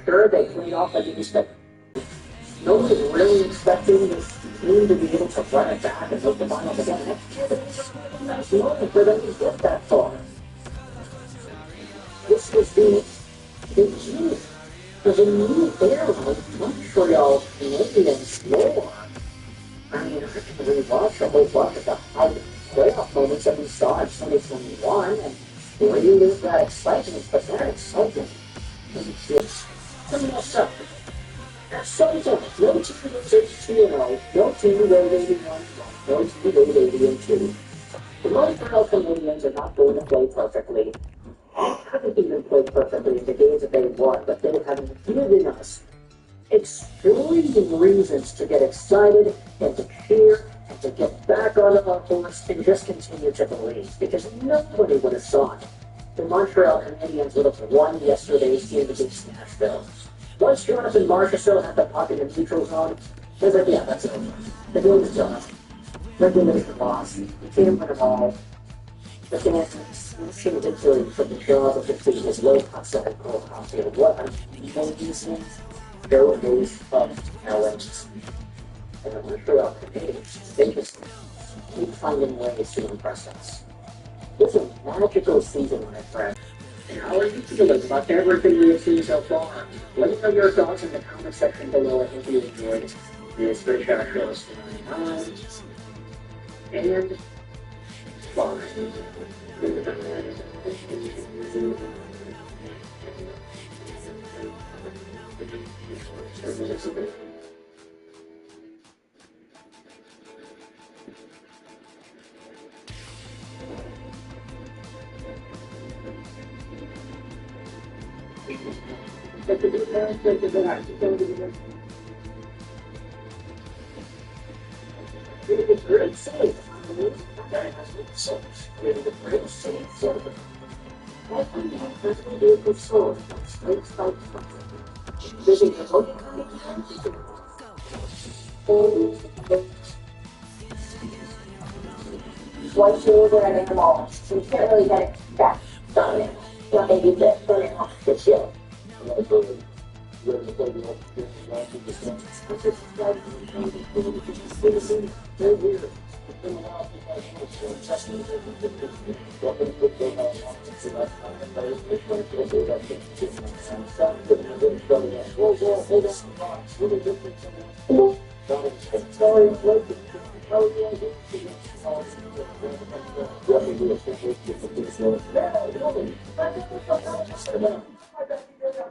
after they played off like you said, nobody was really expecting this team to be able to run it back and make the finals again next year. But it's a nice moment for them to get that far. This was the key of a new era of Montreal Canadiens lore. I mean, I can rewatch a whole bunch of the high playoff moments that we saw in 2021 and relive that excitement, but that excitement is just criminal suffering. There's so much. No team goes 82-0, no team goes 81, no team goes 80-2. The Montreal Canadiens are not going to play perfectly. They haven't even played perfectly in the games that they won, but they have given us extreme reasons to get excited and to cheer and to get back on our horse and just continue to believe, because nobody would have thought the Montreal Canadiens would have won yesterday's game against Nashville. Once Jonathan Marchessault had the puck in the neutral zone, he was like, yeah, that's over. The game is done. Regulation lost. You can't win them all. The fans seem to do for the jaws of defeat is low outside of Cole Caulfield. What an amazing showcase of talent. And the Montreal Canadiens, they just keep finding ways to impress us. It's a magical season, my friend. And how are you feeling about everything we have seen so far? Let me know your thoughts in the comment section below. I hope you enjoyed this Great Shot Shows and bye. It's great save. Really a great save. I think he has to do a good sword. Straight strike. Busy the body. Once you're over at the mall, so you can't really get it back. Done it. Not maybe that. Turn it off. Good shit.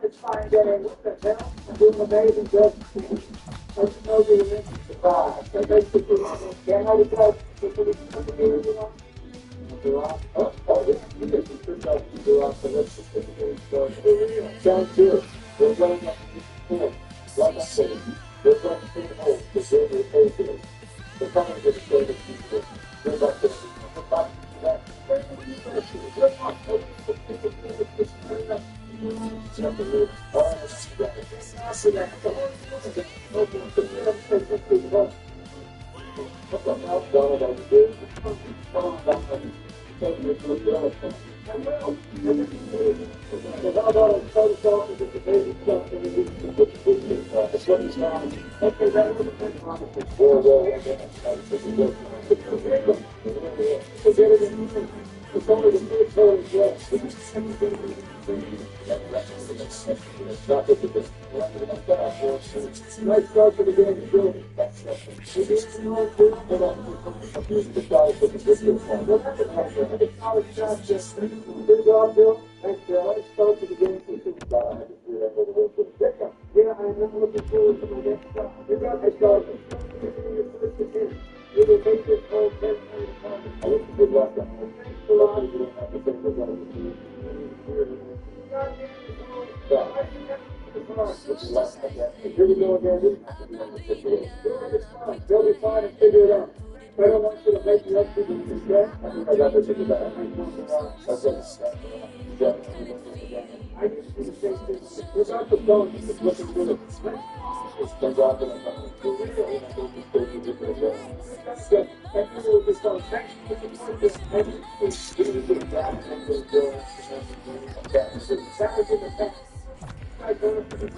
It's fine, getting what the hell? I'm doing amazing job. I just know you're an surprise. I basically can't hold it up. You know? You get some good stuff to do off the list of things. Sounds good. We're going up to the like I said, we're going to take home to save your faces. The coming to the state of people. We're about to that. Nice start to the game, too. Good job, Bill. Thanks, Bill. Nice start to the game, too. Yeah, I'm looking forward to the next start. You got this, guys. You will make this whole 10 times. I wish you good luck. Thanks a lot. You don't have to think about it. Here we go again. They'll be fine and figure it out. I don't want you to make me up to this guy. I think I got this figured out. I just need to say this. It's not the phone. It's looking good. It's been dropping a couple. That's good. Thank you for this phone. Thank you for this. Thank you for the back and the door. That was in the back. I don't know.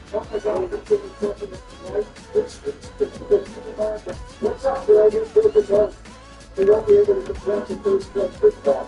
What's up, girl? You won't be able to compress the first step.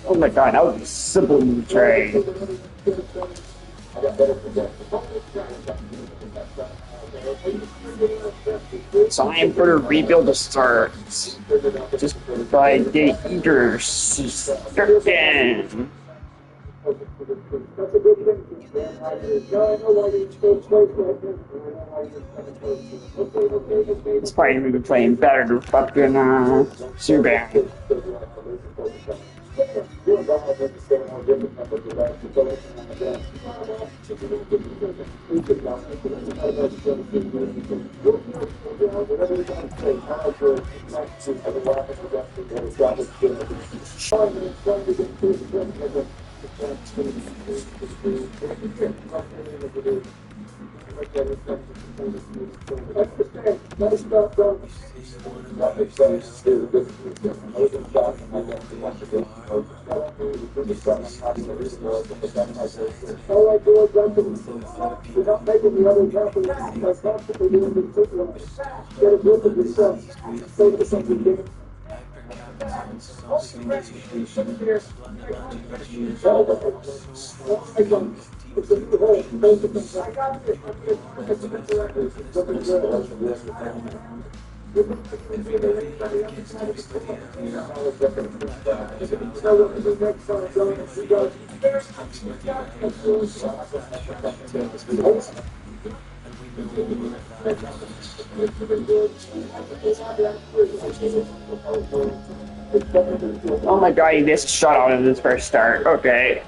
Oh my god, that was a simple trade. Time for the rebuild to start. Just by the eager stricken. It's probably going to be playing better than fucking Subban. Without making the other companies like constantly doing this particular, get a grip of yourself, focus on your game. It's a new hole. I got this. Oh my god, he missed a shutout in his first start. Okay.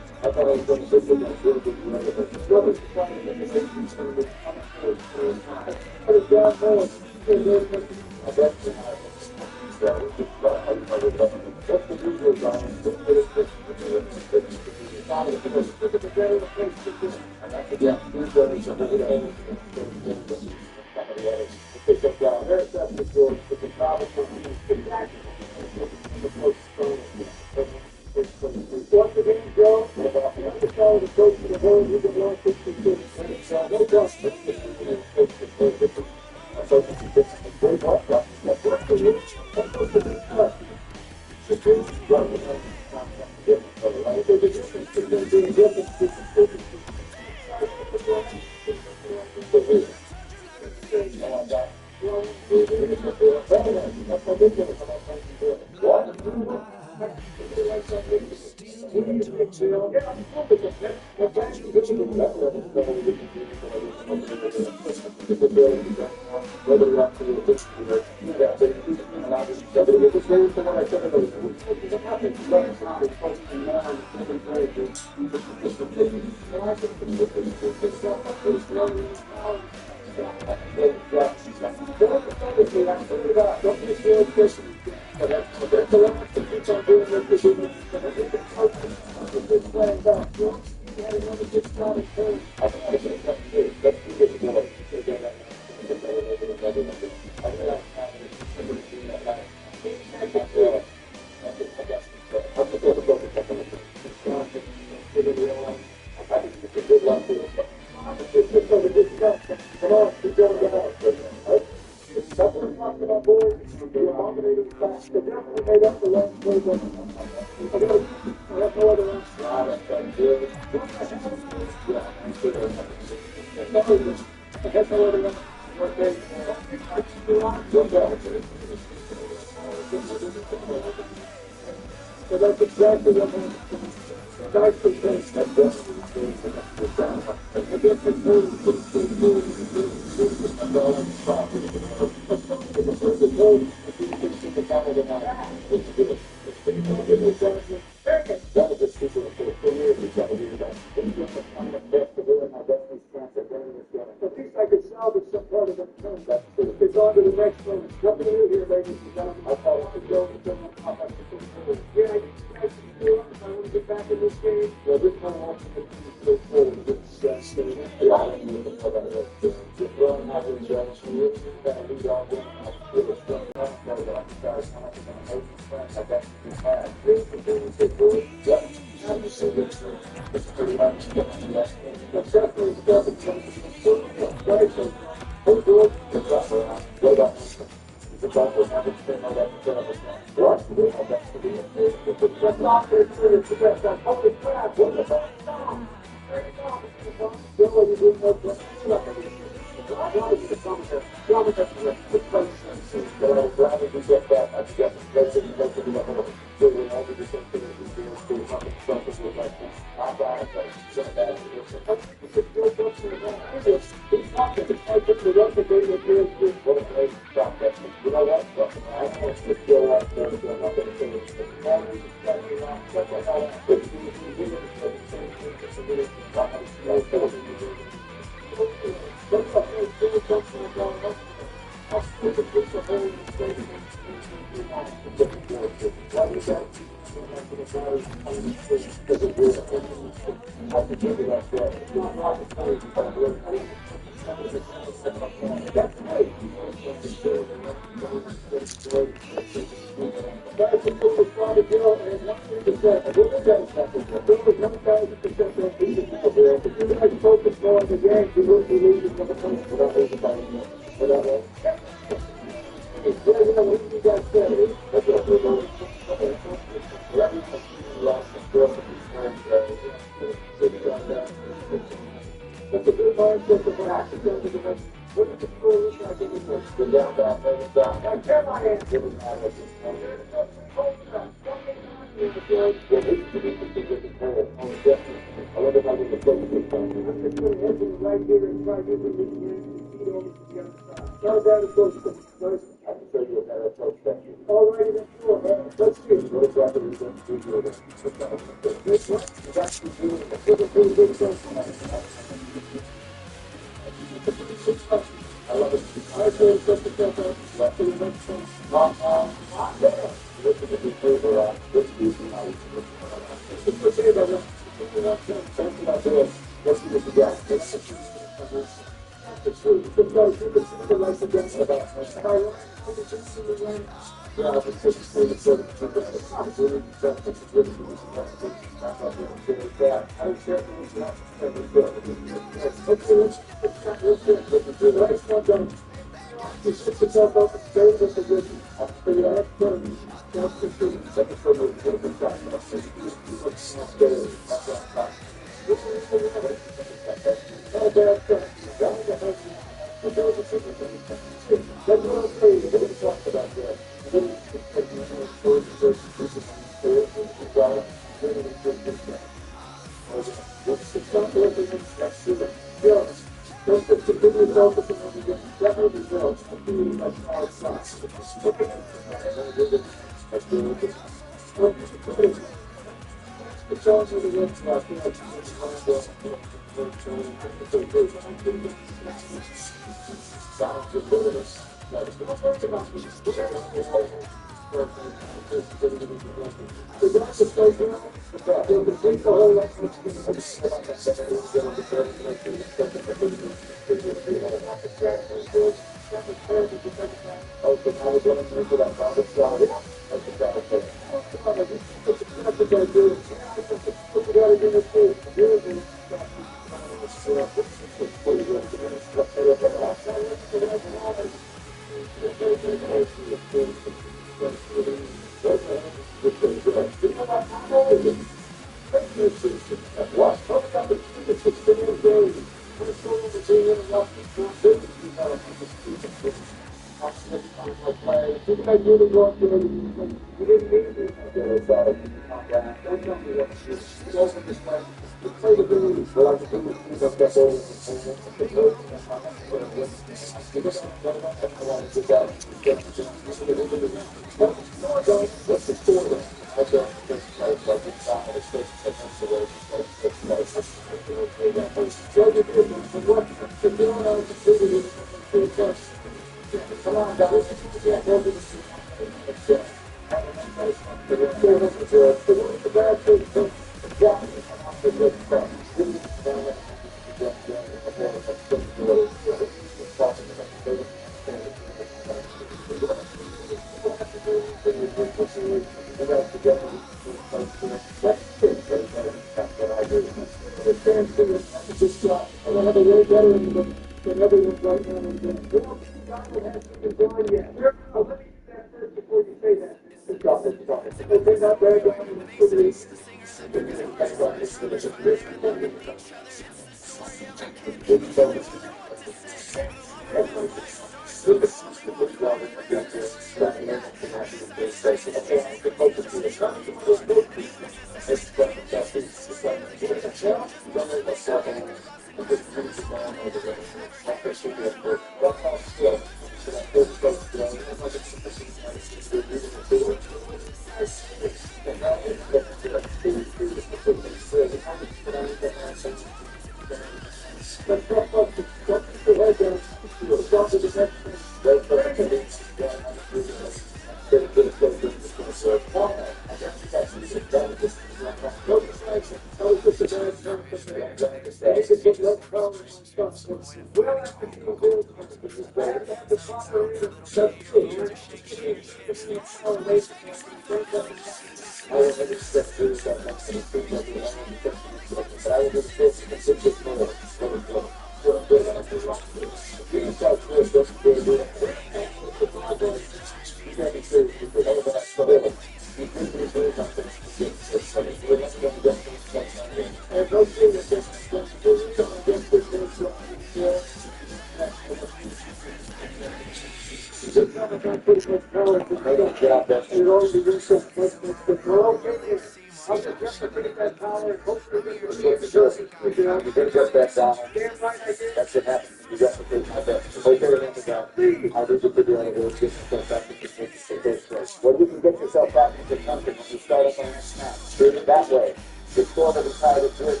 it that way. It's sort of a private group.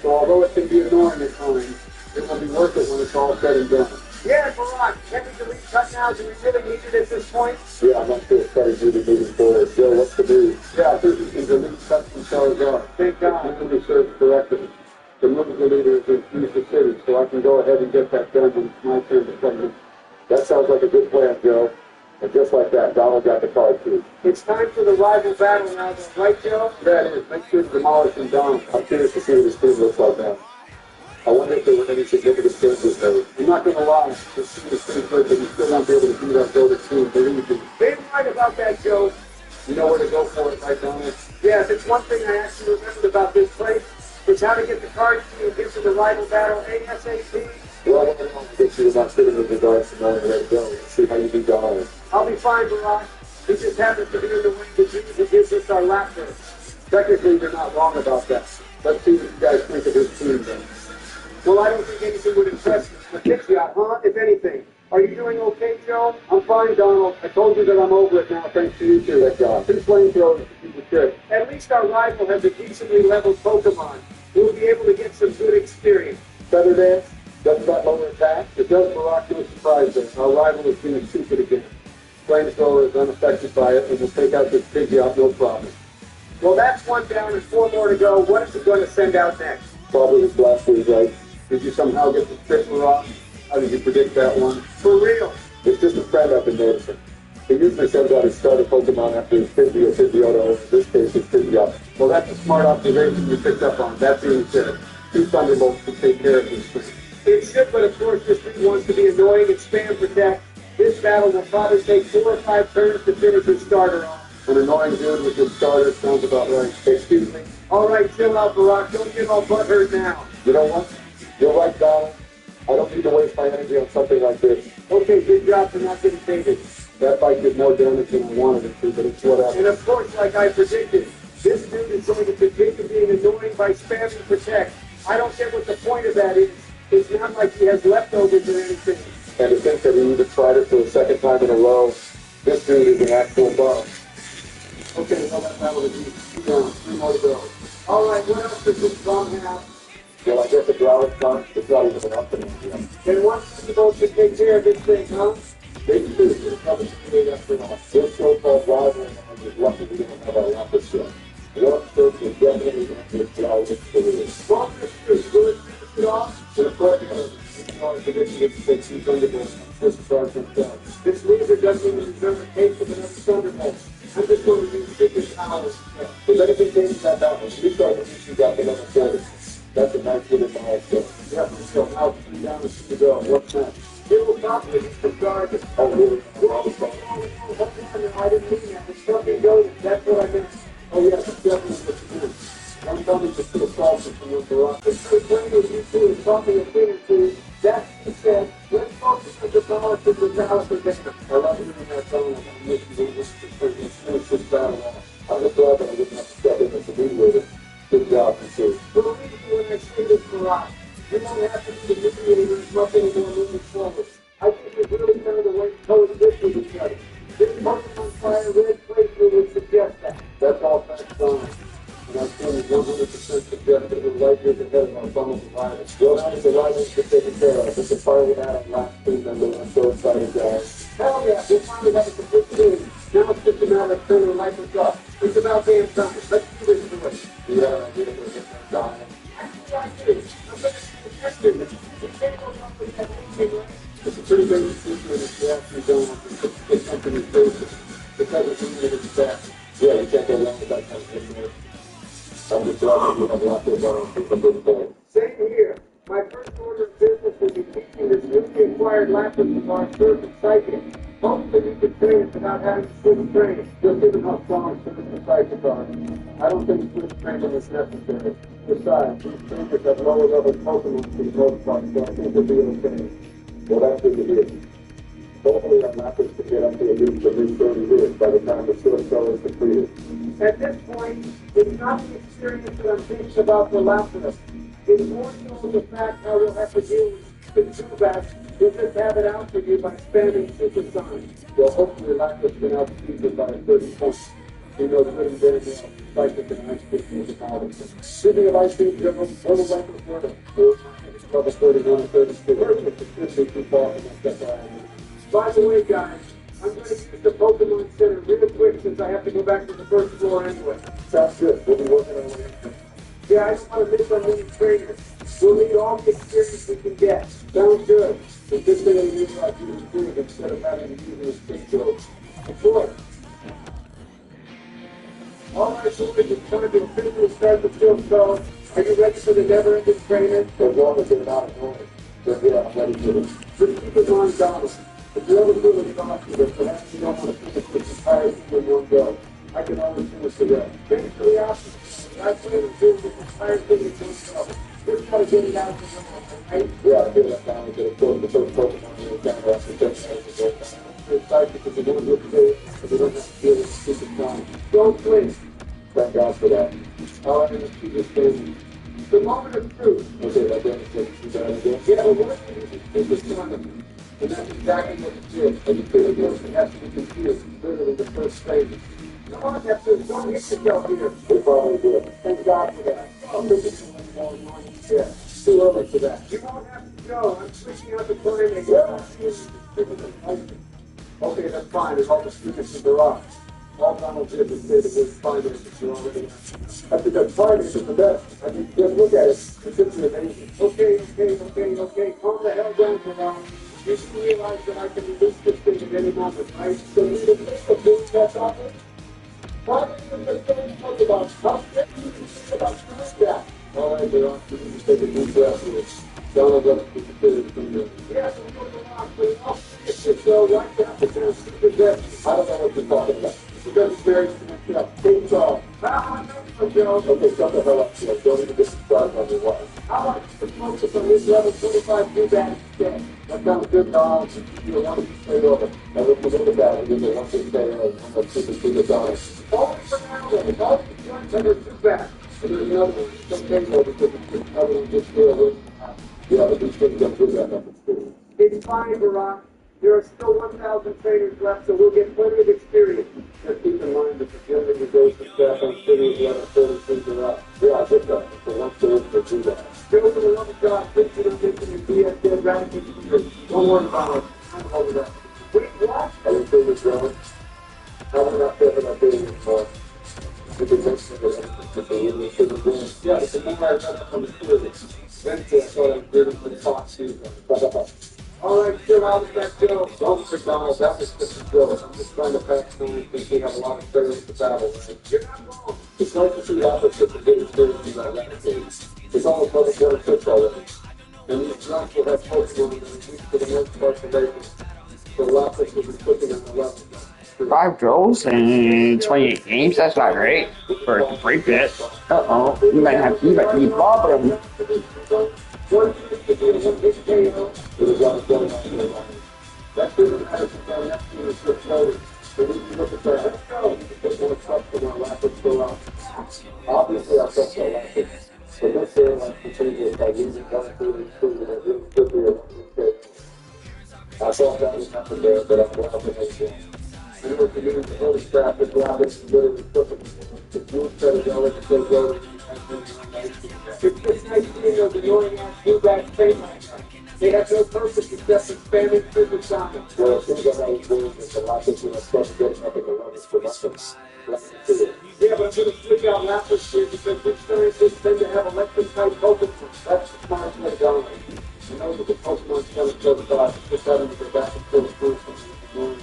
So although it can be annoying at times, it will be worth it when it's all said and done. Yeah, Barack, can we delete cut now? Do we really need it at this point? Yeah, I'm not sure it's better to be moving forward. Joe, what's the news? Yeah, I think you can delete cuts and cells off. Thank God. You can research correctly. The movie leader is in Kansas City, so I can go ahead and get that done when it's my turn to play. That sounds like a good plan, Joe. And just like that, Donald got the card too. It's time for the rival battle now, though, right, Joe? Yeah, it is. Make sure to demolish him down. I'm curious to see what his team looks like now. I wonder if there were any significant changes made. I'm not going to lie. This team is pretty good, but we still won't be able to beat our builder team. Believe me. They're right about that, Joe. You know where to go for it, right, Donald? Yeah, if it's one thing I actually remembered about this place, it's how to get the card key and get to the rival battle ASAP. Well, I don't want to get you about sitting with regards to knowing where to go. Let's see how you do, Donald. I'll be fine, Barack. It just happens to be in the way the dude who gives us our laughter. Technically, you're not wrong about that. Let's see what you guys think of his team, then. Well, I don't think anything would impress me. The pitch yacht, huh? If anything. Are you doing okay, Joe? I'm fine, Donald. I told you that I'm over it now, thanks to you two, that job. 2 flamethrowers to keep the trick. At least our rival has a decently leveled Pokemon. We'll be able to get some good experience. Feather dance? Doesn't that lower attack? It does miraculous surprise us. Our rival is being stupid again. Flamethrower is unaffected by it, and we'll take out this piggy out no problem. Well, that's 1 down and 4 more to go. What is it going to send out next? Probably his blaster's right. Did you somehow get the trick, Rock? How did you predict that one? For real. It's just a trend I've been noticing. He usually sends out his starter Pokemon after his Pidgey or Pidgeotto. In this case, it's Pidgeot. Well, that's a smart observation you picked up on. That being said, 2 Thunderbolts will take care of this thing. It should, but of course this thing wants to be annoying and spam protect. This battle will probably take 4 or 5 turns to finish his starter off. An annoying dude with his starter sounds about right. Excuse me? All right, chill out, Barack. Don't get all butthurt now. You know what? You're right, Donald. I don't need to waste my energy on something like this. Okay, good job for not getting faded. That fight did more damage than I wanted it to, but it's whatever. And of course, like I predicted, this dude is going to continue being annoying by spamming protect. I don't get what the point of that is. It's not like he has leftovers or anything. And to think that he even tried it for a second time in a row, this dude is an actual bum. Okay, well, that battle is easy. 2 down, 3 more to go. All right, what else does this bum have? Well, I guess the Growlithe done. It's not even an opening yet. And one Thunderbolt should take care of this thing, huh? They should have probably made up for all. This so-called rival is lucky we don't have our Lapis yet. One search is definitely going to get Growlithe for this. Well, this is good. Finish it off. And of course, you know, it's predicted that 2 Thunderbolts just start themselves. This loser doesn't even deserve a taste of another Thunderbolt. I'm just going to use secret powers. If anything changes that battle, you start with you got the number 4. That's a nice little milestone. Yeah, so now 3 down and 2 to go. What's next? It will probably be some garbage. Oh, really? I didn't mean that. It's fucking goes. That's what I meant. Oh, yeah, that's definitely what you do. I'm coming to put a sauce from your garage. It's good playing with you two and talking a thing or two. That being said, let's focus on the balance of the balance of the I love hearing that tone. I'm making you listen to finish this battle off. I'm just glad that I didn't have to step in as the mediator. Good job, you two. Believe me when I say this, Barack. You don't have to be the mediator as much anymore moving forward. I think we've really found a way to coexist with each other. This Pokemon Fire Red playthrough would suggest that. That's all facts on. And our team is 100% suggest that we're right here ahead of our bundles of rivals. Well, now the rivals get taken care of. It's a part we had on last team member. I'm so excited, guys. Hell yeah, we finally have a complete team. Now it's just a matter of turning the lights up. It's about damn time. Let's do this to it. Yeah, I did it with him dying. Actually, I do. I'm going to suggest it. You can't go wrong with that thing, right? It's a pretty basic feature that you actually don't have to get something in basic. Because it's in the best. Yeah, you can't go wrong with that kind of thing. I'm just glad we have lots of from this point. Same here. My first order of business will be teaching this newly acquired Lapis of our Surf and Psychic. Hopefully you can train it without having to switch training. Just given how strong Surf and Psychic are, I don't think switch training is necessary. Besides, these trainers have lower level Pokemon for the most part, so I think they'll be okay. Well, that's good to hear. Hopefully our Lapis can get up to at least 30 years by the time the short sellers depleted. At this point, it's not the experience that I'm thinking about for Lapidus. It's more so the fact how we'll have to deal with the two-backs. We'll just have it out for you by spamming super signs. Well, hopefully Lapidus can outspeed you by 30 points. You know, good and very well. Like the ice cream about it. Speaking of ice cream, General, Little Record Florida. Level 31 and 32. It's too far from that stuff. By the way, guys, I'm going to use the Pokemon Center real quick since I have to go back to the first floor anyway. Sounds good. We'll be working on it. Yeah, I don't want to miss our new trainers. We'll need all the experience we can get. Sounds good. It's just going to use like you do instead of having to use this big joke. Of course. All right, so it's time to officially start the field call. Are you ready for the never-ending training? As long as they're not annoying. So yeah, I'm ready for it. Just keep in mind, Donald. If you ever feel exhausted, perhaps you don't want to finish this entire thing in one go. I can always finish it up. Thanks for the option. I plan on doing this entire thing in one go. Just gotta get it out of the way, right? Yeah, I feel like I'm going to go to the first Pokemon in the camera after 10 seconds ago. I'm excited because they're going to look good and they don't have to feel this stupid time. Don't blink. Thank God for that. All right, let's keep this crazy. The moment of truth. Okay, like that. Yeah, but what if you just keep this time? And that's exactly what it did. And you feel guilty has to be confused, literally the first phase. Come on, Neptune, don't hit yourself here. We probably did. Thank God for that. I'm looking for one more annoying shit. Too early for that. You won't have to go. I'm switching out the primate. Okay, that's fine. It's all the students in the garage. All Donald did was say the word primate that you're already I think that primate is the best. I mean, just look at it. It's just amazing. Okay. Calm the hell down for now. You should realize that I can release this thing at any moment, right? So you should think of doing that offer. Why don't you just don't talk about how you think about that? All right, they're off to take a deep breath here. Donald doesn't get considered to be yeah, so we're going to but I'll finish it, so right now, it's going to see the I don't know what you're talking about. You're going to be very finished up. Take Charles. I know, Joe. Okay, shut the hell up, Joe. Don't even get started on your wife. I like to focus on this level 25 new back today. That sounds good, Donald. You want to stay over. Now, let's look at that. We're going to want to stay over. I'm going to keep it going. Only for now, though. All the joints under two back. And there's another one. Some things over because it's another one just here. Yeah, but these things don't do that nothing too. It's fine, Barack. There are still 1,000 trainers left, so we'll get plenty of experience. Just keep in mind that the gender negotiation staff on cities let us sort of things are up. Yeah, I get that. So once they're in, they'll do that. Go for the love of God. Thank you for making your BS dead radically. Don't worry about it. I'm over that. Wait, what? I didn't say this wrong. I'm not saying that thing anymore. You can mention that the women should have been. Yeah, it's a more I read from the students. Wednesday, I thought I was really going to talk to you. All right, chill out with that Joe. Officer Donald, that was just a joke. I'm just trying to pass through since we have a lot of experience with battle. Right? You're not wrong. It's nice to see the opposite of good experiences like that case. It's all about the water trips already. And these drunks will have Pokemon that are used for the most part for races. So lots of will be cooking on the level. 5 drills in 28 games. That's not great for a break bit. Uh-oh. You might be bobbing. That's good and matters for our next year's switch voters. So we can look at that. Let's go. Get more trust from our Rapids go out. Obviously, our trust our Rapids. So this year, like, continues by using one through and through that really could be a good. I thought that was nothing there, but I'm glad to make it. We were beginning to notice that the Rapids and really equipping the blue set of yellow to go go. It's just nice seeing those annoying ass blue-back fame like that. They have no purpose except for spamming physics on them. Well, it seems like I was doing this a lot this when I started getting up in the levels for weapons. Yeah, but I'm going to switch out Lapis here because these scientists tend to have electric-type Pokemon. That's the smart way down. I know that the Pokemon's kind of so fast, just having to go back and forth through something.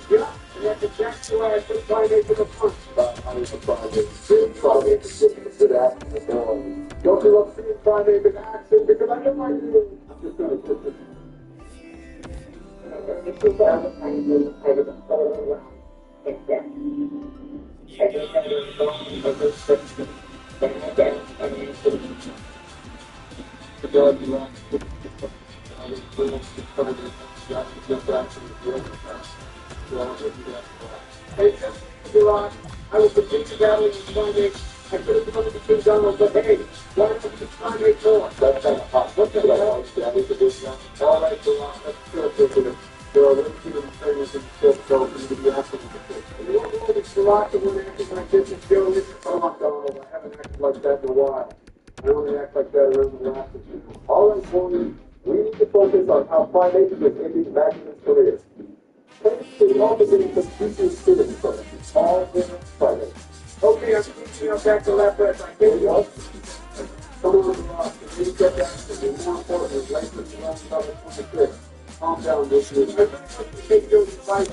Yeah, and that's exactly why I put Primate to the front. I was surprised. Primate is just a good action as well. Don't you love seeing Primate in action? Because I don't like you. I'm just going to put this. If you have a Primate, I would have thrown it around. It's dead. I think that is going to be section. Then again, and then it's going to be the dog you want to put I was going to cover the shot to jump back to the other pass. So I'll do that. And just Rock, I was completely battling with Friday. I could have done it between Donald, but hey, why not just Friday more? That's kind of hot. What the hell? I need to do now. All right, Rock, let's still take it. There are way too many trainers in the field, so we need to be asking for this. And you won't hold it for Rock and when acting like this and Joe, this is Donald. I haven't acted like that in a while. I only act like that around the last of you. All right, Tony, we need to focus on how Friday is ending back in his career. It's all beginning to future students first. It's all in Friday. Okay, I'm teaching you back to left breath. I get you. Come on, Rock. If you get that, it's more important than license and all another 26. Calm down, this year. I really want to take your advice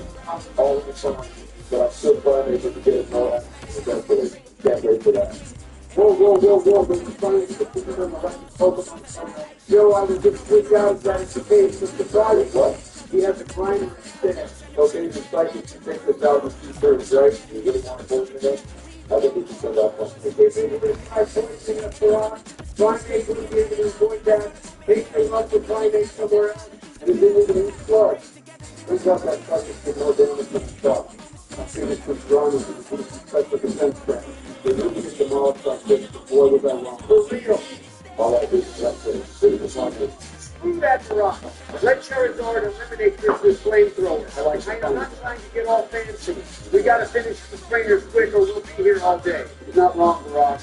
all the time. But I'm still Friday for the kids. All right. Eventually. Can't wait for that. Whoa. But you're trying to put it on the right Pokemon. Joe, I was just freaked out that it's the case. Mr. Friday, what? He has a grinder instead. Okay, the psychic can take this out with 2 thirds, right? You really want to hold it up? I think we can send that one. If they made it 5 points in a Quran, Friday would be able to avoid that. Take them up to Friday somewhere else, and then we can flood. Bring up that psychic to no damage to the shot. I'm seeing it from Toronto to the special defense brand. They're moving it to Mall Psychic. Boy, was that wrong. For real. All I do is that's it. Screw that rock. Let Charizard eliminate this flamethrower. I am not trying to get all fancy. We got to finish the trainers quick or we'll be here all day. You're not wrong, Rock.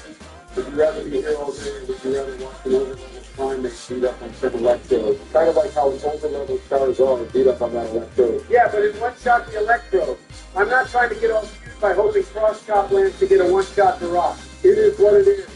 Would you rather be here all day or would you rather watch an over-level primate beat up on some electrode? Kind of like how an over-level Charizard beat up on that electrode. Yeah, but in one shot the electrode. I'm not trying to get all confused by hoping cross-chop lands to get a one-shot to Rock. It is what it is.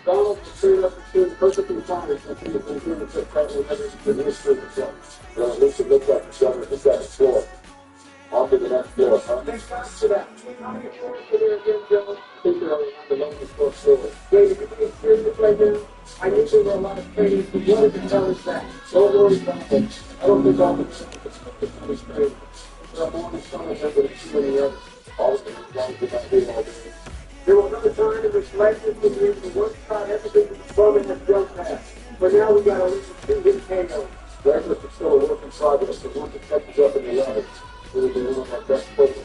Donald cleared up the shoes perfectly fine. I think it's been doing it so tightly, never been used to it before. Well, at least it looks like it's done with the second floor. How many points are there again, Joe? I think they're on the longest score forward. Dave, if you can serious right now, I knew there were a lot of trades. But what did you tell us that? Don't worry about it. I don't think all the trades are trade. There are more than some of them, but it's too many others. All of them as long as they're not being all day. There was another time in which legends would be the worst shot ever been from in the jump pass. But now we got a lead of 2 hit KO. Legends is still a work in progress, but once it catches up in the 11, it will be one of our best players.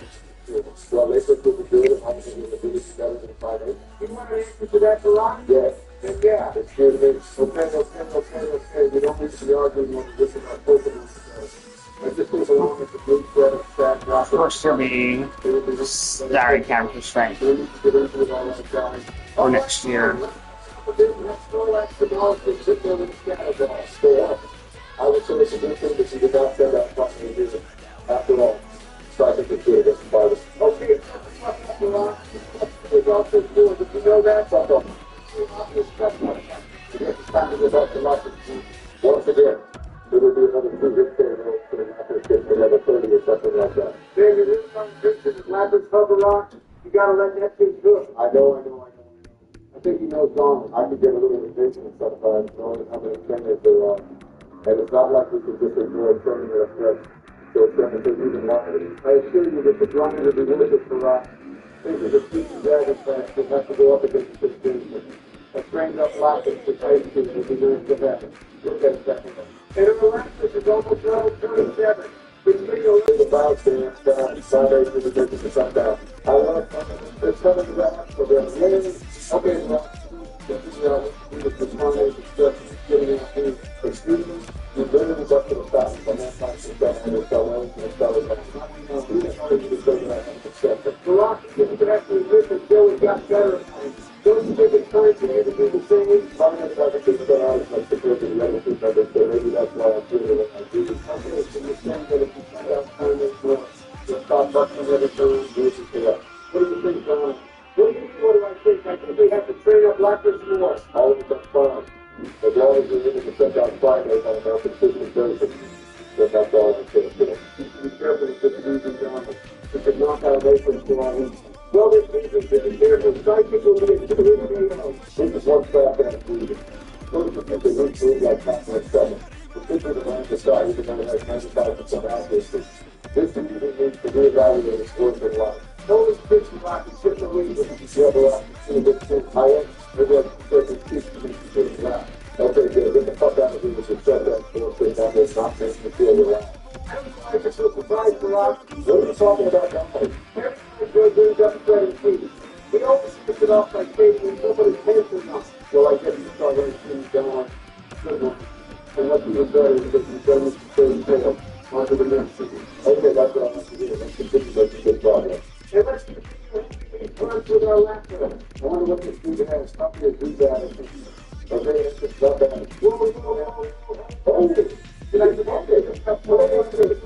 Well, they said we could do it. I'm going to do it better than 5-8. You want an answer to that, Barack? Yes. Then yeah. It's good. Okay. We don't need to be arguing on this is our personal. I just think along with the blue thread of that. Of course, there'll be salary cap constraint for next year. I would say it's a good thing that you did not send out fucking music after all. So I think it's good. That's part of it. Okay, it's also good. Did you know that? Once again, there will be another 2 hit KO for the Raptors getting another 30 or something like that. Man, you didn't come Christian as Raptors cover rock. You gotta let that thing cook. I know. I think he knows Donald. I could get a little impatient sometimes, knowing how many trainers there are. And it's not like we can just ignore training at a stretch. So it's going to take even longer. I assure you that the grind will be worth it for us. This is a teaching dragon fans that have to go up against this team. A trained up Lapis with ice cream will be doing the best. Look at it second. And the Lapis is almost level 37. Which means a little about dance down, Sunday to the business of sundown. I love it's coming to that. So they're winning. Okay, well, this is the Sunday to start getting out here. Excuse me. You literally got to the top from that time to that and it's all over and it's all over. We didn't know you could say that and accept it. The Rock didn't actually admit that Joey got better at times. Don't you think it's time for you to do the same? I'm going to think that I was like compared to the other two members, so maybe that's why I'm doing it. I do this. I'm going to understand that if you find out time as well, just stop busting every time, do it to that. What do you think, John? What do I think? I think we have to train up Lapis more. All of that's fine. As long as you're willing to send out Fridays on a consistent basis, then that's all I'm saying. Be careful with this season, John. You can knock out away from strong. Well, this season, be careful. Psychic will be a 2 hit KO. This is one track and a season. Those are the weak moves like Conference 7. Particularly the man decide even though it has 95% accuracy. This season needs to reevaluate its worth in life. Only 50 rock is just a lead. The other rock is a bit higher. Maybe I can start to teach you to laugh. Okay, good. Get the fuck out of here with your shutdown bullshit down there, not making me feel relaxed. I don't know why you're so surprised, Barack. What are you talking about down there? Every time Joe brings up spreading feet, he always puts it off like Katie when nobody's answering us. Well, I guess you saw those things down. And what you were saying is that you've done this to fail. On to the next season. Okay, that's what I want to do. Let's continue making good progress. And let's continue these runs with our laptop. I wonder what this dude has. Stop me to do that. Okay, it's not bad. Oh, did I forget it?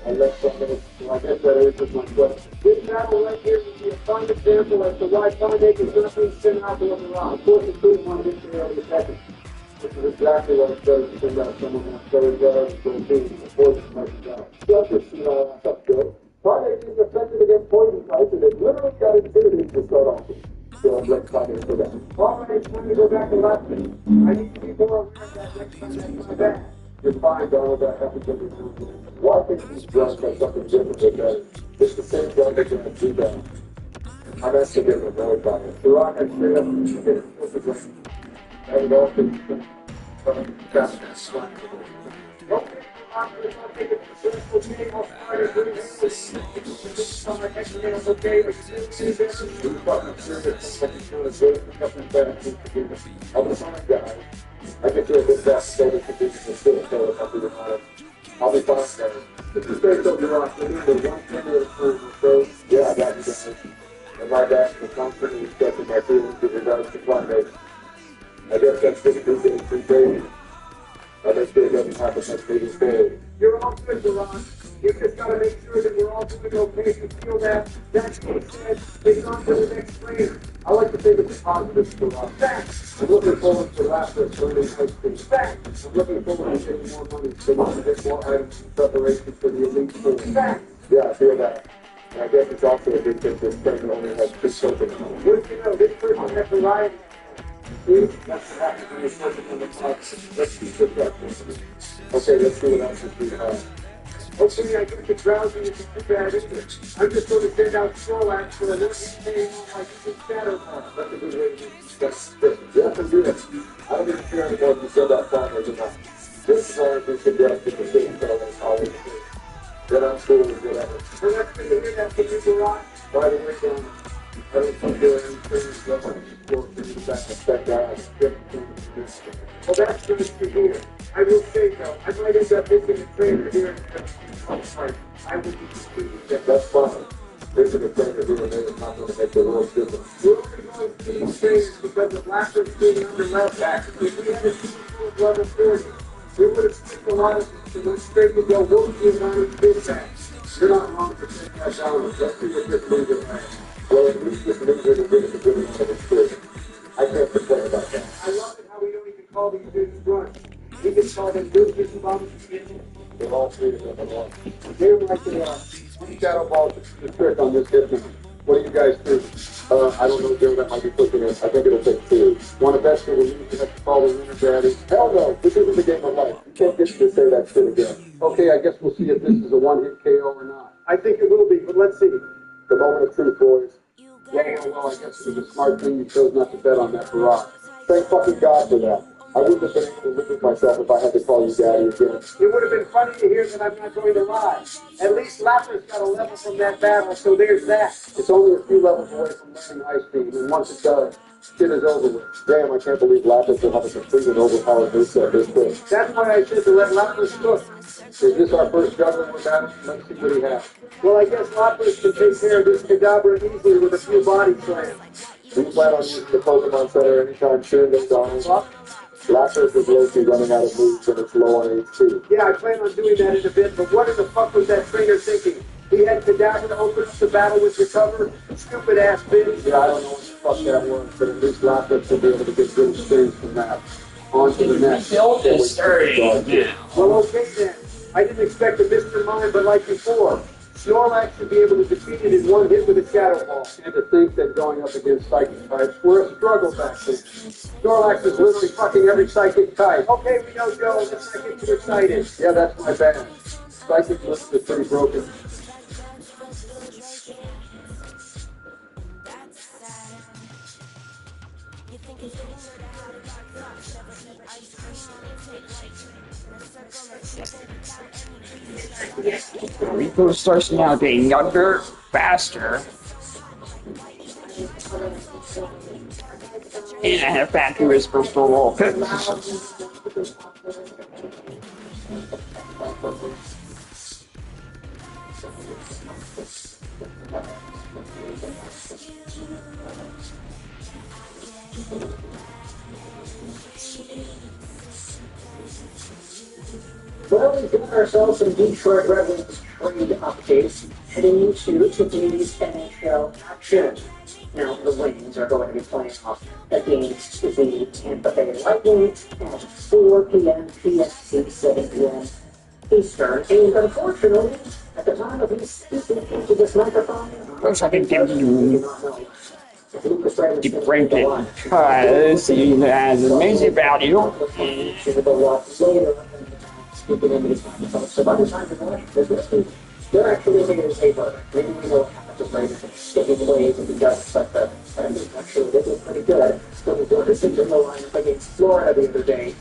I left something. I guess that answers my question. This battle right here would be a fine example as to why Friday is not being sent out to the rock. Of course, the team wanted to get the second. This is exactly what it does to send out someone who's third guard for the team. Of course, it's my job. Just, that's up good. Friday is effective against poison types, and it literally got intimidated to start off with. So I'm like fighting for that. All right, it's time to go back to left. I need to be more aware of that next time that's my back. You're fine, Donald. That happens every time. Well, I think these drugs have something different with that. It's the same drug that's going to do that. I'm asking them to know about it. The Rock, I straight up, you get it for the brain. And it all fits from fast and slack. Okay. I'm going to take it to the circle game. I'll start it with this. It's on my next game. It's okay. But see this. I'm fucking sure that somebody's going to say a couple of bad things to do this. I'm the kind of guy. I can do a bit fast so that conditions are still so if I do it. I'll be fine, guys. This is based on your rock. Remember, 1 penny at a time. So, yeah, I got you guys. And my back is constantly expressing my feelings with regards to Friday. I guess that's just 2 days, 3 days. I think it doesn't happen next meeting day. You're all good, Ron. You just got to make sure that we're all doing okay. If you feel that, that's being said, it's on to the next trainer. I like to think it's a positive for Ron. Facts. I'm looking forward to Raptors learning high school. Facts. I'm looking forward to getting more money so we can get more items in preparation for the Elite Four. Facts. Yeah, I feel that. And I guess it's also a big thing this thing only has 2 tokens. What do you know? This person has variety. See? That's what happens when you're working on the clock. Let's keep it that way. Okay, let's see what else we have. Okay, I get the drowsy is too bad either. I'm just going to send out Snorlax for a little thing like it's shadow ball. That's a good way to do it. That's do it. I don't even care anymore if you send out farmers or not. This is all we can get to the city fellas, all we do. Get on school and get at it. Well, that's good to hear that from you, Barat. By the way, John, I don't think there are any things that want to go through the back of that guy. Well, that's good to hear. I will say, though, I might end up missing a trainer here and there. I would be completely dead. That's fine. Missing a trainer here and there is not going to make the world difference. We're only going to these trainers because of lack of being under left back. If we had a team full of level 40, we would have spent a lot of them straight to go work the amount of big backs. You're not wrong for saying that down. Let's see what this loser has. Well, at least this loser is getting a good amount of experience. I can't complain about that. I love it how we don't even call these dudes grunts. We can call them dudes and bombs. They're all 3 of them at once. They're like they are. Shadow ball the trick on this hitman. What do you guys think? I don't know, Joe, that might be pushing it. I think it'll take 2. Want to bet for the lead, you have to call the winner, Daddy? Hell no, this isn't the game of life. You can't get you to say that shit again. Okay, I guess we'll see if this is a one-hit KO or not. I think it will be, but let's see. The moment of truth, boys. Well, I guess it was a smart thing you chose not to bet on that Barack. Thank fucking God for that. I wouldn't have been able to live with myself if I had to call you Daddy again. It would have been funny to hear that I'm not going to lie. At least Lapper's got a level from that battle, so there's that. It's only a few levels away from learning high speed, and once it does, shit is over with. Damn, I can't believe Lapis will have a complete and overpowered moveset this quick. That's why I said to let Lapis cook. Is this our first juggler with that? Let's see what he has. Well, I guess Lapis can take care of this Kadabra easily with a few body slams. Do you plan on using the Pokemon Center anytime soon, Miss Donald? Lapis is low-key running out of moves and it's low on HP. Yeah, I plan on doing that in a bit, but what in the fuck was that trainer thinking? He had Kadabra open up the battle with Recover? Stupid ass bitch. Yeah, I don't know what the fuck that was, but at least Lapis will be able to get good exchange from that. On to the next. Build is sturdy. Yeah. Well, okay then. I didn't expect to miss your mind, but like before, Snorlax should be able to defeat it in one hit with a Shadow Ball. And to think that going up against Psychic types were a struggle back then. Snorlax is literally fucking every Psychic type. Okay, we know, Joe. Let's not get too excited. Yeah, that's my bad. Psychic list is pretty broken. Rico starts now getting younger, faster, and I have back to his first roll pick. Well, we've got ourselves some Detroit Red Wings trade updates heading into today's NHL action. Now, the Wings are going to be playing off against the Tampa Bay Lightning at 4 p.m. PST, 7 p.m. Eastern. And unfortunately, at the time of me speaking into this microphone, Looks like I can give you to break it because he has amazing value. Speaking into these microphones. So by the time you're watching this, they're actually making a paper. Maybe we know how to play sticking plays and does, but actually they look pretty good. So we got this into the lineup against Florida the other day.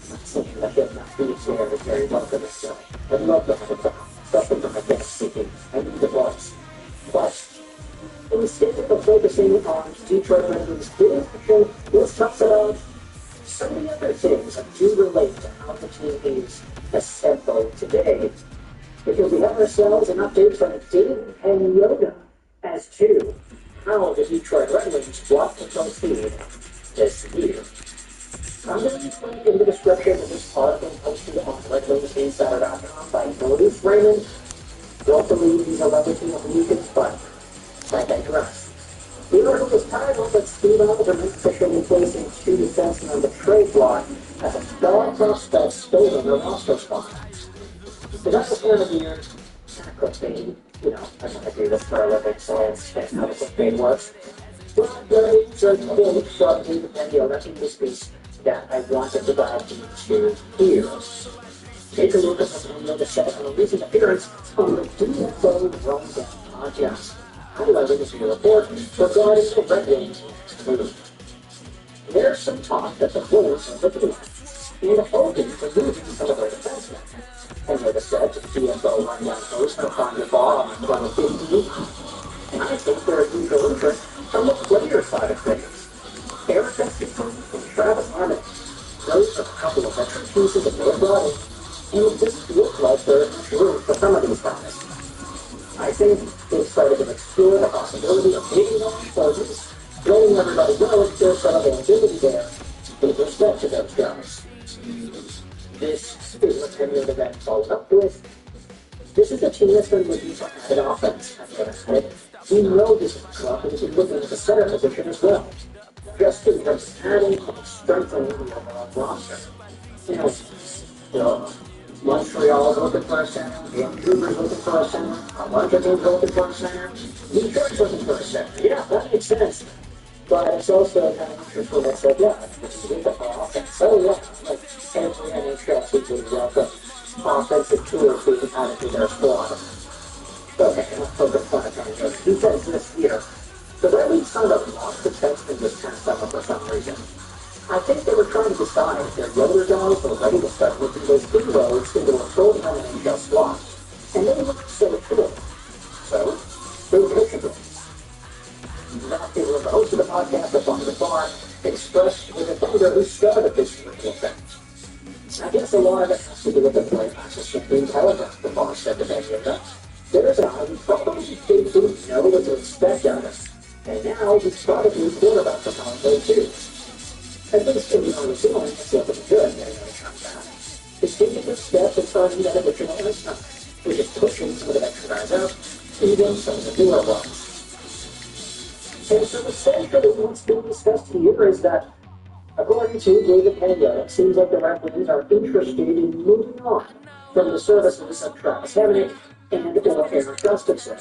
Not saying that they're not being there very well for this show. I'd love to have a something from my guest speaking. I need the voice. But instead of focusing on Detroit Red Wings getting action, let's talk about some of the other things that do relate to how the team is assembled today. Because we have ourselves an update from Dave and Yoda as to how the Detroit Red Wings want to proceed this year. I'm going to link in the description of this article posted on RedWingsInsider.com by Maurice Raymond. Don't believe he's a relative of Lucas, but I digress. The article is titled that Steve Alderman officially placing 2 defensemen on the trade block as a star prospect stolen their roster spot. The best player of the year, could be you know, I'm going to do this for a living, so I understand how the campaign works. But there is a quote from David Mendiola in this piece that I wanted to dive into here. Take a look at the video that said on a recent appearance on the DFO Rundown podcast, highlighting this new report regarding the Red Wings move. There's some talk that the Blues are looking and hoping for moving some of their defensemen. And with a set DFO Rundown host are on the ball on the 15, and I think there is mutual interest from the player side of things. Eric Eskimson and Travis Armand. Those are a couple of veteran pieces that they have brought in, and it just looks like there's room for some of these guys. I think they've started to explore the possibility of taking on charges, letting everybody know that there's some availability there with respect to those guys. This is what Henry the Vet followed up with. This is a team that's been looking for added offense, as I said. We know this is a club that is looking at the center position as well. Just in terms of adding and strengthening the overall roster. You know, Montreal's looking for a center, Vancouver's looking for a center, a bunch of teams looking for a center, Detroit's looking for a center. Yeah, that makes sense. But it's also kind of interesting that said, yeah, it's a good for offense. So yeah, like every NHL team would welcome offensive tools being added to their squad. Okay, let's focus on it. He says this year, the Red Wings signed a lot of defensemen this past summer for some reason. I think they were trying to decide if their younger guys were ready to start looking those inroads into a full-time NHL squad. And they looked so cool. So, they took it. That is what the host of the podcast up on the bar expressed with a thunder who started this real thing. I guess a lot of it has to do with the play access being telegraphed, the bar said to Benjamin. There's a who probably didn't know what to expect out of us. And now he's probably quarterback for Conway too. At least in the early feeling, it's looking good when it comes out. It's taking a step in starting that additional instinct, which is pushing some of the extra guys out, even some of the newer ones. And so essentially what's being discussed here is that, according to David Mendiola, it seems like the Red Wings are interested in moving on from the services of Travis Hamonic and or Eric Gustafson.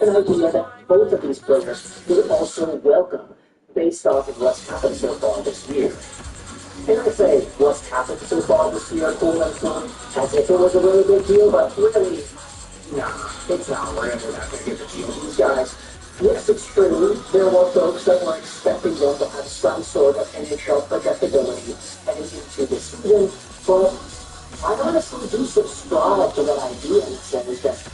An idea that both of these players would also welcome based off of what's happened so far this year. And I say what's happened so far this year, cool and fun, as if it was a really big deal, but really, no, it's not really that big of a deal. These guys, yes, it's true, there were folks that were expecting them to have some sort of NHL projectability heading into the season, but I honestly do subscribe to that idea in the sense that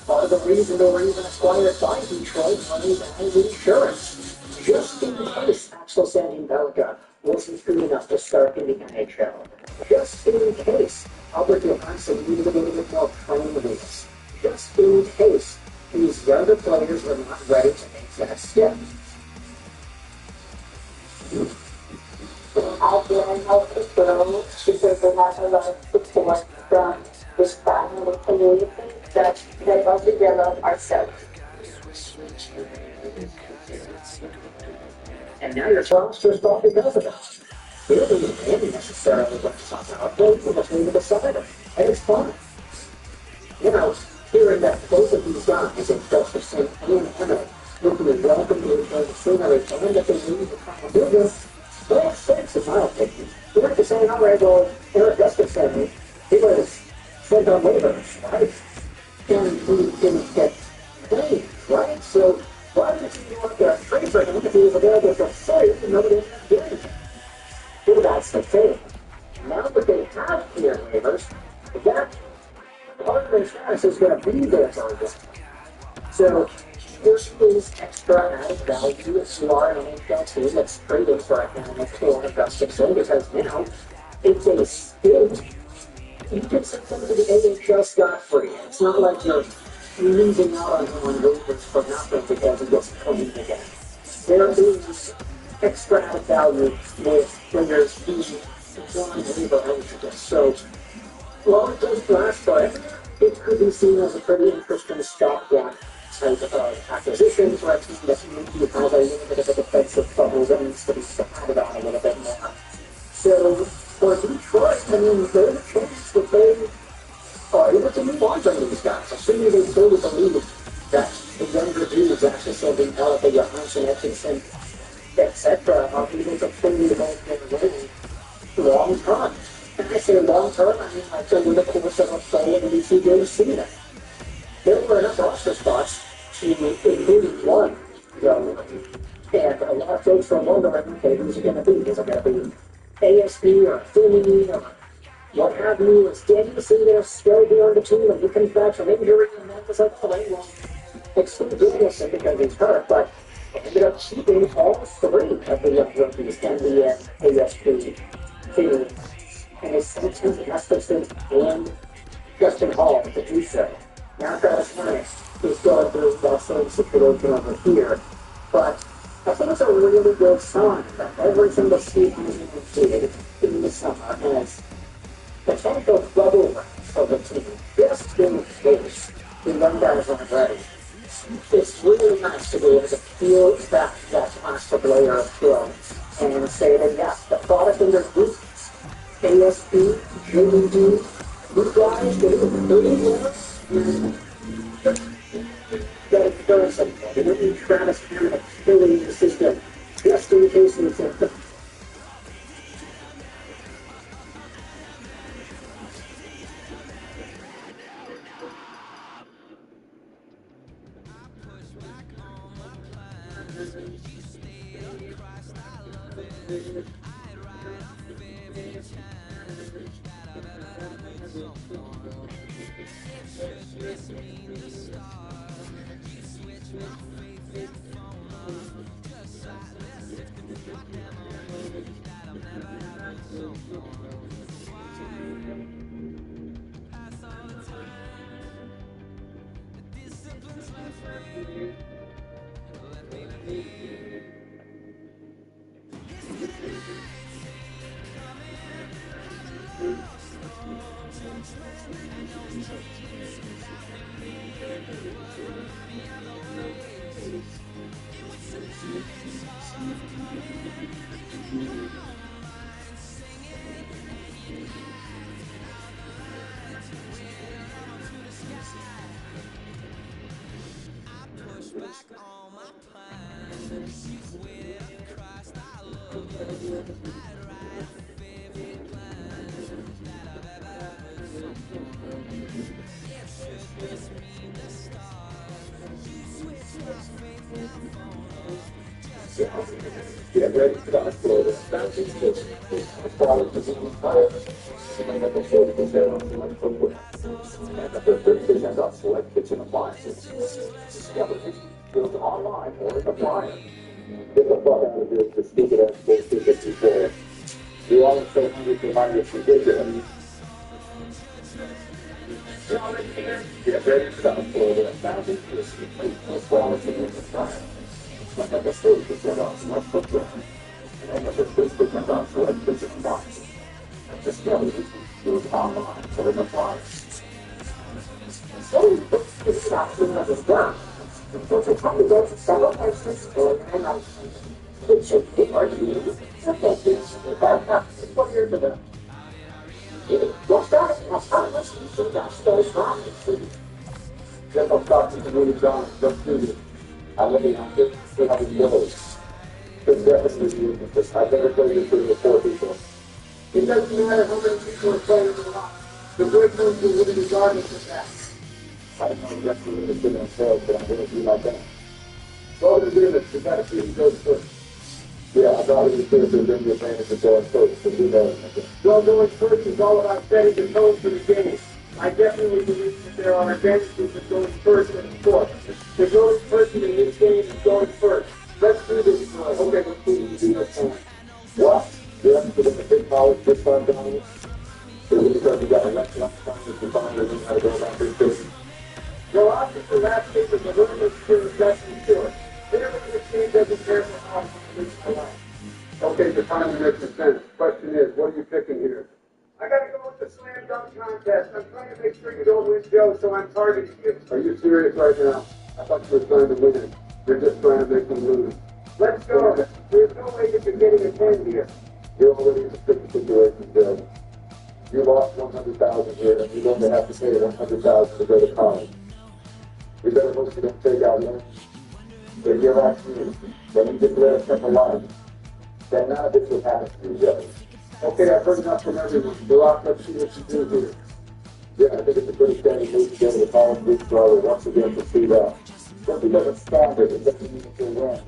part of the reason they were even acquired by Detroit was as insurance. Just in case Axel Sandin-Pellikka wasn't good enough to start in the NHL. Just in case Albert Johansson needed a little bit more training wheels. Just in case these younger players were not ready to make that step. I feel like it's growing because they have a lot of support from this family community that they all develop ourselves. And now your roster's thought because of it. You don't need any necessarily what to talk about. They just need to decide it. And it's fun. You know, hearing that both of these guys, and Gustafson and Hamonic, will be welcomed into the scenery and that they need to come and do this, makes sense in my opinion. You might be saying, all right, well, Eric Gustafson, he was sent on waivers, right? And he didn't get played, right? So why did you want to trade for him if he was available for free and nobody had to do anything? Well, that's the thing. Now that they have clear waivers, that part of their status is going to be there for them. So there is extra added value if you are an NHL team that's trading for a Hamonic or a Gustafson because now it's a stint. You can send them to the AHL scot-free. It's not like you're losing out on him on waivers for nothing because he gets clean again. There is extra added value with players being non-waiver eligible. So, while it does last time, it could be seen as a pretty interesting stopgap type of acquisition for a team that maybe has a little bit of a defensive bubble that needs to be added on a little bit more. So, for Detroit, I mean, there's a chance that they able to move on from these guys. Assuming they fully believe that the younger dudes actually still being developed, your Hansen, Etchinson, etc., are able to fully develop their role long term. And I say long term, I mean like over the course of a full NBC game season. There were enough roster spots to include one young. And a lot of folks were wondering, okay, who's it going to be? Is it going to be ASP or Finney or what have you? Is Danielson going to still be on the team when he comes back from injury? And that was like, well, exclude Danielson because he's hurt, but ended up keeping all three of the young rookies and the ASP team. And his sanctions, Gustafson, and Justin Hall to do so. Now Travis Harris is going through that same situation over here, but I think it's a really good sign that every single season is did in the summer has potential bubble for the team just in case the young guys aren't ready. It's really nice to be able to peel back that master layer of skill and say that yes, the product in their group, ASP, JDD, these guys, they that it's very simple. They don't need Travis Hammond filling the system just in case it's a Get ready for the flow of bouncing pitch. Follow the team fire. And at the 40% off select footwear. And at the 30% off select kitchen appliances. Discover it. Built online or in the flyer. Get the fuck out of here with the stupid ass bullshit that you say. You all so hungry for money, it's ridiculous. Get ready for the flow of bouncing pitch. As well as the fire. And at the 30% off select footwear. And at the 30% off select kitchen appliances. Discover it. Built online or in the flyer. So, it's not too much is done. Because it's how to go to several places for an night. It should be or you. So thank you. What you're doing. What's that? That's how much you see that stays wrong. Get the fuck to the movie John. Just do it. I let you get to how it goes. Because definitely you because I've never played this with before people. It doesn't matter how many people are playing it or not. The great thing is living regardless of that. I don't know exactly what it's going to say, but I'm going to do my best. So to do this, you got to see who goes first. Yeah, I thought it was good to bring the advantage of going first, so do that. Well, going first is all about setting the tone for the game. I definitely believe that there are advantages of going first and fourth. The going first in this game is going first. Let's do this. Okay, let's do this time. What? You have to look at big college, big time dominance. So you got to let you time to define it how to go about this business. No, obviously, last week was a little bit too aggressive to it. Literally, the team doesn't care for how it's alive. Okay, the timing makes sense. Question is, what are you picking here? I got to go with the slam dunk contest. I'm trying to make sure you don't win, Joe, so I'm targeting you. Are you serious right now? I thought you were trying to win it. You're just trying to make them lose. Let's go. There's no way that you're getting a 10 here. You're already in a sticky situation, Joe. You lost 100,000 here, and you're going to have to pay 100,000 to go to college. You better hope you don't take out loans. If you're like me, when you declare a simple life, then none of this would happen to you, Jeffy. Okay, I've heard enough from everyone. Go out, let's see what you do here. Yeah, I think it's a pretty standing move to get the college league brother once again to see that. Just because it's standard, it doesn't mean it's a win.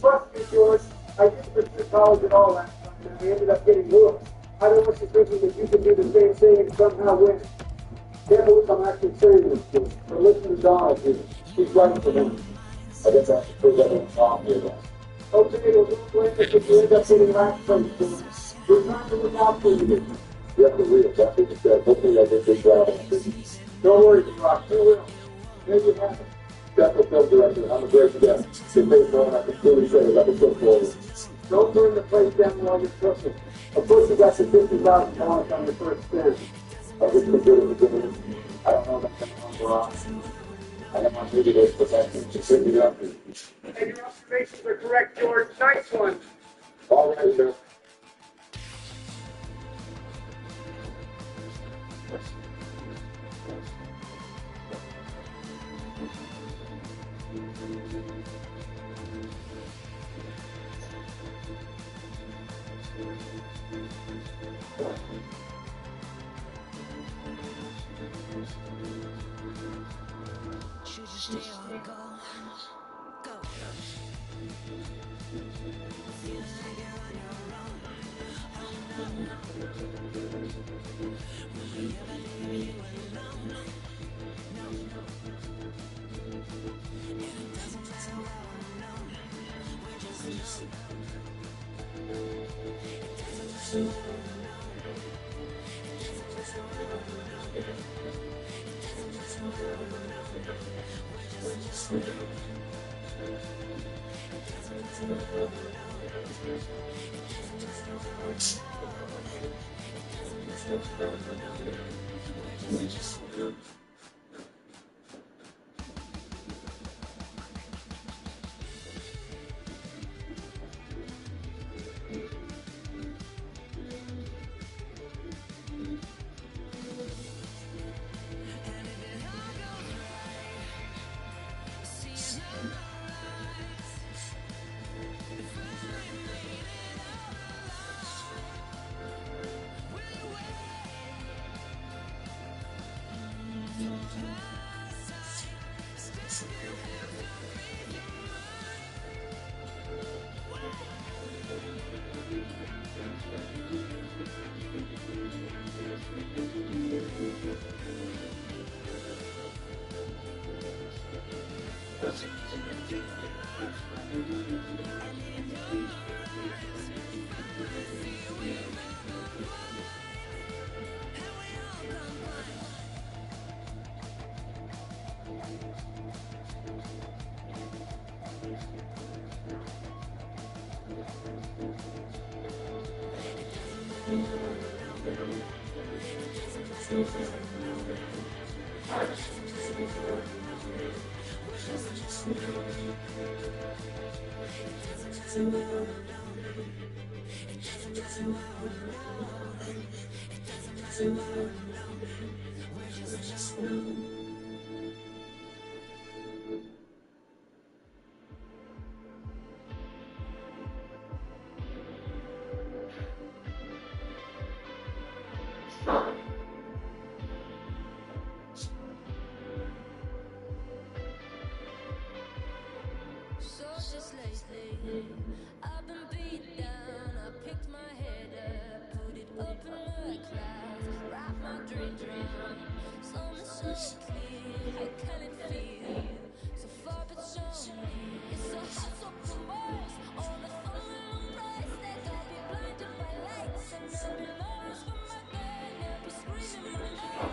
Trust me, George. I didn't pursue college at all last time, and I ended up getting hooked. I don't want you thinking that you can do the same thing and somehow win. Careful what I'm actually saying this to. But listen to Donald here. He's right for me. I guess I have to put that in Tom here then. Okay, well, don't blame us if you end up getting last place. We're trying to look out for you. You have to read it. That's what you said. Hopefully I get this right. Don't worry, Rock. You will. Maybe you have it. That's a film director. I'm a great guy. If they don't, I can truly say that it's so forward. Don't burn the place down while you're cooking. Of course, you got the $50,000 on your first spin. I just consider it a I don't know about that number on. I don't want to do this, but that's just simply up. And your observations are correct, George. Nice one. All right, sir. Should you stay or go? Go. Feeling like you're on your own. Oh no, no. Will we ever leave you alone? No, no. And it doesn't matter what we're known. We're just known. It doesn't matter what we're known. It doesn't matter what we're known. It doesn't matter what we're known. So just lately, I've been beat down. I picked my head up, put it up in the clouds, wrap my dreams round. Something so clear, how can it feel? So far but so near. It's so hot, so promotes all the thunder and rays that got me blinded by lights and there'll be noise from my gun. They'll be screaming my name,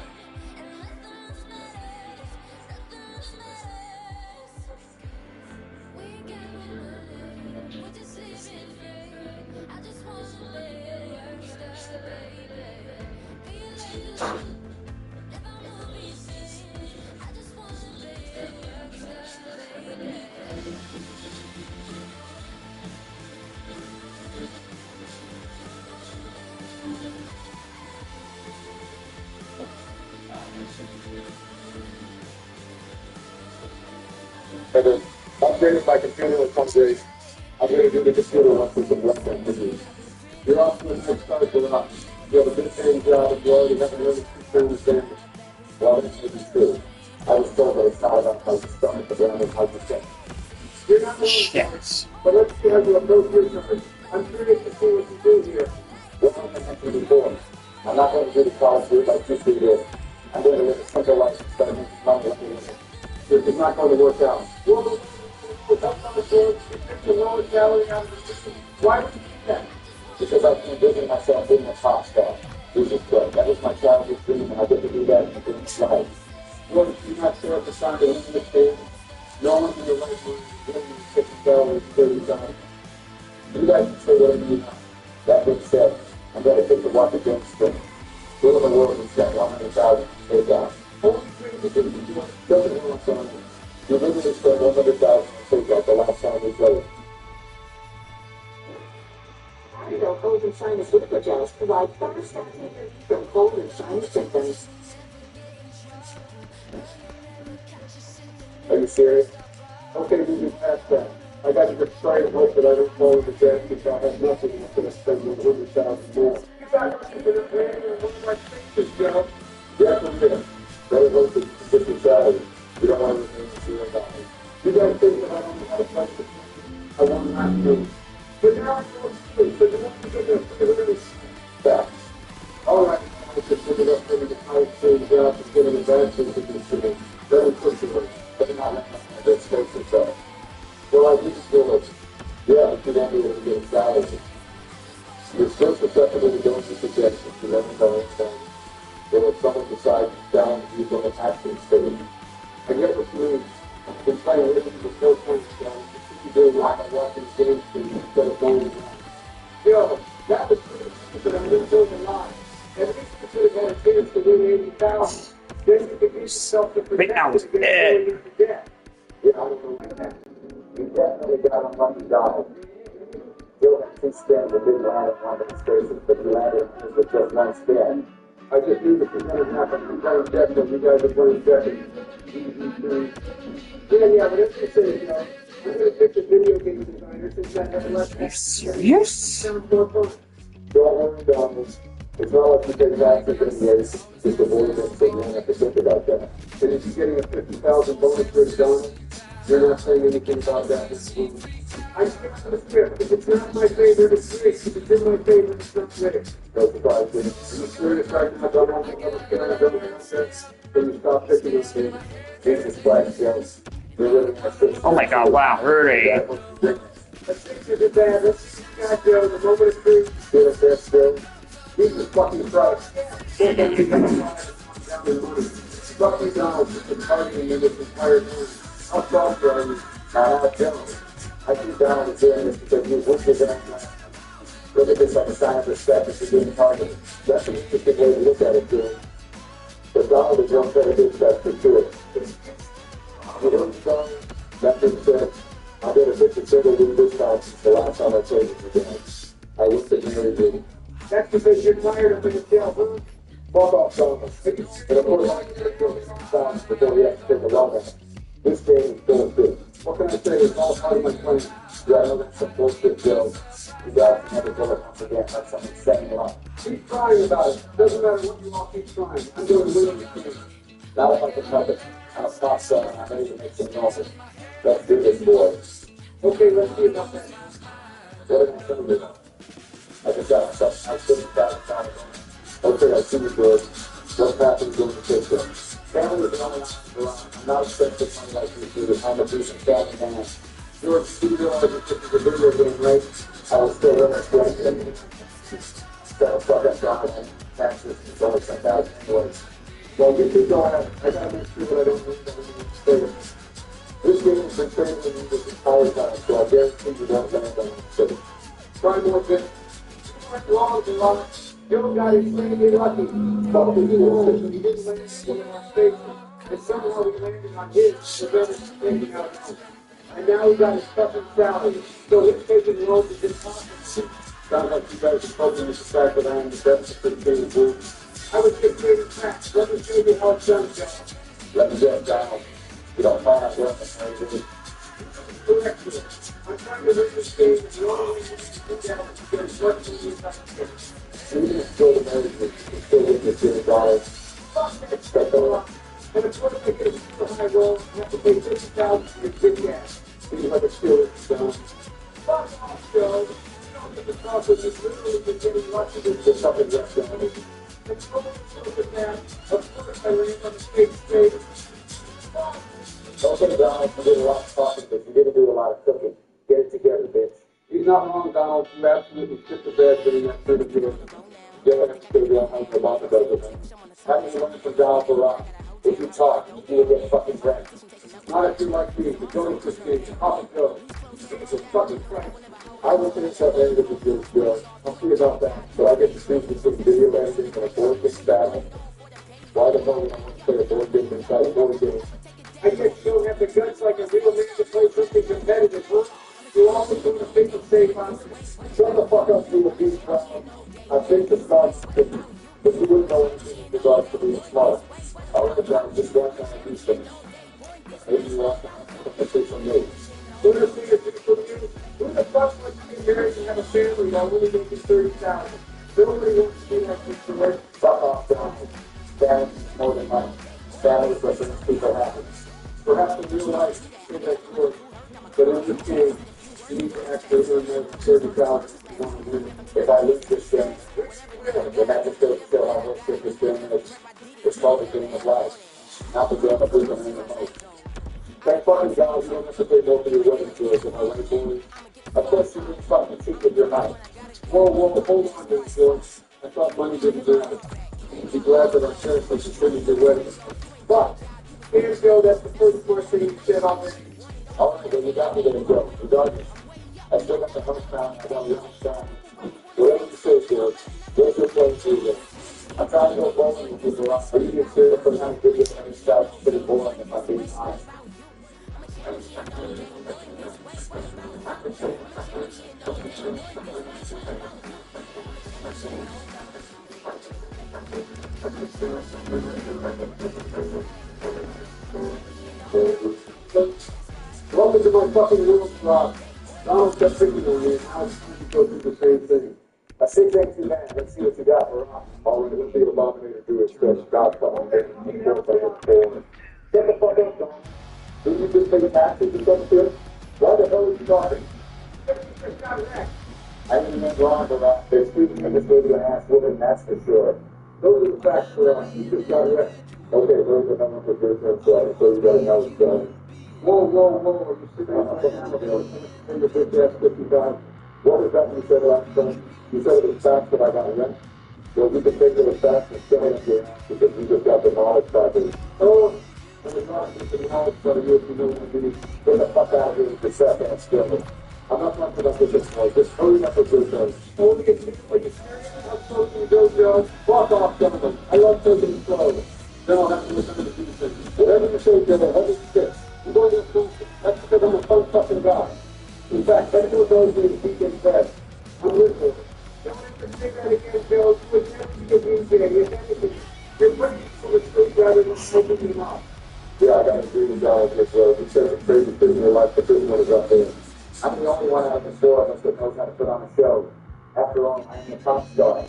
and nothing else matters. Nothing else matters. We got no money, we're just living free. I just wanna live, start, baby. Be a legend, live our movie scene. I just wanna And then upgrading my computer with some days. I'm going to do the computer once we can work that disease. You're off to a good start for us. You have a good paying job and you already have another 2 things damage. Well, that may be true. I was told that it's not about how you start, but rather how you get. You're not alone, Shit. but let's see how you approach your turn. I'm curious to see what you do here. Well, like I mentioned before, I'm not going to do the college route like you see this. I'm going to live a simple life instead of making money like this. This is not going to work out. Well, without some assurance, you pick the lowest salary out of the system. Why would you do that? Because I can envision myself being a top star. This is good. That was my childhood dream, and I get to do that in a good life. Well, you're not sure if it's time to limit the stage. No one in your life will be giving you $50, $30. You guys can say whatever you want. That being said, I'm going to take the walk against them. Rule of the world and set 100,000 to take out. Only crazy thing you do doesn't know what's on you. You literally spent 100,000 to take out the last time we played. Ariel cold and sinus liquid gels provide thermostatic relief from cold and sinus symptoms. Are you serious? Okay, we just passed that. I got to just try and hope that I don't fall into debt because I have nothing and I'm going to spend 100,000 more. You guys are consider paying one of my faces, Joe. Yes, I'm there. Better hope that you can get your salary. You don't want to remain $0. You guys think that I don't know how to fight the people? I want not to. But now I know it's true, so you want to get their favorite facts. All right, I just ended up getting a high-paying job and getting a bachelor's degree to me. Very quickly, but not let my head space itself. Well, I need to do it. Yeah, but you don't need to get a salary. You're still susceptible to going to suggestions because everybody understands. So if someone decides down to use on an action stage, I get what you mean. Been playing rhythm for so long, you do like I watch these games instead of going around. Yo, that was pretty stupid. I'm going to build a line. At least you should have had a chance to win 80,000. Then you could give yourself the protection against going into debt. Yeah, I don't know like that. You definitely got a lucky dog. Joe had 2 spins and didn't land in one of his faces, but he landed with just 1 spin. I just knew that you're going to happen. I'm playing debt, and you guys are playing debt. Yeah, but if you say, you know, I'm going to pick a video game designer since I have less. Are you serious? Don't worry, Donald. It's not like you take taxes anyways. Just avoid it, so you don't have to think about that. And if you're getting a 50,000 bonus for a Donald, you're not saying anything about that this week. I stick to the script. If it's not my favorite, it's great. If it's in my favorite, it's not great. No surprise, dude. Are you serious right now? Don't want to have a scared of everything else there? Can you stop picking this thing? Jesus Christ, Jones. You're really not Oh my god, wow, Rudy. Let's fix it, Dad. Let's see what you got, Joe. The moment is free. Feel it there still. Jesus fucking Christ. Fuck you, Donald. You've been targeting me this entire time. How soft are you? Joe. I think Donald is doing this because you wish you're going to look at this like a sign of respect if you're being targeted. That's an interesting way to look at it, too. But Donald is one better than that for sure. You know what, Donald? That being said, I did a 50-cent lead this time since the last time I played with you guys. I looked at Mary Jane. That's because you're tired of being jailed, huh? Fuck off, Donald. And of course, I'm going to kill me sometimes before we have to take a long out. This game is going good. What can I say? It's all part of my plan. Yeah, I know that's some bullshit, Joe. You guys can never go once again. That's some insane lie. Keep trying about it. Doesn't matter what you all keep trying. I'm doing whatever you can. Now if I can help it, I'm a pop star and I'm ready to make some noise. Let's do this, boys. Okay, let's see about that. What am I going to do? I just got myself. I couldn't back down. Okay, I see you, George. What happens when you take them? Family is only I'm not expecting money like you do. I'm a decent family man. George, you realize that this is a video game, right? I was still in it, right? So, fuck, I'm dominant. Taxes, it's only 10,000 anyways. Well, you keep going. I gotta make sure that I don't lose anything. This game has been training me this entire time, so I guarantee you won't land on it. Try more bit. Long. Joe got extremely lucky. But he didn't land on our space. And somehow we landed on his, the better thinking out of him. And now we got his fucking salary. So his taking roles is impossible. Sounds like you guys are coping with the fact that I am the best for the team, dude. I was just trading facts. Let me show you how it's done, Joe. Let me get it down. You don't plan on working, right, dude? correction. I'm trying to win this game, and the only way to do that is to get as much as you can. Even if still the management, you still win this $0. Fuck that shit, though. And it's what if I get a super high roll and have to pay $50,000 for your big ass. You have a still down. Fuck off, Joe. You don't get the top of this literally been getting lucky with There's something left down. and so with that. Of course, I ran on the state stage. Fuck. Don't take Donald for doing a lot of talking, but you didn't do a lot of cooking. Get it together, bitch. He's not wrong, Donald. You absolutely shit the bed getting that certificate. You have to go down home for Mama does it. Have to learn from Donald for rock. If you talk, you will get fucking wrecked. Not if you're like me. The going to stage. Pop and go. It's a fucking prank. I will finish that language with your skill. I'll see about that. But I get to speak between video editing and a board game battle. Why the hell would I want to play a board game inside a board game? I guess you don't have the guts like a real man to play something competitive, huh? You're always going to think of safe on Shut the fuck up, you being proud. I think the smart's tricky, but you wouldn't know anything in regards to being smart. I want to try to just work on these things. Maybe you want to say some notes. Who the thing is from you? Who the fuck wants to get married and have a family while only making $30,000? Nobody wants to be like Mr. Work. Fuck off, Donald. Family is more than money. Family is what makes people happy. Perhaps in real life, in that court. But in this game, you need to actually earn more than $30,000 if you want to win. If I lose this game, then that just goes to show how much this game is. It's called the game of life. Not the game of losing in the most. Thank fucking God you don't have to pay more for your wedding jewels, am I right, boys? Of course you need fucking cheap with your money. Whoa, hold on there, George. I thought money didn't matter. Be glad that our parents will contribute your wedding. But, here's Joe, that's the first worst thing you said already. Alright, then you got me there, bro. Regardless, I still got the house down, I got the house down. Whatever you say, George, where's your playing field? I'm trying to go bowling with you, bro. Are you getting serious for now? Give you any shots, pretty boring if I'm being honest. Welcome to my fucking world, Rob. Donald kept picking on me, and now it's time to go through the same thing. A 6 ain't too bad. Let's see what you got for us. Already, let's see what Abominator do. It's just God fucking there. Get the fuck up, Don. Didn't you just take a taxi to some shit? Why the hell are you talking? Just got wrecked. I didn't even wrong for that. They're speaking of this baby an ass woman, that's for sure. Those are the facts for us. You just got wrecked. Okay, those are coming for business, so you guys know what's going. Whoa, are you sitting there right now? And the bitch ass 55. What was that you said last time? You said it was facts that I got wrecked? Well, you can take it as facts and say it here, because you just got the knowledge factors. Oh, and it's not just the knowledge that you know what to do. Get the fuck out of here with your second skill. I'm not talking about this anymore. Just hurry up with your thing. Oh, you serious? I'm supposed to go, Joe. Walk off, Jonathan. I love taking it slow. Then I'll have to listen to the music. Whatever you say, Jimmy, let me sit. I'm going to school. That's because I'm a fun fucking guy. In fact, that's what those days he gets bad. I'm listening. Don't ever say that again, Joe. You would never be a DJ. If anything, you're pretty for the street rather than opening them up. Yeah, I got to agree with Donald this road. He says the craziest thing in your life, but this one is up there. I'm the only one out of the four of us that knows how to put on a show. After all, I'm the top star.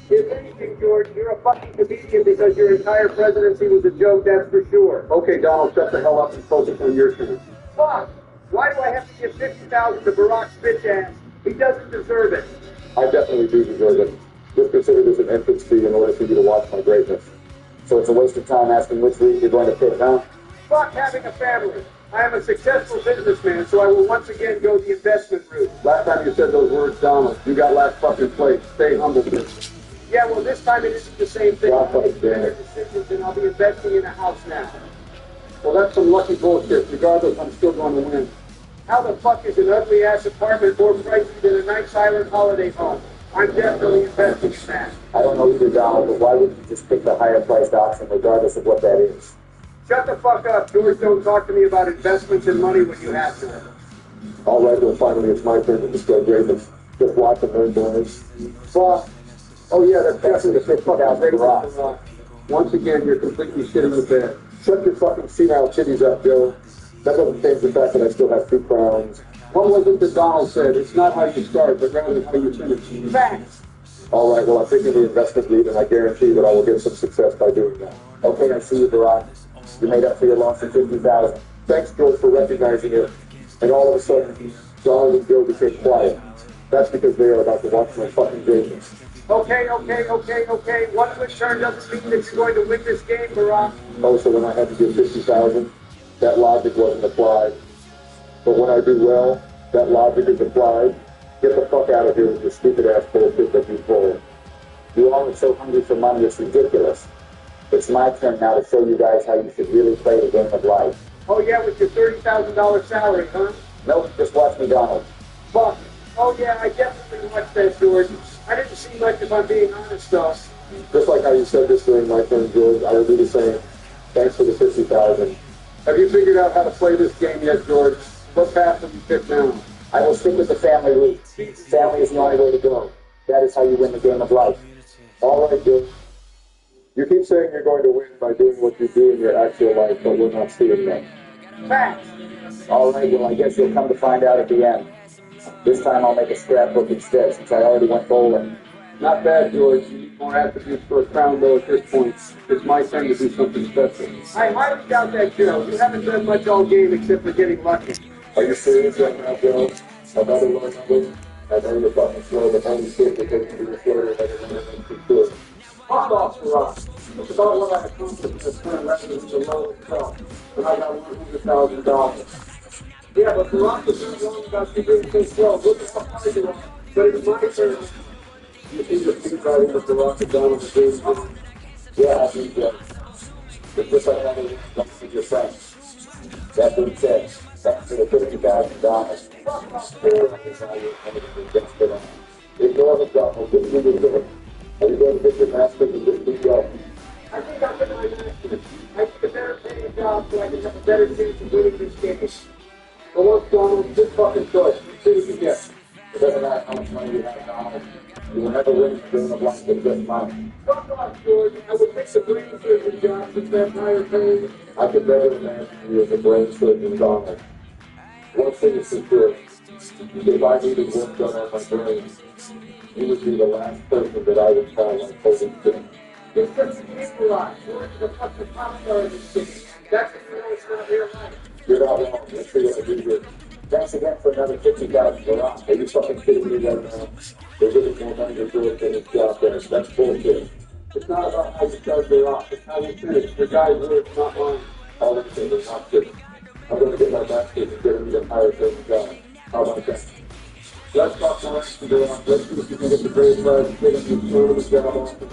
If anything, George, you're a fucking comedian because your entire presidency was a joke, that's for sure. Okay, Donald, shut the hell up and focus on your turn. Fuck! Why do I have to give $50,000 to Barack's bitch ass? He doesn't deserve it. I definitely do deserve it. Just consider this an entrance fee in order for you to watch my greatness. So it's a waste of time asking which week you're going to pick, huh? Fuck having a family. I am a successful businessman, so I will once again go the investment route. Last time you said those words, Donald, you got last fucking place. Stay humble, bitch. Yeah, well, this time it isn't the same thing. God I'll make fucking better damn it. decisions, and I'll be investing in a house now. Well, that's some lucky bullshit. Regardless, I'm still going to win. How the fuck is an ugly-ass apartment more pricey than a nice island holiday home? I'm definitely investing in that. I don't know either, Donald, but why wouldn't you just pick the higher priced option regardless of what that is? Shut the fuck up, George. Don't talk to me about investments and money when you have to. All right, well, finally, it's my turn to display greatness. Just watch and learn, boys. Fuck. Oh, yeah, that's definitely the fuck out of the rock. Once again, you're completely shitting the bed. Shut your fucking senile chitties up, Joe. That doesn't change the fact that I still have 2 crowns. What was it that Donald said? It's not how you start, but rather how you finish. Facts. All right, well, I'm taking the investment lead, and I guarantee that I will get some success by doing that. Okay, I see you, Barack. You made up for your loss of 50,000. Thanks, George, for recognizing it. And all of a sudden, Donald and Joe became quiet. That's because they are about to watch my fucking greatness. Okay. One good turn doesn't mean that you're going to win this game, Barack. Oh, so when I had to give 50,000, that logic wasn't applied. But when I do well, that logic is applied. Get the fuck out of here with your stupid ass bullshit that you pull. You all are so hungry for money, it's ridiculous. It's my turn now to show you guys how you should really play the game of life. Oh yeah, with your $30,000 salary, huh? Nope, just watch me, Donald. Fuck. Oh yeah, I definitely watched that, George. I didn't see much if I'm being honest, though. Just like how you said this during my turn, George, I will do the same. Thanks for the 50,000. Have you figured out how to play this game yet, George? What path have you picked now? I will stick with the family route. Family is the only way to go. That is how you win the game of life. All right, George. You keep saying you're going to win by doing what you do in your actual life, but we're not seeing that. Facts. All right, well, I guess you'll come to find out at the end. This time I'll make a scrapbook instead, since I already went bowling. Not bad, George. You need more attributes for a crown, though, at this point. It's my turn to do something special. I highly doubt that, Joe. You haven't done much all game except for getting lucky. Are you serious right now, Joe? Another low number? I know you're fucking slow, but only shit because you're slower than everyone else you could. Fuck off, Barack. It's about what I accomplished in this turn rather than the low itself. And I got $100,000. Yeah, but Barack was not wrong about you being so slow. Look at how hard you are. But it's my turn. You see the speed riding with the Rock and Donald the James? Yeah, I think so. It's just like having with your friends. That being said, thanks for the $50,000. Ignore the Donald, just do your thing. Are you going to get your master and just keep going? I think I'll get my master. I think a better paying job so I can have a better chance of winning this game. But look, Donald, just fucking choice. See what you get. It doesn't matter how much money you have, Donald. You will never win the game of life with just money. Fuck off, George. I would take the brain surgeon job since that higher pay. I could never imagine you as a brain surgeon, Donald. One thing is for sure. If I needed work done on my brain, you would be the last person that I would call like holding thing. It's just a game a lot. George is a fucking pop star in this city. That's if you know it's not real life. You're not wrong. Let's see what I do here. Thanks again for another $50,000. Are you fucking kidding me right now? They're giving more money to George than his job does. That's bullshit. It's not about how you start your off. It's how you finish. The guy's words, not mine. All I'm saying is not kidding. I'm going to get my master's and get an even higher paying job. How about that? Let's talk the rest of the Let's see if you can get the grade right, get him the tournament job offer.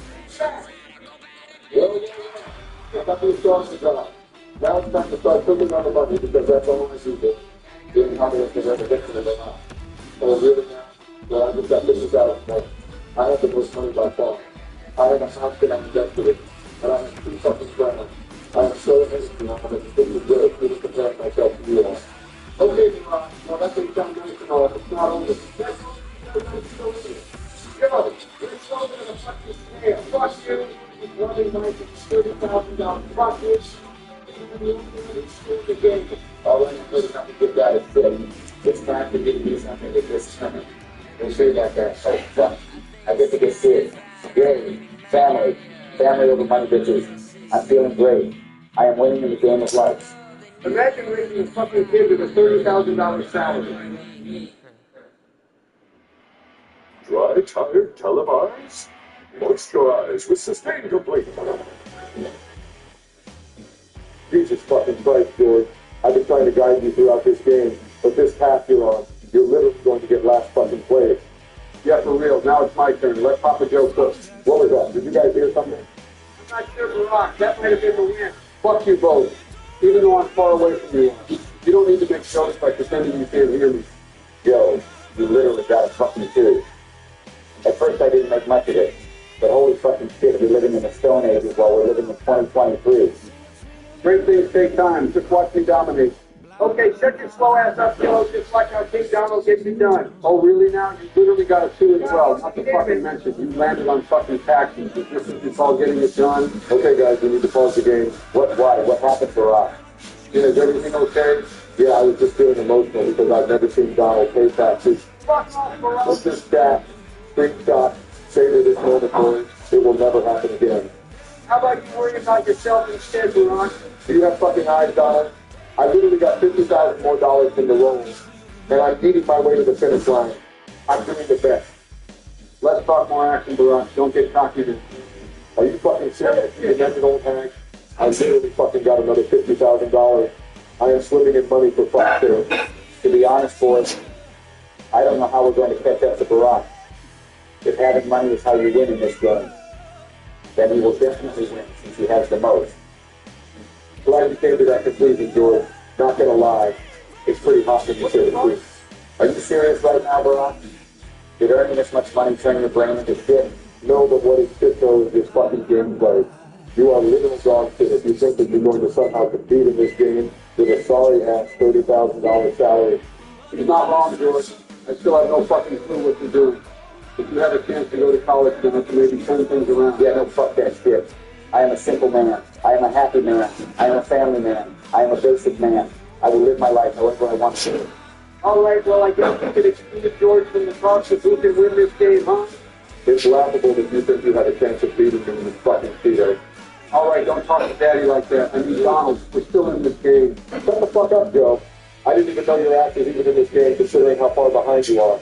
I got to start the job. Now it's time to start cooking on the money because that's all I do. Getting how much can ever get to them or not. Oh, really now? Well, I just got $50,000. I have the most money by far. I have a house that I'm invested in, and I have 2 fucking friends. I am so amazing now that this is good for comparing myself to you all. Okay, well, that's what you sound nice and all. It's not over. That's all you still in it. Go! You're slower than a fucking snail. Fuck you. You're running like $30,000. Fuck you. The game. All I'm good enough to give that a fit. It's time to give me something at this time. We'll see about that. Oh, fuck. I get to get sick. Yay. Family. Family over money, bitches. I'm feeling great. I am winning in the game of life. Imagine raising a fucking kid with a $30,000 salary. Dry, tired, televised? Moisturize with Sustain Complete. Jesus fucking Christ, George. I've been trying to guide you throughout this game, but this path you're on, you're literally going to get last fucking place. Yeah, for real. Now it's my turn. Let Papa Joe cook. What was that? Did you guys hear something? I'm not sure, Barack. That might have been the win. Fuck you both. Even though I'm far away from you. You don't need to make jokes by pretending you can't hear me. Yo, you literally got a fucking too. At first I didn't make much of it, but holy fucking shit, we're living in the Stone Ages while we're living in 2023. Great things take time. Just watch me dominate. Okay, shut your slow ass up, Joe, just like how King Donald gets me done. Oh, really now? You literally got a 2 as well. Not to fucking mention, you landed on fucking taxes. This is you call getting it done. Okay, guys, we need to pause the game. Why? What happened for us? Is everything okay? Yeah, I was just feeling emotional because I've never seen Donald pay taxes. Fuck off, Barack. Let's just chat, screenshot, savor this moment for it. It will never happen again. How about you worry about yourself instead, Barack? Do you have fucking eyes, Donald? I literally got $50,000 more in the roll, and I'm eating my way to the finish line. I'm doing the best. Let's talk more action, Barack. Don't get cocky. Are you fucking serious, you demented old hag? I literally fucking got another $50,000. I am swimming in money for fuck's sake. To be honest, boys, I don't know how we're going to catch up to Barack. If having money is how you win in this game, then he will definitely win since he has the most. Glad you came to that conclusion, George. Not gonna lie, it's pretty hot when you say the truth. Are you serious right now, Barack? Did earning this much money turn your brain into shit? No, but what is shit though is this fucking gameplay. You are literal dog shit if you think that you're going to somehow compete in this game with a sorry-ass $30,000 salary. He's not wrong, George. I still have no fucking clue what you're doing. If you have a chance to go to college, then I can maybe turn things around. Yeah, no, fuck that shit. I am a simple man. I am a happy man. I am a family man. I am a basic man. I will live my life however I want to. All right, well, I guess we could exclude George from the talks if we can win this game, huh? It's laughable that you think you have a chance of beating him in this fucking theater. All right, don't talk to Daddy like that. I mean, Donald, we're still in this game. Shut the fuck up, Joe. I didn't even know your ass was even in this game considering how far behind you are.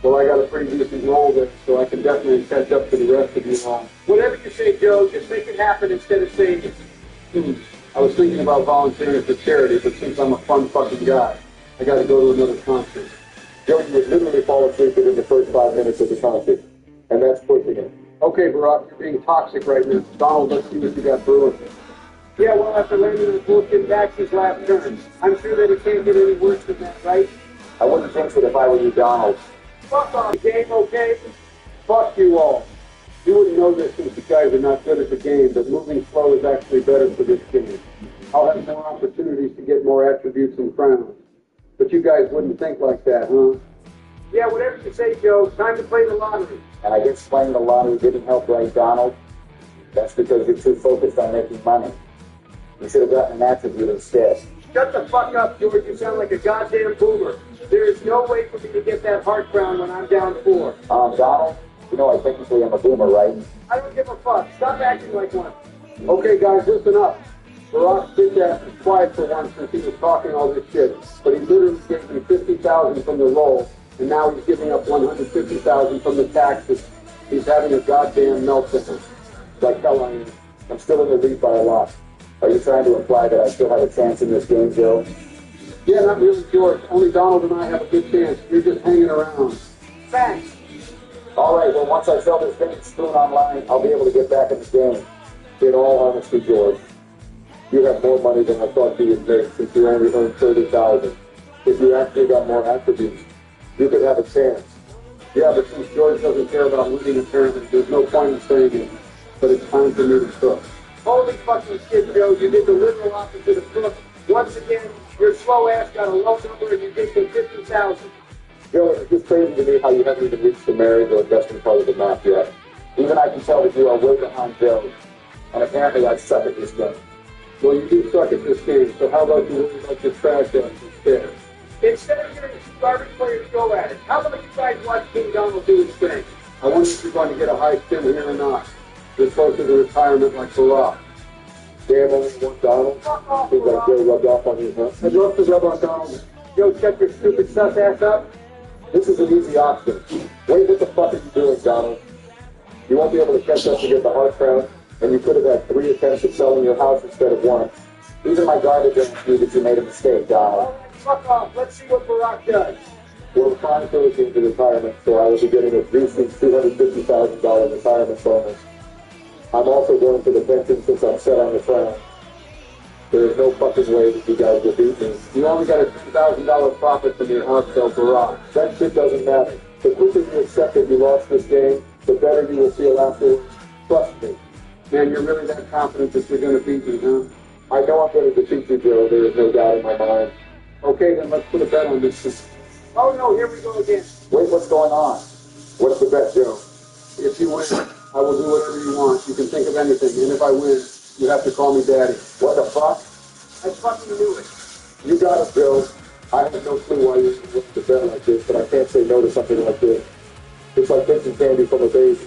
Well, I got a pretty decent role there, so I can definitely catch up to the rest of you all. Whatever you say, Joe, just make it happen instead of saying it. I was thinking about volunteering for charity, but since I'm a fun fucking guy, I got to go to another concert. Joe, you would literally fall asleep within the first 5 minutes of the concert. And that's pushing it. Okay, Barack, you're being toxic right now. Donald, let's see what you got brewing. Yeah, well, after landing on bullshit Bax's last turn, I'm sure that it can't get any worse than that, right? I wouldn't think so if I were you, Donald. Fuck off, game, okay? Fuck you all. You wouldn't know this since you guys are not good at the game, but moving slow is actually better for this game. I'll have more opportunities to get more attributes and crowns. But you guys wouldn't think like that, huh? Yeah, whatever you say, Joe. Time to play the lottery. And I guess playing the lottery didn't help, right, Donald? That's because you're too focused on making money. You should have gotten an attribute instead. Shut the fuck up, George. You sound like a goddamn boomer. There is no way for me to get that heart crown when I'm down 4. Donald, you know I technically am a boomer, right? I don't give a fuck. Stop acting like one. Okay, guys, listen up. Barack's bitch ass was quiet for once since he was talking all this shit, but he literally gave me $50,000 from the roll, and now he's giving up $150,000 from the taxes. He's having a goddamn meltdown. Like hell I am. I'm still in the lead by a lot. Are you trying to imply that I still have a chance in this game, Joe? Yeah, not really, George. Only Donald and I have a good chance. You're just hanging around. Thanks. All right, well, once I sell this thing spoon online, I'll be able to get back in the game. In all honesty, George, you have more money than I thought you would make since you only earned $30,000. If you actually got more attributes, you could have a chance. Yeah, but since George doesn't care about winning a tournament, there's no point in saying it. But it's time for me to cook. Holy fucking shit, Joe. You did the literal opposite of cook. Once again, your slow ass got a low number and you gave them 50,000. Joe, it's just crazy to me how you haven't even reached the marriage or investment part of the map yet. Even I can tell that you are way behind Joe. And apparently I suck at this game. Well, you do suck at this game, so how about you worry about your trash ass instead? Instead of getting two garbage players go at it, how about you guys watch King Donald do his thing? I wonder if you're going to get a high spin here or not. You're close to the retirement like Barack. Damn, only one Donald? Fuck off, Seems like Barack. Joe rubbed off on you, huh? I'd love to rub on Donald. Joe, shut your stupid sus ass up. This is an easy option. Wait, what the fuck are you doing, Donald? You won't be able to catch up to get the heart crown, and you could have had 3 attempts at selling your house instead of 1. Even my garbage doesn't see that you made a mistake, Donald. All right, fuck off. Let's see what Barack does. We're trying to look into retirement, so I will be getting a juicy $250,000 retirement bonus. I'm also going to the pension since I'm set on the crown. There is no fucking way that you guys will beat me. You only got a $2,000 profit from your house sale, Barack. That shit doesn't matter. The quicker you accept that you lost this game, the better you will feel afterwards. Trust me. Man, you're really that confident that you're going to beat me, huh? I know I'm going to defeat you, Joe. There is no doubt in my mind. Okay, then let's put a bet on this. Oh, no, here we go again. Wait, what's going on? What's the bet, Joe? If you win, I will do whatever you want. You can think of anything. And if I win, you have to call me Daddy. What the fuck? I fucking knew it. You got it, Bill. I have no clue why you're willing to bet like this, but I can't say no to something like this. It's like taking candy from a baby.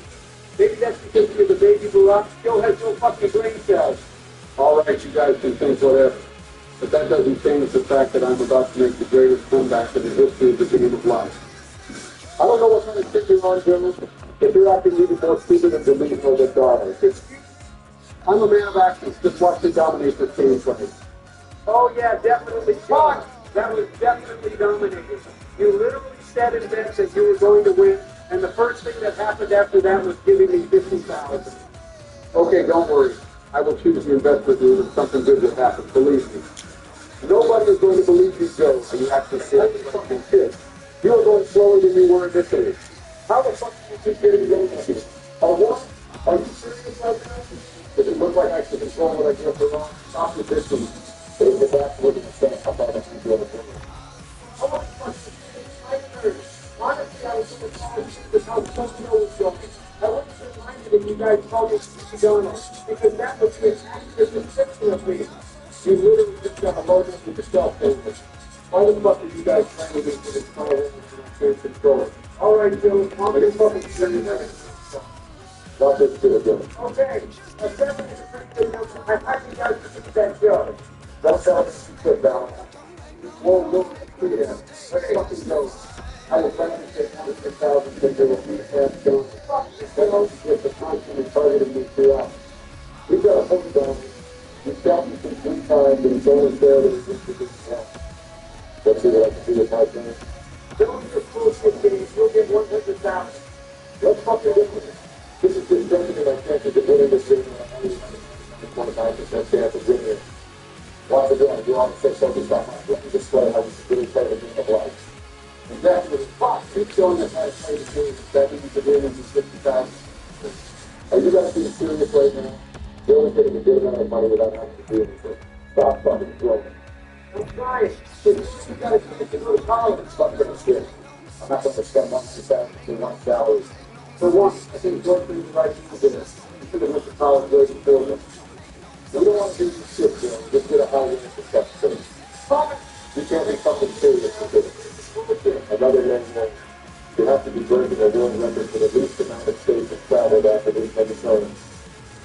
Maybe that's because you're the baby Barack. Joe has no fucking brain cells. All right, you guys can think whatever. But that doesn't change the fact that I'm about to make the greatest comeback in the history of the game of life. I don't know what kind of shit you're on, Joe. If you're acting even more stupid and delusional than Donald. I'm a man of action. Just watch me dominate this game for me. Oh yeah, definitely. John, that was definitely dominating. You literally said in bed that you were going to win, and the first thing that happened after that was giving me 50,000. Okay, don't worry. I will choose the investment route and something good will happen. Believe me. Nobody is going to believe you, Joe, and you actually say fucking shit. You are going slower than you were initially. How the fuck did you keep getting going with you? What? Are you serious right now? Does it look like I should control what I get for wrong? Stop the distance. Take it back, look at the stand. I thought I should do it. Oh, honestly, I was going to call you with how something was going. I wasn't reminded if you guys called me Donald, because that would be an accurate description of me. You literally just got a load up with yourself, David. Why the fuck are you guys trying to get to this car and can't control it? All right, Joe, I'm going to fucking send it. Not this shit again. Okay, a 7 is a pretty good number. I thought you guys would get that job. That's how it's put down. Whoa, look, yeah. Let's fucking go. I will finally take 106,000 because there will be a fast gun. Then I'll get the constantly targeting me throughout. We've got a hold on. We've got you some 3 times, and it's only fair that it's just a good help. Let's see what I can do with my plan. Don't be a bullshit game. You'll get 100,000. Let's fucking do it. This is just something that I can't get to put in this game. I'm only 29% chance of winning it. Once again, you want to say something about my plan. Just play how you really play the game of life. Exactly. Fuck, keep showing us how to play the game. That means the game is 50,000. Are you guys being serious right now? You're only getting a good amount of money without having to do anything. Stop fucking throwing. I'm trying. You gotta keep it to go to college. Fuck this shit. I'm not going to spend $100,000 for one salary. For once, I think George is the right thing to do this. You should have went to college way before this. We don't want to do this shit, Joe. Just get a high rate for stuff, too. You can't be fucking serious with this. Another young man. You have to be breaking a world record for the least amount of states of traveled after this Minnesota.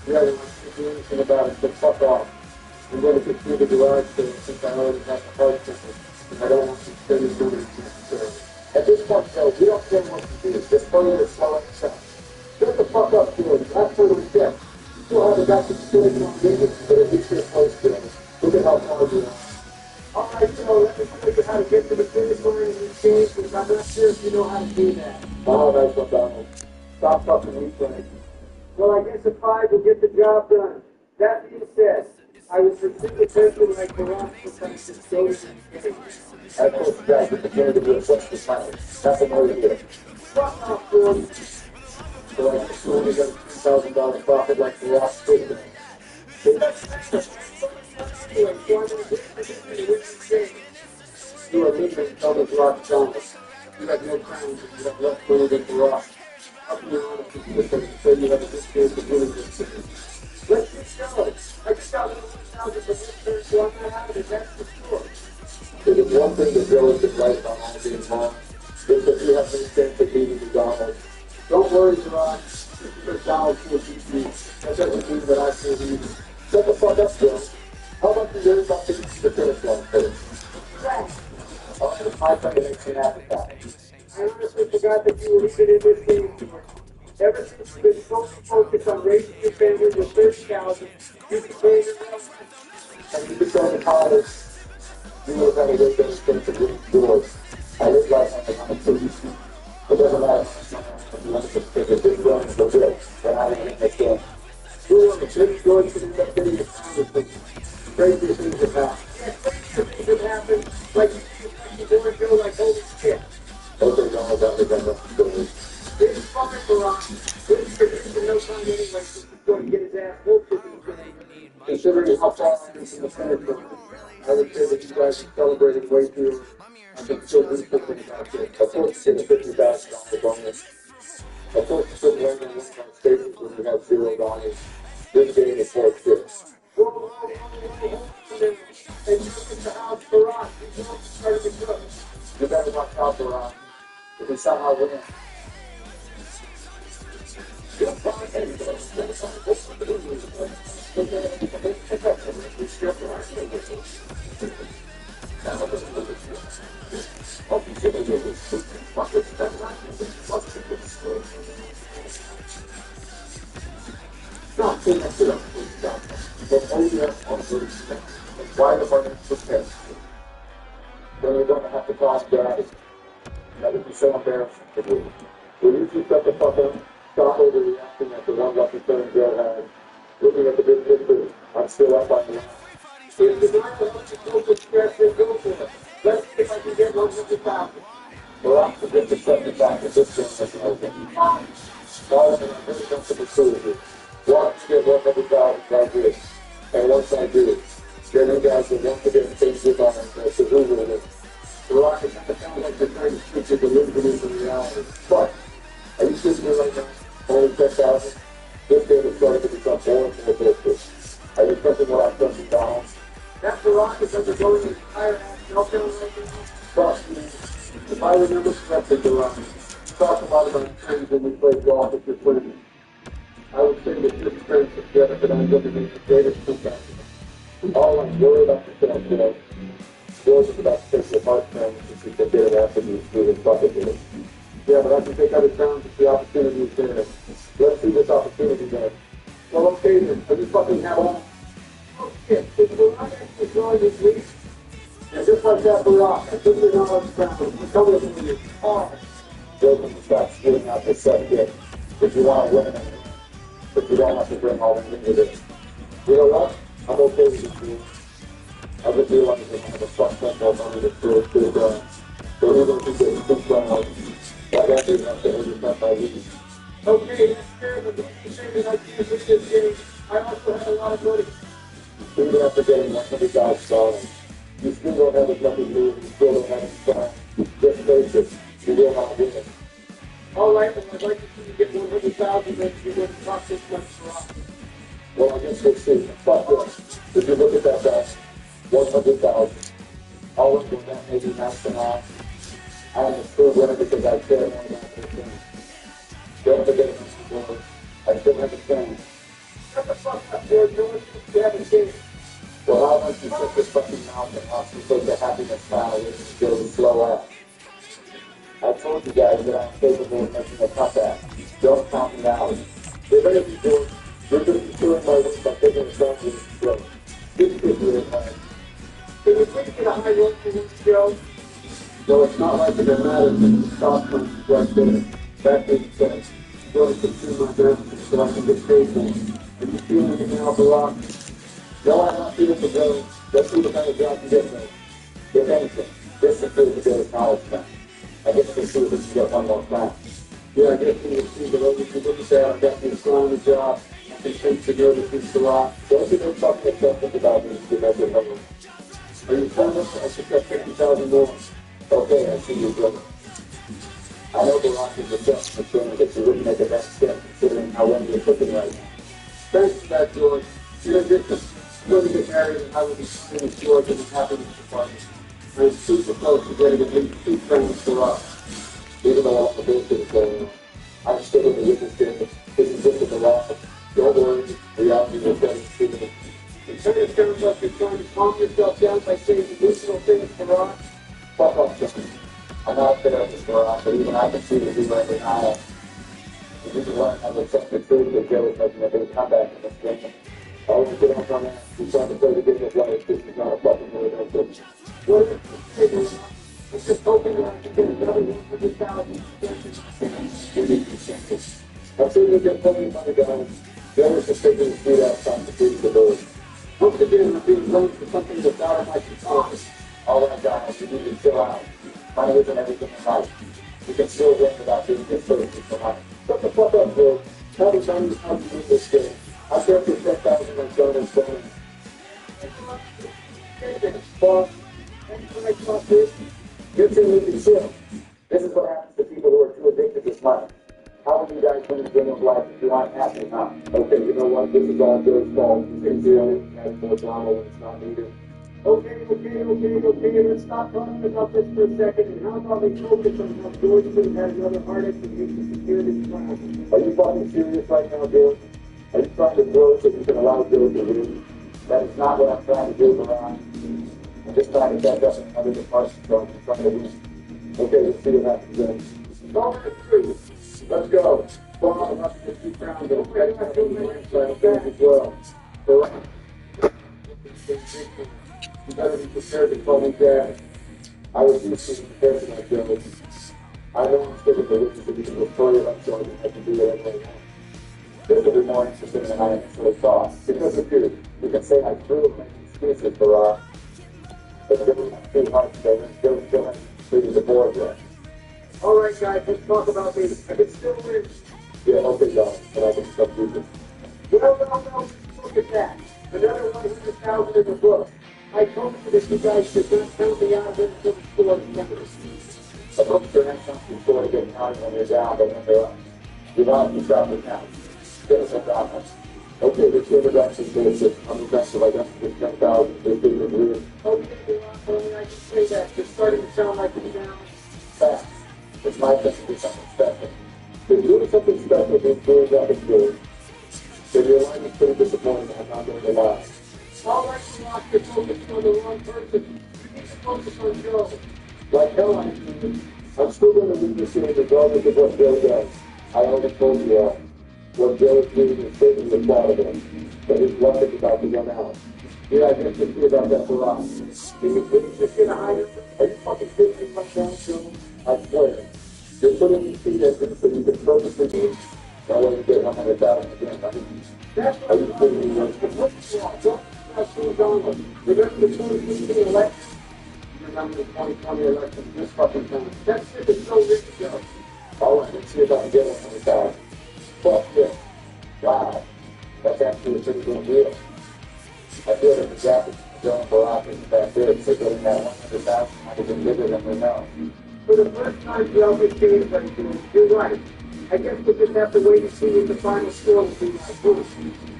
You haven't want to do anything about it, so fuck off. I'm going to continue the garage sale since I already have the hard ticket, and I don't want to spend this money necessarily. At this point, though, we don't care what you do. Just play it as slow as yourself. Shut the fuck up, George. That's for the death. You still haven't got the skills on game, but at least you're close to it. Look at how far you are. All right, Joe, let me show you how to get to the finish line in this game, because I'm not sure if you know how to do that. Oh, nice one, Donald. Stop fucking replaying. Well, I guess a 5 will get the job done. That being said, I will pursue the person like Barack sometimes just goes in the game. I told you guys at the beginning to do a flex this time. That's what we're doing. Fuck off, George. So I just only got a $2,000 profit like the last week. Anyway, so I'm going to win this game. You are leaving Thomas Rock Thomas. You have no crown, you have less money than Barack. I'll be honest with you, because you say you have a good chance of winning this thing. Let's get going. I just got 1,000 for this turn, so I'm not out of it, that's for sure. It is one thing to drill is right on all being wrong. It's that you have no chance of beating McDonald. Don't worry, Gerard. Because Donald will beat you. That doesn't mean that I can't beat you. Shut the fuck up, Joe. How about you learn about the finish line first? Right. I'll have my friend makes me happy about it. I honestly forgot that you were even in this game, George. Ever since you've been so focused on raising your family to 30,000, you've been playing around. And you can go to college. You know how to make those things to bring doors. I live like I'm on a TV. It doesn't matter. You want to just take a big run and go good. Then I didn't make it. You want to just go into the getting your family. Crazy things have happened. Yeah, crazy things have happened. Like you born Joe, like holy shit. Okay, don't about it. I don't do it. This is fucking Barack. This is producing no time anyway, so he's going to get his ass whooped if he's going to. Considering how far I am from the finish line, I would say that you guys are celebrating way too. I can still do something about this. Of course, you get a $50,000 bonus. Of course, you shouldn't learn in one kind of stations when you have $0. This game is 4-6. Whoa, whoa, whoa, whoa, whoa, whoa. And you look at the house, Barack. somehow win. Not too much of stuff, but only up on the why the money prepared. Then you're going to have to toss guys. That would be so embarrassing for you. Will you two shut the fuck up? Stop overreacting at the one lucky turn Joe had. Looking at the big picture, I'm still up on the If the guy wants to go for stress, then go for it. Let's see if I can get 100,000. We're off to get the 75 to this game as an open. All of them are very comfortable facility. Watch get 100,000 like this. And once I do, then you guys will once again face your mind as to who will win. The Rock, it kind of sounds like they're trying to switch your delusion into reality. But, are you sitting here right now? Only 10,000? This game is starting to become boring and addictive. Are you thinking what I'm thinking, Donald? That's the Rock is undergoing an entire meltdown right now. Trust me. If I remember correctly, the Rock, talk about times when we played golf with your friends. I would say that this friends together could end up being the greatest comeback. All I'm worried about yourself, you know. Yours is about to take your heart from since you can get it after you do this bucket list. Yeah, but I can take other towns if the opportunity is there. Let's see this opportunity then. Well, okay then. I just fucking have on. Oh shit, if the Rock actually drawing this week, and just like that Barack, I took the knowledge down. I'm coming up with you. Oh, Joking to stop spitting out this subject. If you want to win it, but you don't have to bring all the into this. You know what? I'm okay with this deal. I just realized that one of the fucked up more money to do it to the so even if you get 2 rounds, like I think that's the 80% by week. okay, that's fair, but don't you say that I can't win this game. I also have a lot of money. Even after getting 100,000, you still don't have as much as you, you still don't have as much. Just face it, you will not win it. All right, well, I'd like to see you get 100,000 then you wouldn't cost this much for us. Well, I guess we'll see. Fuck this. If you look at that guy, 100,000. All of them that may be nice and all. I am a true winner because I care more about this thing. Don't forget about the word. I still have a chance. Shut the fuck up, George. No one thinks you have a chance. Well, how much you shut this fucking mouth and watch me take the happiness smile with and go slow out? I told you guys that I'm capable of making a comeback. Don't count me out. You're ready to do it. You're going to be doing my win by taking a shot with this show. This is your time. Can you please get a high roll for this show? So it's not like it matters if the stock comes right there. That being said, I'm going to consume my benefits so I can get paid for it. Are you feeling it now, Barack? No, I'm not feeling the go. Let's see what kind of job you get there. If anything, this is good to get his knowledge back. I guess we'll see if we can get one more time. Yeah, I guess we will see, but over to look at that, I've got me assigned a job. I can think to go to this Barack. Don't you don't talk to yourself about me to make it number. Are you promised I should get 50,000 more? Okay, I see you, brother. I know Barack is the best for saying that you wouldn't make a bad step considering how well you're cooking right now. Thanks for that, George. You know, this going to get married and I will be seeing George in the happiness department. I'm super close to getting at least 2 friends for us. Even though all the bullshit is going on, I'm still in the witness stand. This is just in the law. Don't worry, reality will tell you the truth. It kind of sounds like you're trying to calm yourself down by saying delusional things for us. Fuck off, Justin. I'm not there at this Barack, but even I can see that you right now. This is why I'm accepting the truth that Joe is making a big comeback in this game. All you get off on that, he's trying to play the game of life. This is not a fucking really no good. What is it saying? I'm just hoping that I can get another 100,000. I'm sure you'll get plenty of money, guys. Joe is just taking his feet out trying to beat the bird. Once again, I'm being blamed for something that's out of my control. All right, guys, you need to chill out. Money isn't everything in life. You can still win without being discouraged for money. Shut the fuck up, Joe. Tell me how you win this game. I'll get you 10,000 on Joe and Stone. Boss, your team needs to chill. This is what happens to people who are too addicted to money. How will you guys win the game of life if you aren't happy enough? Okay, you know what? This is all Joe's fault. He's in jail. He has more drama when it's not needed. Okay, let's stop talking about this for a second, and how about we focus on how George could have had another heart execution to secure this class? Are you fucking serious right now, George? Are you trying to throw so you can allow George to win? That is not what I'm trying to do, Baron. I'm just trying to back up another department, so I'm trying to win. Okay, let's see what happens then. All right, three. Let's go. Come on, up to 50 pounds. Don't catch my feet as well. So, you better be prepared to call me dad. I was used to prepared for my job. I know I'm sticking to witness to be reported on, so I have to do whatever I want. This will be more interesting than I initially thought. Because of you, you can say I threw my excuses for but Billy was too hard to say. Billy still hasn't completed the board yet. All right, guys, let's talk about me. I can still win. Yeah, okay, John, but I can still do this. Well, look at that. Another 100,000 in the book. I told you that you guys should not count me out until the score is covered. I hope there ain't something sort of getting out when you're down, but when they're up. You're not to drop it now. Get us a dollar. Okay, this year the is basic. I'm the best of I got to get 10,000. This big of weird. Okay, well, I can say that. You're starting to sound like me now. Fast. It's my thing to do something special. If you're doing something special, then do it up and do it. If your line is pretty disappointing, I'm not going to lie. All right, you lost your focus on the wrong person. You need to focus on Joe. Like hell, I'm still going to leave this here regardless of what Joe does. I already told you what Joe is doing is certainly the part of it. But his luck is about to run out. Yeah, I guess you'll see about that for us. Do you think you're going to hide it? Are you fucking kidding me right now, Joe? I swear. You're putting your feet in so you can purposely be. That way you get 100,000 again, right? Are you kidding me? Remember the 2016 election? Remember the 2020 election this fucking time? That shit is so ridiculous. All right, let's see if I can get 100,000. Fuck yeah. Wow. That's actually a pretty good deal. I feel that the gap is going for options back there, so getting that 100,000 might have been bigger than we know. For the first time Joe has changed everything. You're right. I guess we'll just have to wait and see what the final score will be like.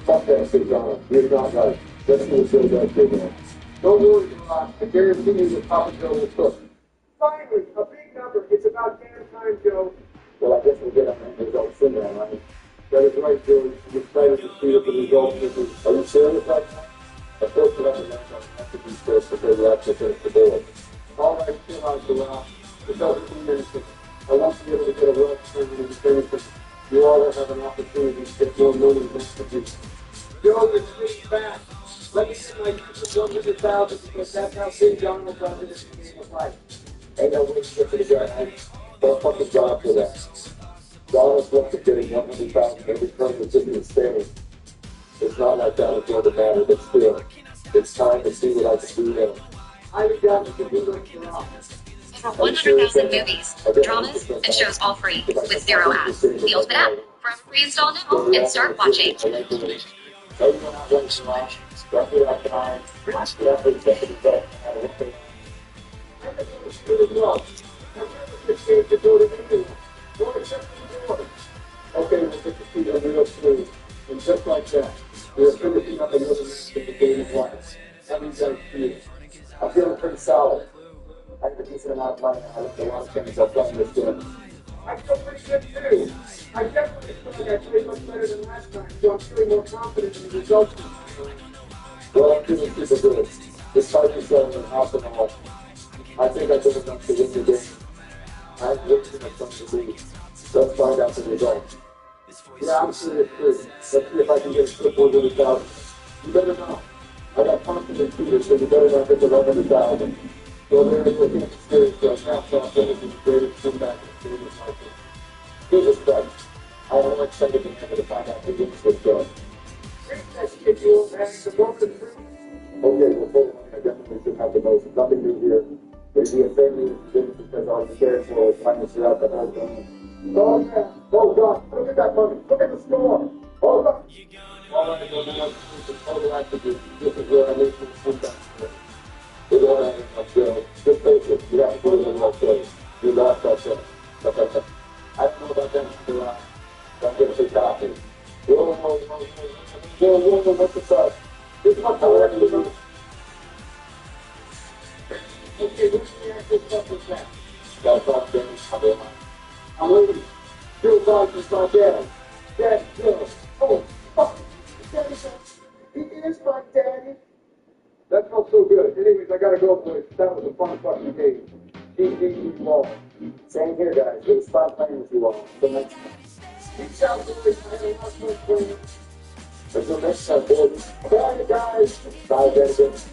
Fuck that shit, Donald. You're not right. Let's see what Joe does here, man. Don't worry, Rock. I guarantee you that Papa Joe will cook. Finally, a big number. It's about damn time, Joe. Well, I guess we'll get on the results soon, then, right? That is right, George. I'm excited to see what the results will be. Are you serious right now? Of course, we'll have to have to be first before we actually finish the board. All right, chill out, Joe. It doesn't mean anything. I want to be able to get a well-determined experience. You all have an opportunity to get more money than to do. Joe, you're pretty fast. Let me get my 100,000 because that's how big Donald does it in the game of life. Ain't no way to get to the guy. Don't fucking job for that. Donald's looks at getting 100,000 every time it's just insane. It's not like that with the other matter, but still, it's time to see what I can do now. I doubt you can do it wrong. Over 100,000 movies, dramas, and shows all free with 0 ads. The Ultimate app. For a free install now and start watching. Everyone out there is wrong. Don't do that time. Watch the effort to be better. I think it was really well. I'm never scared to go to anyone. Go except for the board. Okay, we'll get the feet on real smooth. And just like that, we're finishing up another match in the game of life. That means I'm feeling. I'm feeling pretty solid. I have a decent amount of money. I have a lot of things I've done this game. I feel pretty good too. I definitely feel like I played much better than last time, so I'm feeling more confident in the results. Well, I'm feeling super good. This fight is going an awesome all. I think I did enough to win the game. I have way too much fun to lose. Let's find out the results. Yeah, I'm serious too. Let's see if I can get a slip 100,000. You better not. I got confidence too, so you better not get the 100,000. Well, there is looking experience for a snapshot of the greatest comeback in the game of life. Jesus Christ. I am more excited than ever to find out the games will go. Great that kid you have the moment of truth. Okay, well, hold on. I definitely should have the most. Nothing new here. Maybe a family thing because all the shares will finance it out the whole thing. Oh, yeah. Oh, God. Look at that money. Look at the score. Hold on. All right, well, now, it's a total attribute. This is where I need to put that. We're going to have to just face it. You have to put it in the right place. You lost that shit. I don't know about them. Don't get too cocky. Whoa, what's the size? This is not how I do it. Okay, what's the actual stuff with that? Gotta talk to him. I'll be on. I'm waiting. Bill Dodgers my dad. Dad, Bill. Oh, fuck. Daddy said, he is my daddy. That felt so good. Anyways, I gotta go, boys. That was a fun fucking game. GG you all. Same here, guys. It was fun playing with you all. Until next time. Peace out, boys. I had a lot of fun playing. Until next time, boys. Bye, guys. Bye, guys.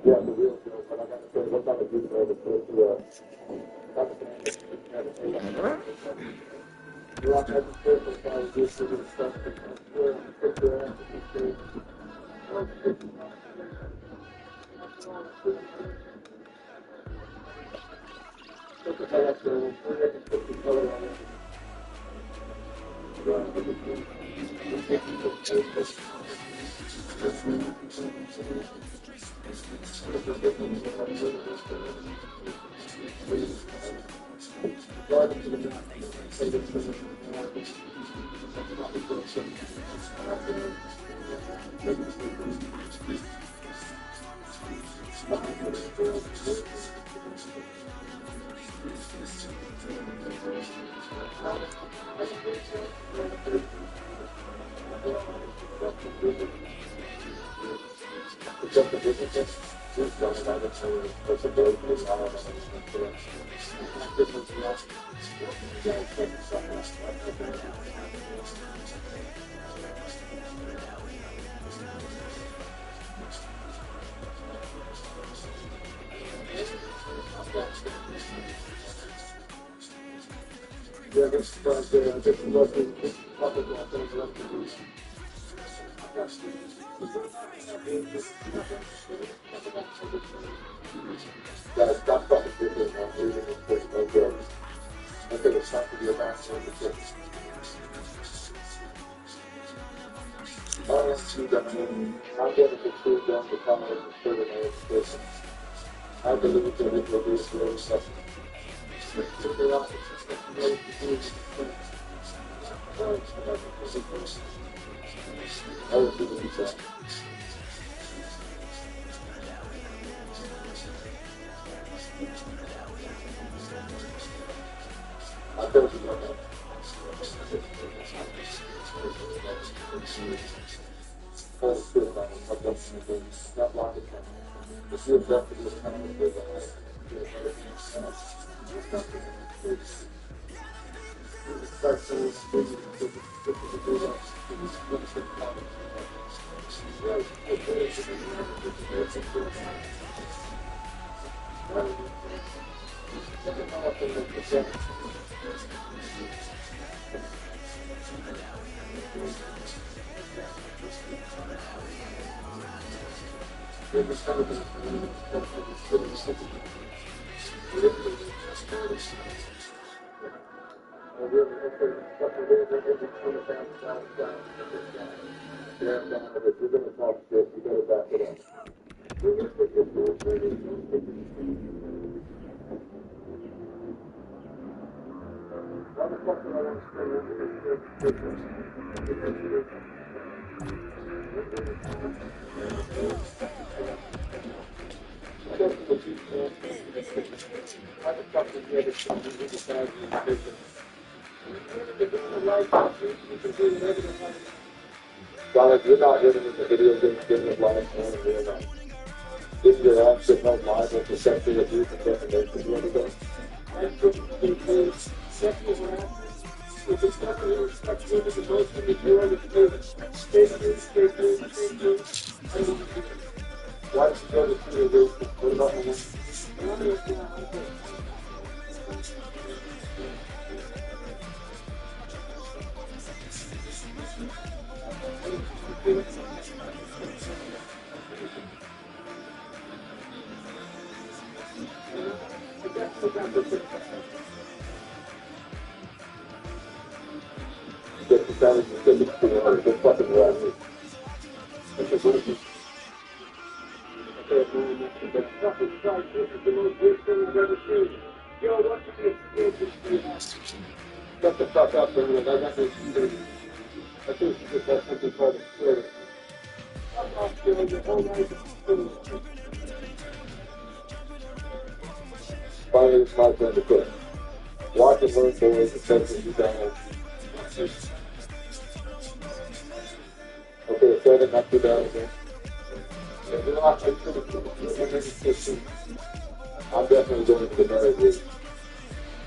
Yeah, the real deal. But I gotta say, what kind of dude are the first to you want to educate the guys do some of the stuff that comes through and put their ass in the look at that, so we're ready to put the color on it. Yeah, this guy's there. I think he must be public on things like this. Guys, stop fucking doing that. I'm reading it for no good. I think it's time to be a master of the kids. Honestly, I'm getting the food done to come over to the education. I believe John, if you're not living in the video game business life, man, you're not. If you're on sitting online with the sexual abuse and defamation, you understand? That's what you do. Sexual harassment. If it's not really respectful to the most of the world, it's good. Stay news. I don't know. Why did you go to studio this? What about the get the sound specific to the fucking rest? The fucking Christ, this is the most weird thing I've ever seen. Yo, what can you experience? Shut the fuck up, man. I got this. I think you just have something called a spirit. Fuck off, Joe. Your whole life is finished. Finally, it's my turn to quit. Watch and learn, boys, especially you guys. Okay, 7, not too bad again. I'm definitely going to the marriage league.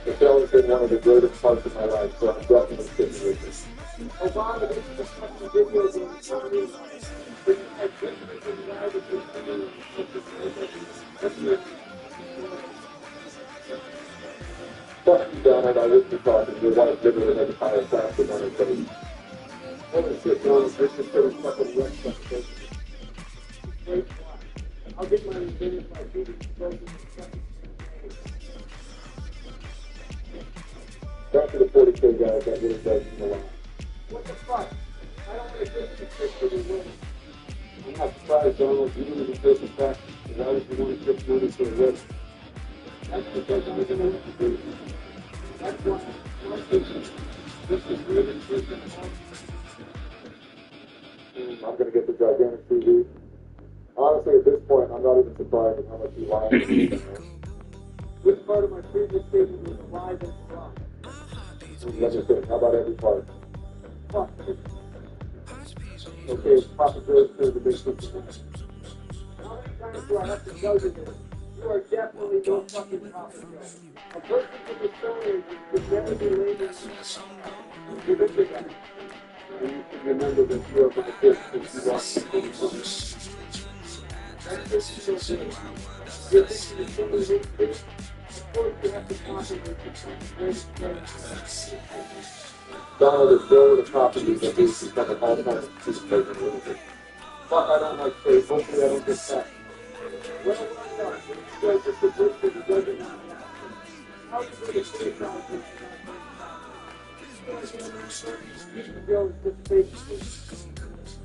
The show has been one of the greatest parts of my life, so I'm definitely sticking with this. Obama, this is a fucking video game. Fuck you, Donald. I wish you talking. Your wife literally had a higher class than on her face. Holy shit, Donald. This is so fucking wet. I'll get my revenge by beating broken fucking. Back to the 40K guys that really does in the line. What the fuck? I don't want to get the fish for the win. I'm not surprised, Donald. You didn't even face the fact that why would you want to shift money to a risk? That's because I was in a do. That's why this is really freaking hard. I'm going to get the gigantic TV. Honestly, at this point, I'm not even surprised at how much you lied. Which part of my previous statement was live and wrong? Let me think. How about every part? Fuck. Okay, Papa Joe's through the big system. How many times do I have to tell you this? You are definitely no fucking Papa Joe. A person from the story is never be later. You're the big guy. And you should remember that you are for the kids since you lost the kids. That's just so good. You're thinking of somebody who's big. Of course you have to concentrate on Donald is still with the properties that he's become an all-time participant in music. Fuck, I don't like faith. Hopefully I don't get sacked. well, why not? It's still just a book that it doesn't have. How do you get a free concept? Joe is just fake.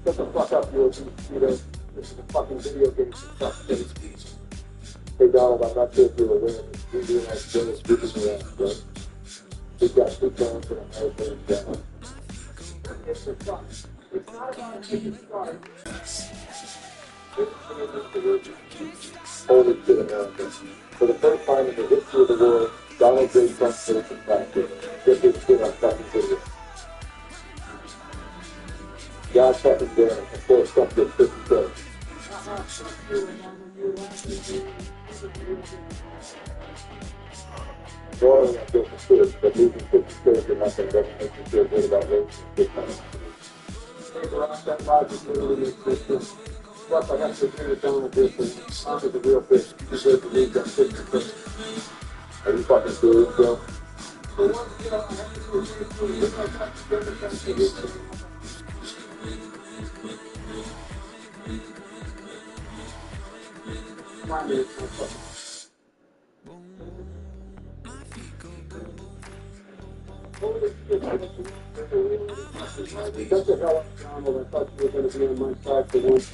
Shut the fuck up, you mosquito. This is a fucking video game for fuck's sake. Hey Donald, I'm not sure if you're aware of this. We do have Dennis Richardson around, right? We've got 2 points and a half and down. It's a start. It's not about making a start. Holy shit, America. For the first time in the history of the world, Donald J. Trump finished in practice. Get this shit on fucking video. God fucking damn it. Of course, Trump gets 50 votes. Normally, I feel considered, but losing 50 states or nothing doesn't make me feel good about raising this time. Hey, Ross, that logic literally makes no sense. Plus, I have to agree with Donald this, and Tom is a real fish. He deserves to lose that 50%. Are you fucking serious, bro? For once, you know, I have to agree with you. Look like that's the Democrats to hit me. Come on, man. Holy shit, shut the hell up, Donald. I thought you were going to be on my side for once.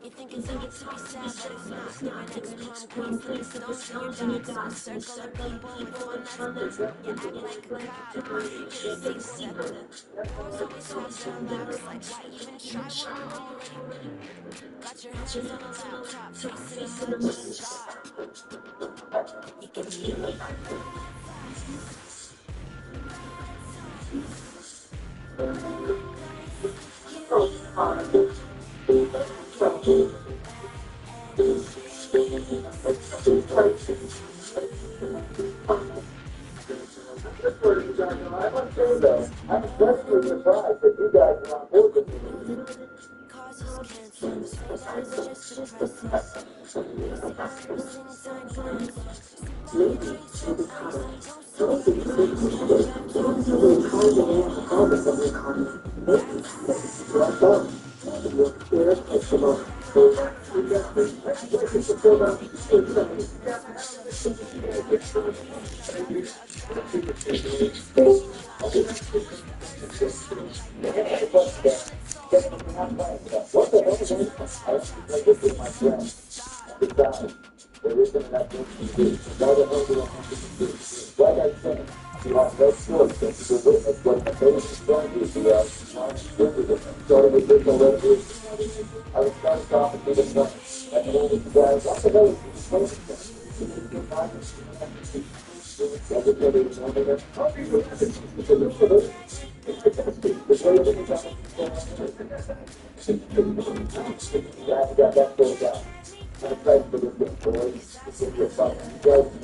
You think it's hard to be sad, but it's not. You're an ex-prom queen, throwing stones in your dogs in a circle of people with one that's blue. You act like a cop, you're the safe setter. Girls always have their laps, like why even try when I'm already winning? Got your hands on a laptop, facing a mountain top. You can be I'm especially surprised that you guys are on board with me. causes cancer, sometimes just depressing. What the hell is this? Like, this is my friend. Besides, there isn't enough things to do. Why the hell do I have to do? Like I said, you have no choice but to witness what the famous strong is to us. Starting with this already. I was trying to stop and do the stuff. And the only guys, what the hell is this? Everybody is on there. How do you do that? Got that goes out. I'm excited for this one, boys. This will be a fight. You guys can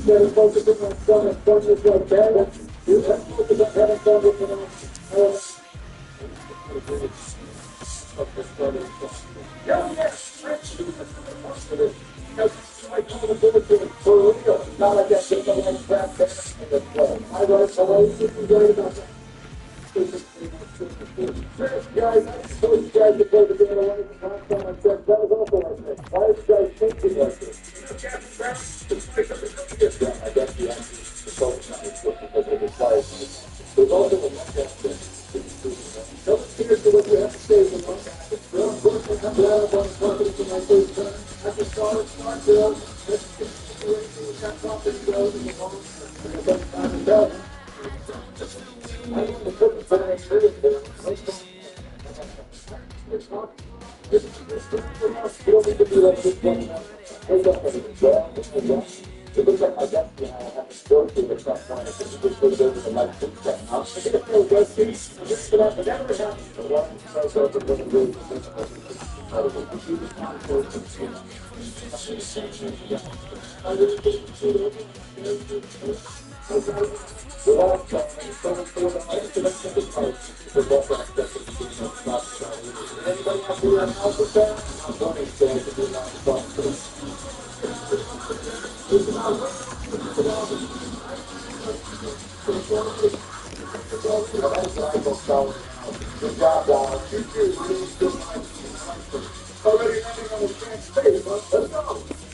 do focusing on some and fun is like that. You have to focus on having fun with it. Not like that shit, but like crap. I write away, you can get it. Guys, I told you guys to play the game away from last time I said that was also like this. Why did you guys think it like this? I guess the answer is the focus on this book because it requires me. There's also a one that says, don't hear to what you have to say in one passage. Well, of course, I'm glad I'm on confidence in my first turn. I can start girl. Let's get situations that confidence goes in the moment. And the best time to tell. I want to put the time in. It's not Good job, Donald. Already landing on the same space, huh? Let's go.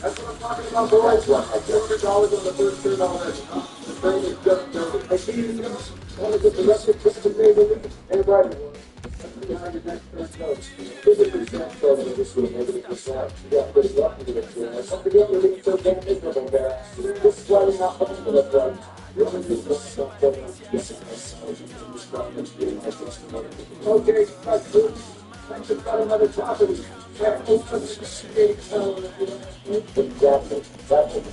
That's what I'm talking about, boys. $200 on the first turn already. The train is just dirty. I see you guys. Want to get the rest of the trip to David? Everybody. Let's see how your next turn goes. 50% starting this week, maybe this one. You got good luck to get through. Don't forget you're being so damn miserable there. Just sweating out the end of the front. You only need to stop getting okay, that's good. Thanks for got another property. Exactly. That's what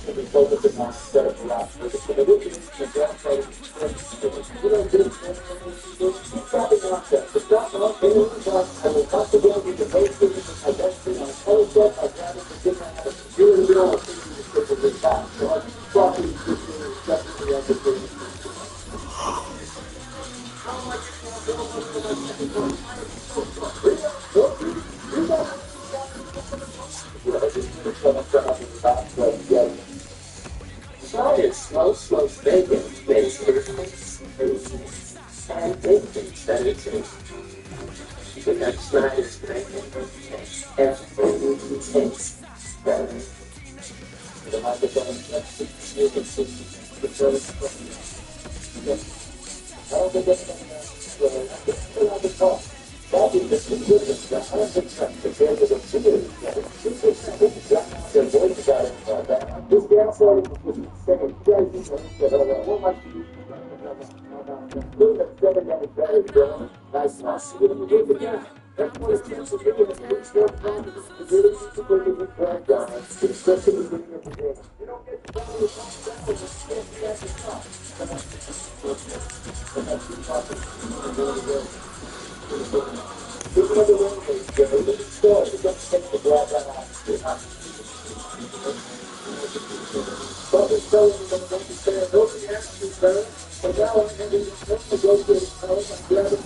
should be focusing on instead of the last. You don't do stopping nonsense. The stop not being I will possibility to make things identity on a concept I'd rather forget my you and Bill are thinking the script back. So I'm talking to you definitely understanding. Slow bacon, and bacon, that is it. The next night is bacon, everything tastes better. The microphone, you can see the first I don't think that's the talk. That is the significance, the 100% compared to the 2%. The voice got it. This downside is insane. You guys need to what might you do that 7 that is better, bro. Nice. What do you do again? Everyone is canceled. You're going to fix their problem. The really super good brand down. Especially the beginning of the game. You don't get to follow the top down. You can't be at the top. This other one is good. This is still, you got to take the grab that out. But it's telling me that don't be fair. Nobody asked you better. But now I'm going to go to the house and grab it.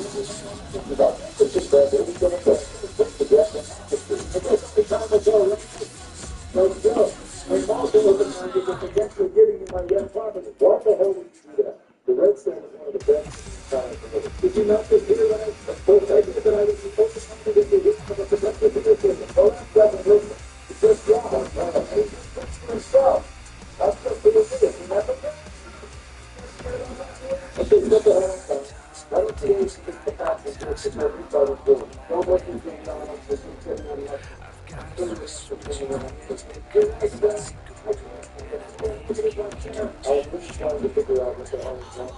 About that. It's just that it's going to go. It's the grab that out. It's time to go. Let's go. I'm also looking at you for potentially giving you my young property. What the hell would you do that? The Red Stand is one of the best. Did you not just hear that? Of course, I did, but I was supposed to come to the position of a productive position. Oh, that's not listen. It's just wrong. And he just thinks for himself. That's just the way it is. Remember that? Okay, look at home. I don't see any the fact that you're sitting there retarded doing. Nobody can do that. This is sitting on the I was just trying to figure out what the hell is wrong.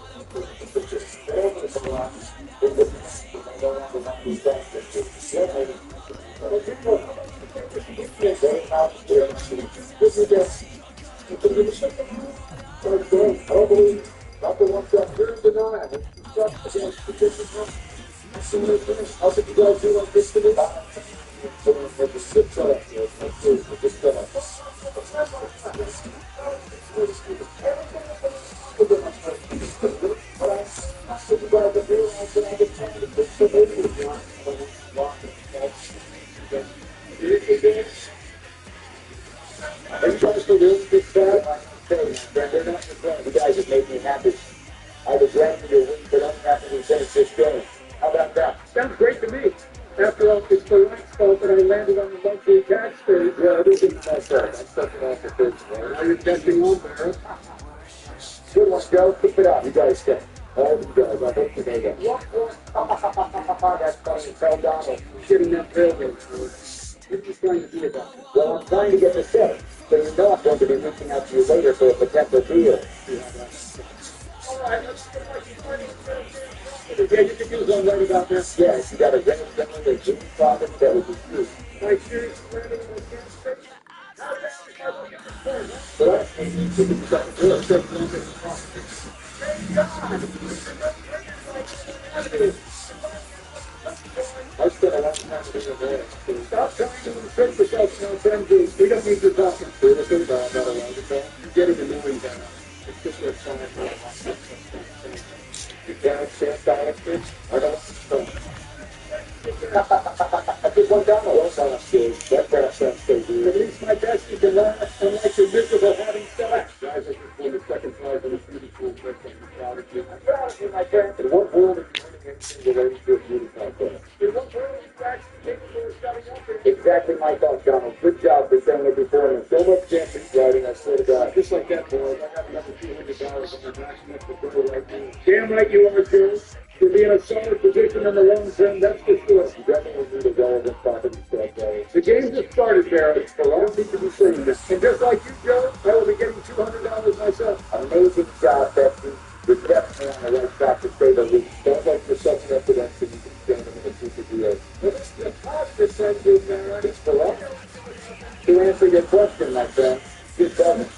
How did you guys do like this today? You guys have made me happy. I was ready for your win, but I'm happy to finish this game. How about that? Sounds great to me. After all, it's the right spot that I landed on the luxury tax stage. Yeah, it isn't that bad. I'm sucking off the first one. Now you're catching on there. Good one, Joe. Keep it up. You guys stay. All you guys. I hope you made it. That's funny. Fell down and shitting that railroad. You're just trying to be about it. Well, I'm trying to get the set. So you know I'm going to be reaching out to you later for a potential deal. All right, let's get yeah, you can use on right about this. Yes, you got a great family, a huge profit that would be huge. Like seriously, landing in the same space? But I think you can start to do it. I spent a long time doing that. Stop trying to insert yourself in our friends. We don't need to talk. Seriously, but I'm not allowed to talk. You're getting annoying now. It's just a sign of you can't stand directors. I don't know. I just went down the whole sounds good. That sounds so good. At least my best you can laugh, unlike you're miserable having sex. Guys, I just won the second prize in a beauty pool trick. I'm proud of you. I'm proud of you, my friend. In what world are you winning anything related to a beauty contest? In what world are you actually capable of shutting up? Exactly my thought, Donald. Good job for saying it before. And so much dancing writing, I swear to God. Just like that, boys. I got another $200 on my back next to go right now. Damn right you are, Joe. To be in a solid position in the long term, that's for sure. You definitely need a relevant property set, though. The game just started, Barrett. So I don't need to be saying this. And just like you, Joe, I will be getting $200 myself. Amazing job, Betsy. You're definitely on the right track to say the least. Sounds like you're such an evidence that you can stand in the future deals. But it's the cost to send you, Barrett. It's correct. To answer your question, my friend, it doesn't.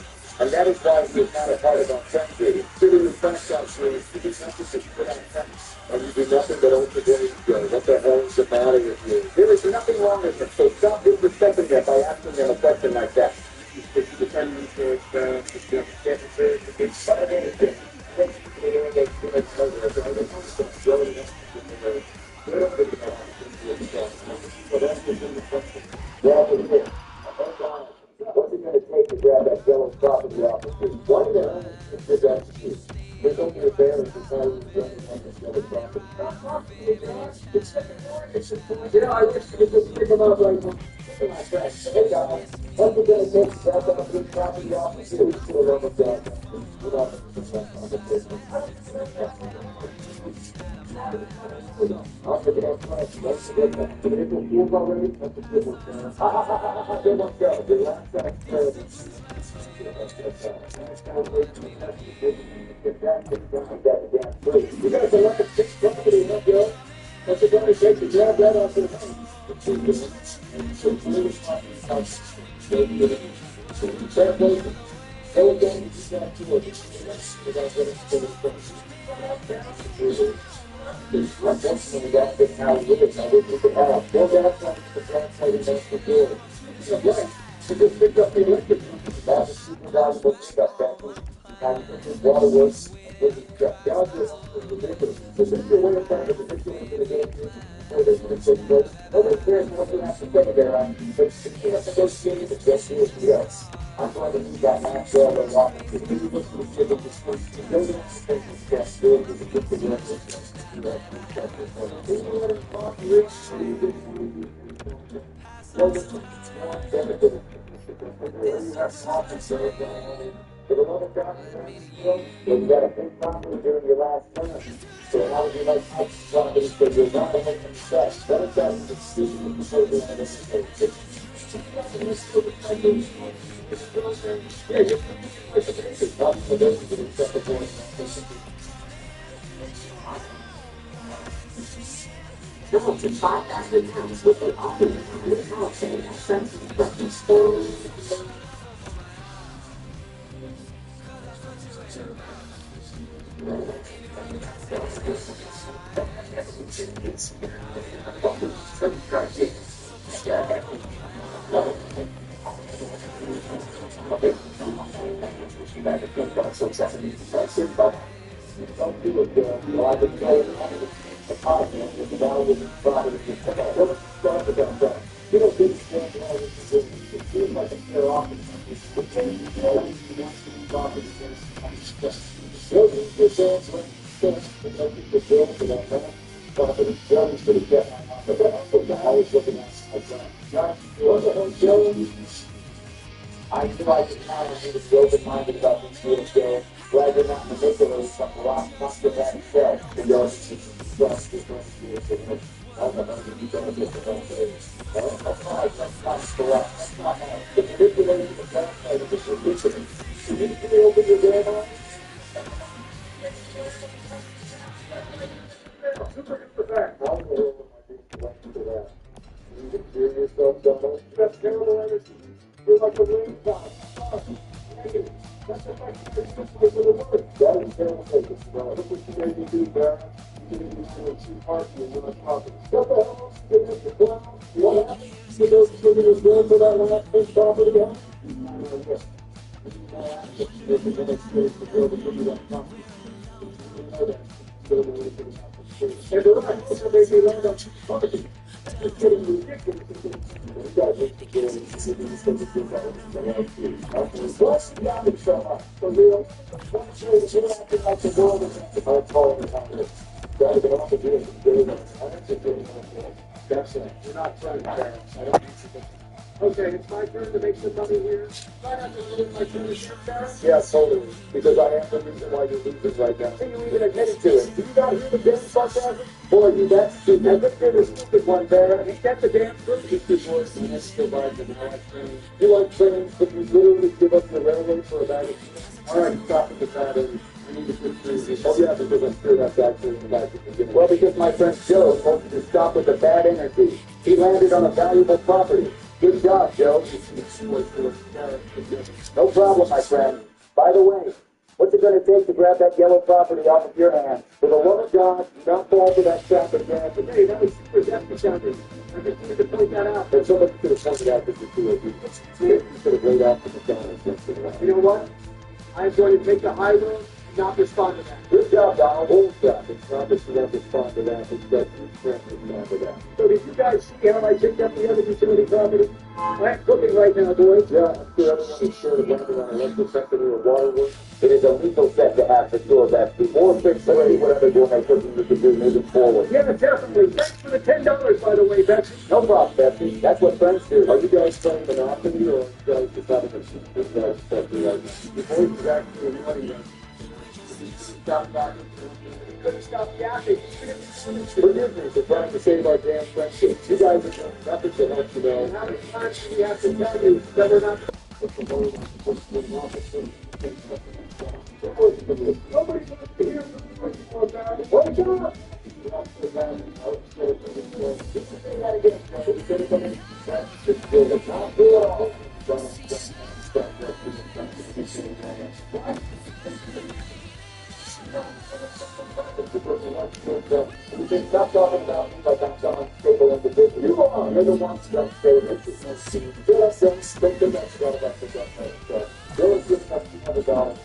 And that is why he is not a part of our friend group. Consider your friends out here, you do nothing to put out friends. And you do nothing but open doors to go. What the hell is the matter with you? There is nothing wrong with it, so stop disrespecting them by asking them a question like that. If you defend me for what's it going to take to grab that yellow property off of you? Why the hell is this execute? There's only a bear that's decided to get this yellow property. You know, I wish you could just pick them up right now. Hey, guys, what's it going to take to grab that big property off of you? To a level down. Without the business. I'll pick it up first. Let's get that. But if it feels already, that's a good one. Good one, go. The last time, you guys are like a big property, huh, Joe? What's it going to take to grab that off the home? Fair play. Everything you got to it. Without getting to unfortunately, that's just how it is. I wish we could have more gas lines to translate it for good. Right. We just picked up the electric. That's a super valuable stuff, frankly. And waterworks, and living stuff. God, this is ridiculous. This is your way of trying to manipulate the game. Where they're going to take place. Nobody cares what you have to say there. But if you have to go see it, it's just you and us. I'm going to need that match there and walk to the people who give it this one. The buildings, they can just do it with a good position. You got a big problem during your last term. So how would you like to somebody so you're not going to make success? What is that? It's speaking before the end of this stage. Yeah, you're probably for those who accept the point. Double to 5,000 pounds with the offer with house and friends and friends. Don't do it, well, I've been told the podcast is about with the body. Don't start about that. You don't think it feels like a fair offer. The change is always the ones to be talking against. You'll use your hands when you and don't get the bill for that man. Property. Jones should have kept my offer. But the guy was looking at my son. Josh, what the hell, Jones? I knew I could count on you to be open-minded about these deals, Joe. Glad you're not manipulating from the rock must have been said. The Jones is just as much as you. I don't know if you're going to get the whole thing. That's why that's correct. That's not the manipulating the translator is ridiculous. You need to open your damn eyes. I'll go over my big question to that. You can hear yourself, Donald. That's terrible energy. You're like a wind cloud. That's the fact that it's just like the word. That is terrible business. Look what you made me do, Barry. You made me do a cheap party and you're not talking. What the hell? You did the clown? What happened? You know, you was going for that last big property again? I know, yes. And the right, so they may land on cheap party. It's getting ridiculous. What's the other show? For real? What's the acting like the world is I'm calling it on this. Gotta get off the deal. That's it. You're not trying to parents. I don't need you to. Okay, it's my turn to make some money here. I have to leave my turn to shoot down. Yeah, totally. Because I am the reason why you're losing right now. And you even admitted to it. Do you not hear the damn sarcasm? Boy, you that stupid. I looked at the stupid one there. Ain't that the damn truth? These two boys and this still buys them. I like trains. You like trains, but you literally give up the railroad for a bag of cheese. All right, stop with the battery. I need to put through this. Oh, yeah, because I'm sure that's actually in the back at the beginning. Well, because my friend Joe told you to stop with the bad energy. He landed on a valuable property. Good job, Joe. No problem, my friend. By the way, what's it going to take to grab that yellow property off of your hand? For the love of God, do not fall for that trap again. Hey, that was super depth sounding. I just wanted to point that out. But somebody could have pointed out that you're too late. You should have laid out for the camera. You know what? I'm going to take the high road and not respond to that. Good job, Donald. Old job. It's not that you don't respond to that. It's that you can't respond to that. So did you guys see how I picked up the other utility property? I'm cooking right now, boys. Yeah, I'm sure everyone is sure to render on electricity or waterworks. It is a lethal set to have for sure, Betsy. More fixed ready, whatever gourmet cooking you can do moving forward. Yeah, definitely. Thanks for the $10, by the way, Betsy. No problem, Betsy. That's what friends do. Are you guys playing Monopoly or are you guys just having a cheap guys stuff right now? The boys is actually annoying them. Stop talking to them. Couldn't stop yapping. Forgive me for trying to save our damn friendship. You guys are doing nothing to help you know. And how many times do we have to tell you that we're not... Nobody wants to hear from you anymore, Barry. Wake up! Stop talking about me like I'm some unstable individual. You are. You're the one stuff favorite. Just don't spend the next one about the stuff. Those good enough to $200.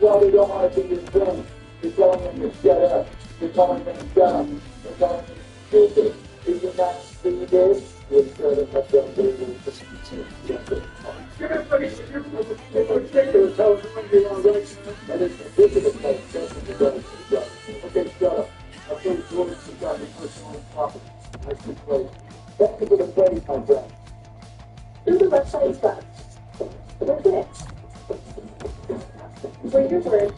Well, they don't want to be your friend. You're telling them to shut up. You're telling them to dumb. You're telling them to stupid. Did you not see this? You're sure that that's what they're doing. Everybody should hear from you. It's ridiculous how it's going to be all right. And it's ridiculous how it's going to be done. Okay, shut up. I'll tell you Jordan some got me personal property. I should play. Thank you for the praise, my friend. Do the website stuff. Look at it. Wait your turn.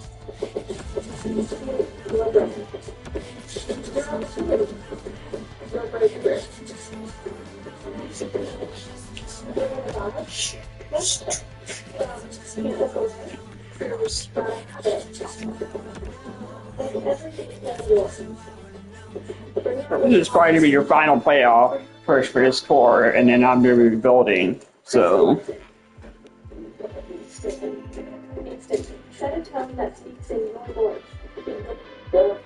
This is probably going to be your final playoff first for this tour, and then I'm going to be rebuilding. So. Set a tone that speaks in your voice. Okay,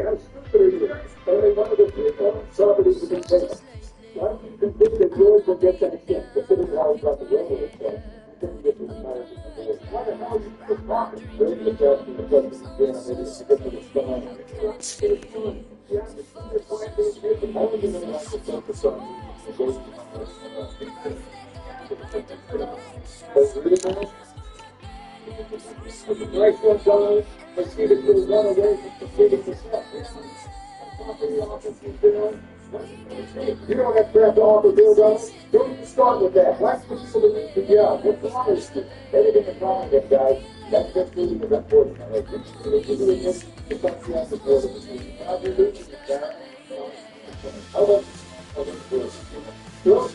how stupid are you? Only one of the few properties to be taken. Why don't you consider that yours will get that shit? Consider how it's got the railroad stuff. You couldn't get this marriage in the world. Why the hell is this talking? There is a test in the justice again, and it is to get to the spine. Yeah, the point is taken only in the life of self-assumption. Right one down, let's see if you'll run away from completing the set. Property office is down. You know that crap to offer Bill Douglas? Don't even start with that. That's what you believe to be out. What's honesty? Everything is wrong with that guy. That's just really the unfortunate. Like, it's really just the country on the border between now you're losing it, guy. How about this? Well,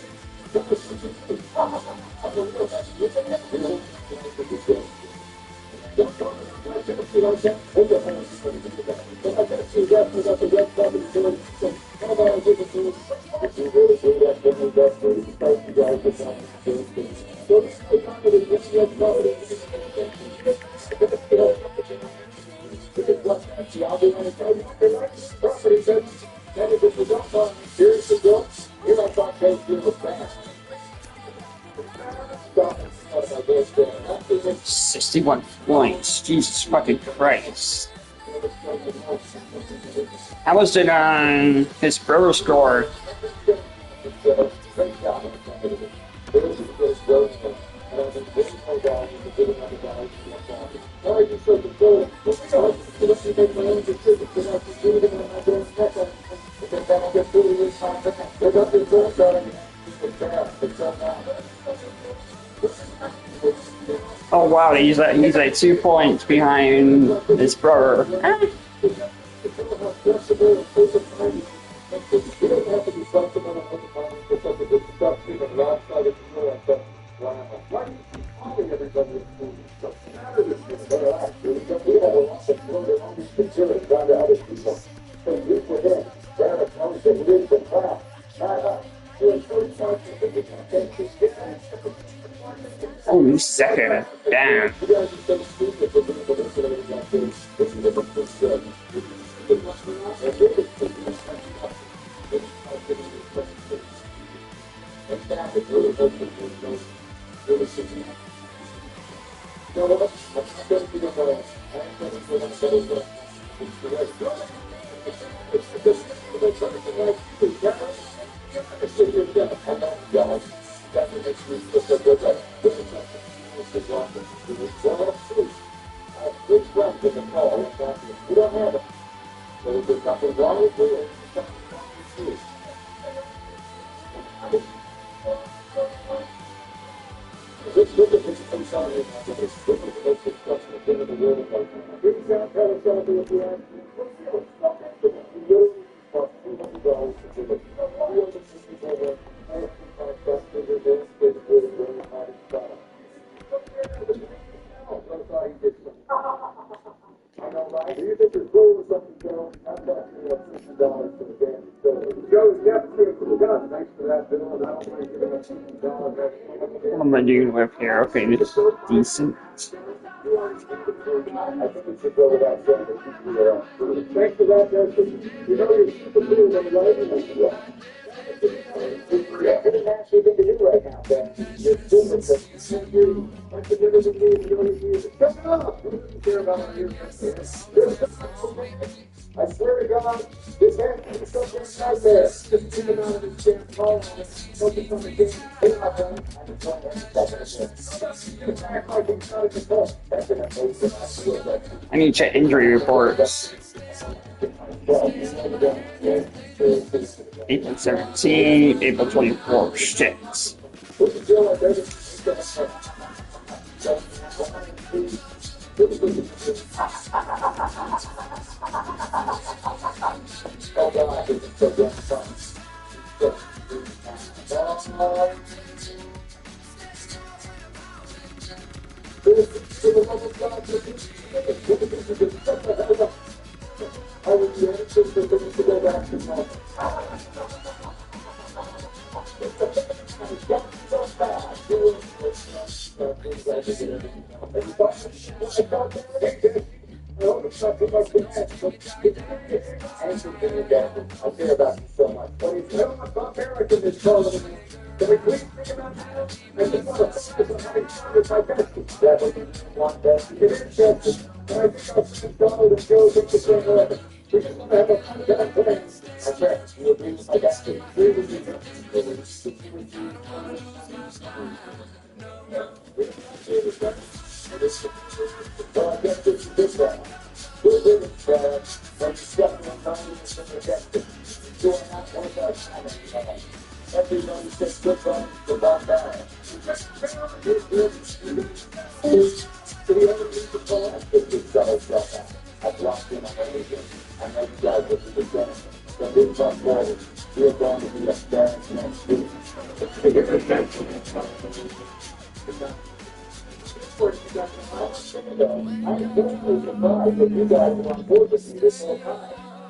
61 points. Jesus fucking Christ. How was it on his pro score? Oh wow, he's like 2 points behind his brother. Holy second, damn. What am I doing with here? Okay, this is decent. I swear to God, this has to be something out there. Just get out of this damn call and focus on the game. Hey, my friend, I'm trying to act like he's not in the cup. That's an amazing. I need to check injury reports. April 17, April 24. Shit.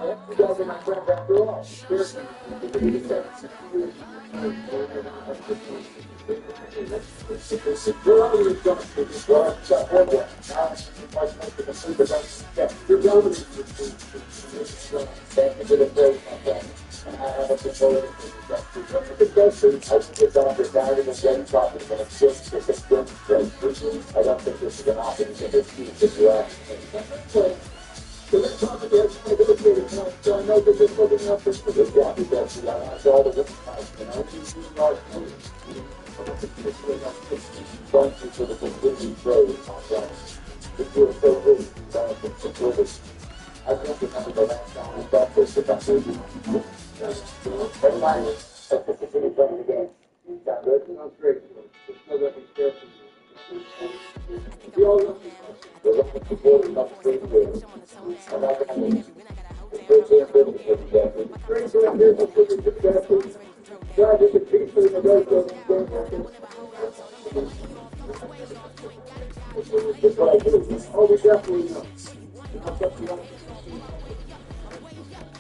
You guys are my friends after all. You're dominating. Thank you for the praise, my friend. And I have a proposal for you guys. The best thing I think it's on the value of getting profit when it's just a good trade. I don't think this is an opportunity to keep this right. So let's talk about the negotiator now. So I know that they're looking up for the Yeah, because I saw the different types, you know. Thank you for the completely trade, my friend. You feel so good. I can't remember the last time we got this about movie. Never mind. Let's just continue playing the game. Sound good? Sounds great. Just know that he's careful. We all love you. We're looking forward to the same game. I'm not going to lose. It's great to have been here together. Great to have business with you successful. Glad you could peacefully negotiate and gain records. It's what I do. Oh, we definitely know.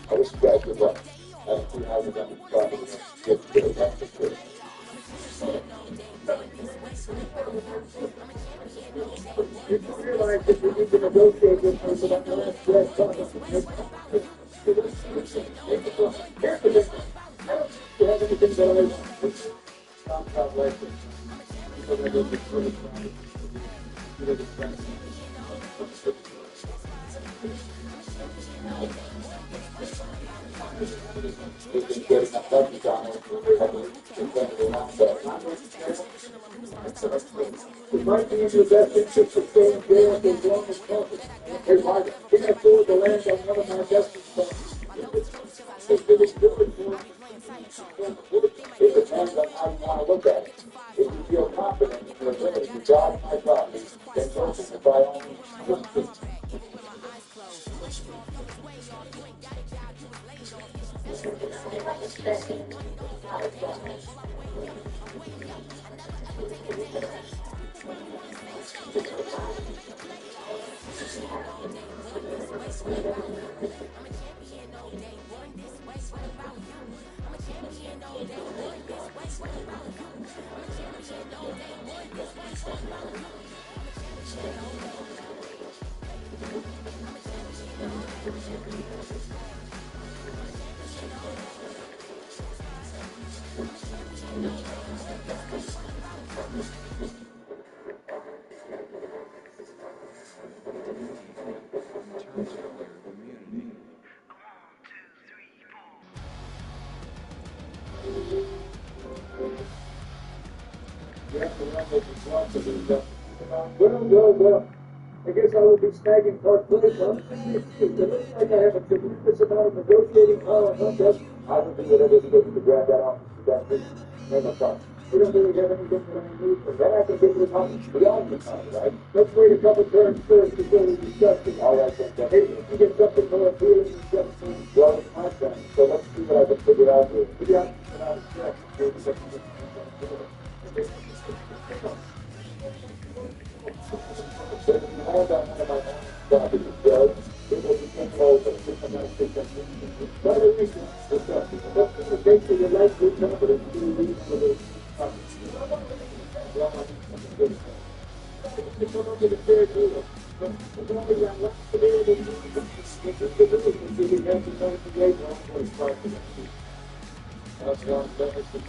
I wish you guys good luck. I don't see how you're going to try to get to the next picture. You do realize that you need to negotiate with her so that the last breath comes. Here's the thing. I don't think you have anything that I want. Sounds out like it. Because I don't think you're trying. You know, the friend. We've been getting a budget on it. It might be in your best interest to stay in jail for as long as possible. Hey, Mark, can I afford to land on one of my investment funds? If it is good for It depends on how you want to look at it. If you feel confident in your ability to drive my property, then purchase it by all means. Well, I guess I will be snagging part place. It looks like I have a tremendous amount of negotiating power. I would do whatever it takes to grab that off that big name of God. We don't really have anything that I need. And then I can get you the money. We all need money, right? Let's wait a couple turns first before we discuss it. All right, then. Maybe we can get something more appealing than just Well, it's my turn. So let's see what I can figure out here. yeah. So if you hold on one of my properties, Joe, it will be taken over. It's a nice big thing. By the way, what's the date that you like your confidence to release for the to come up with a fair deal. But as long as I'm not available to you, we have to come together on what it's like. That's one benefit.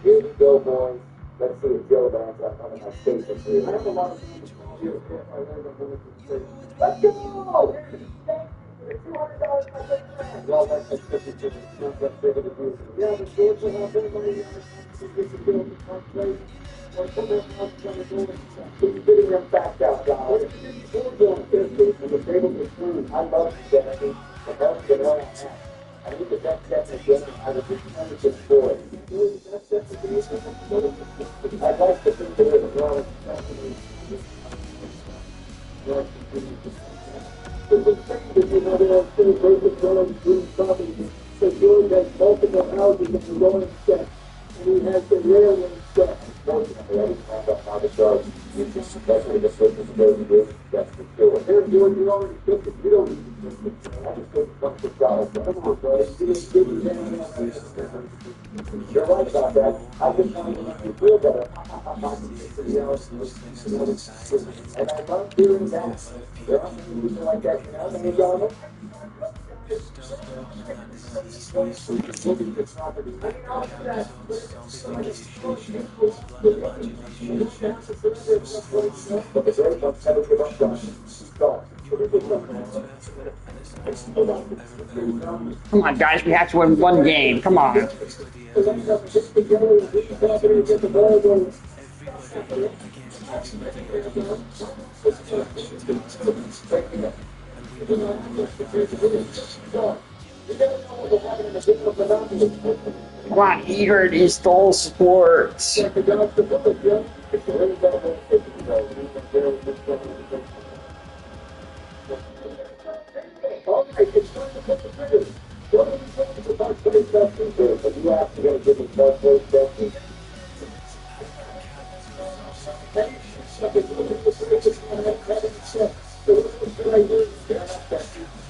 Here we go, boys. Let's see if Joe lands on one of my stations here. I have a lot of things to do. I learned a little bit. Let's go! Thank you for the $200 for the plan. Well, that's a tribute to the not that big of a deal. Yeah, the Georgia have everybody to disappear in one place. Or put them up on the door. He's getting them backed out, guys. What if you didn't hold on and the table was turned? I love you, Danny. The hell you know I am. I need the best set again. I was just trying to destroy it. I'd like to think that it was wrong. It's insane that you have all two basic dwelling green properties. So George has multiple houses in the rolling set, and he has the railway set. Fortunately, I didn't find out how to charge. Especially the switches of those years. That's for sure. Here, George, you already took it. You don't need to. You're right about that. I just want to make you feel better. And I love hearing that. There are some people like that, you know, and they go, look, Come on, guys, we have to win one game. Come on. Come on, Eager needs full support.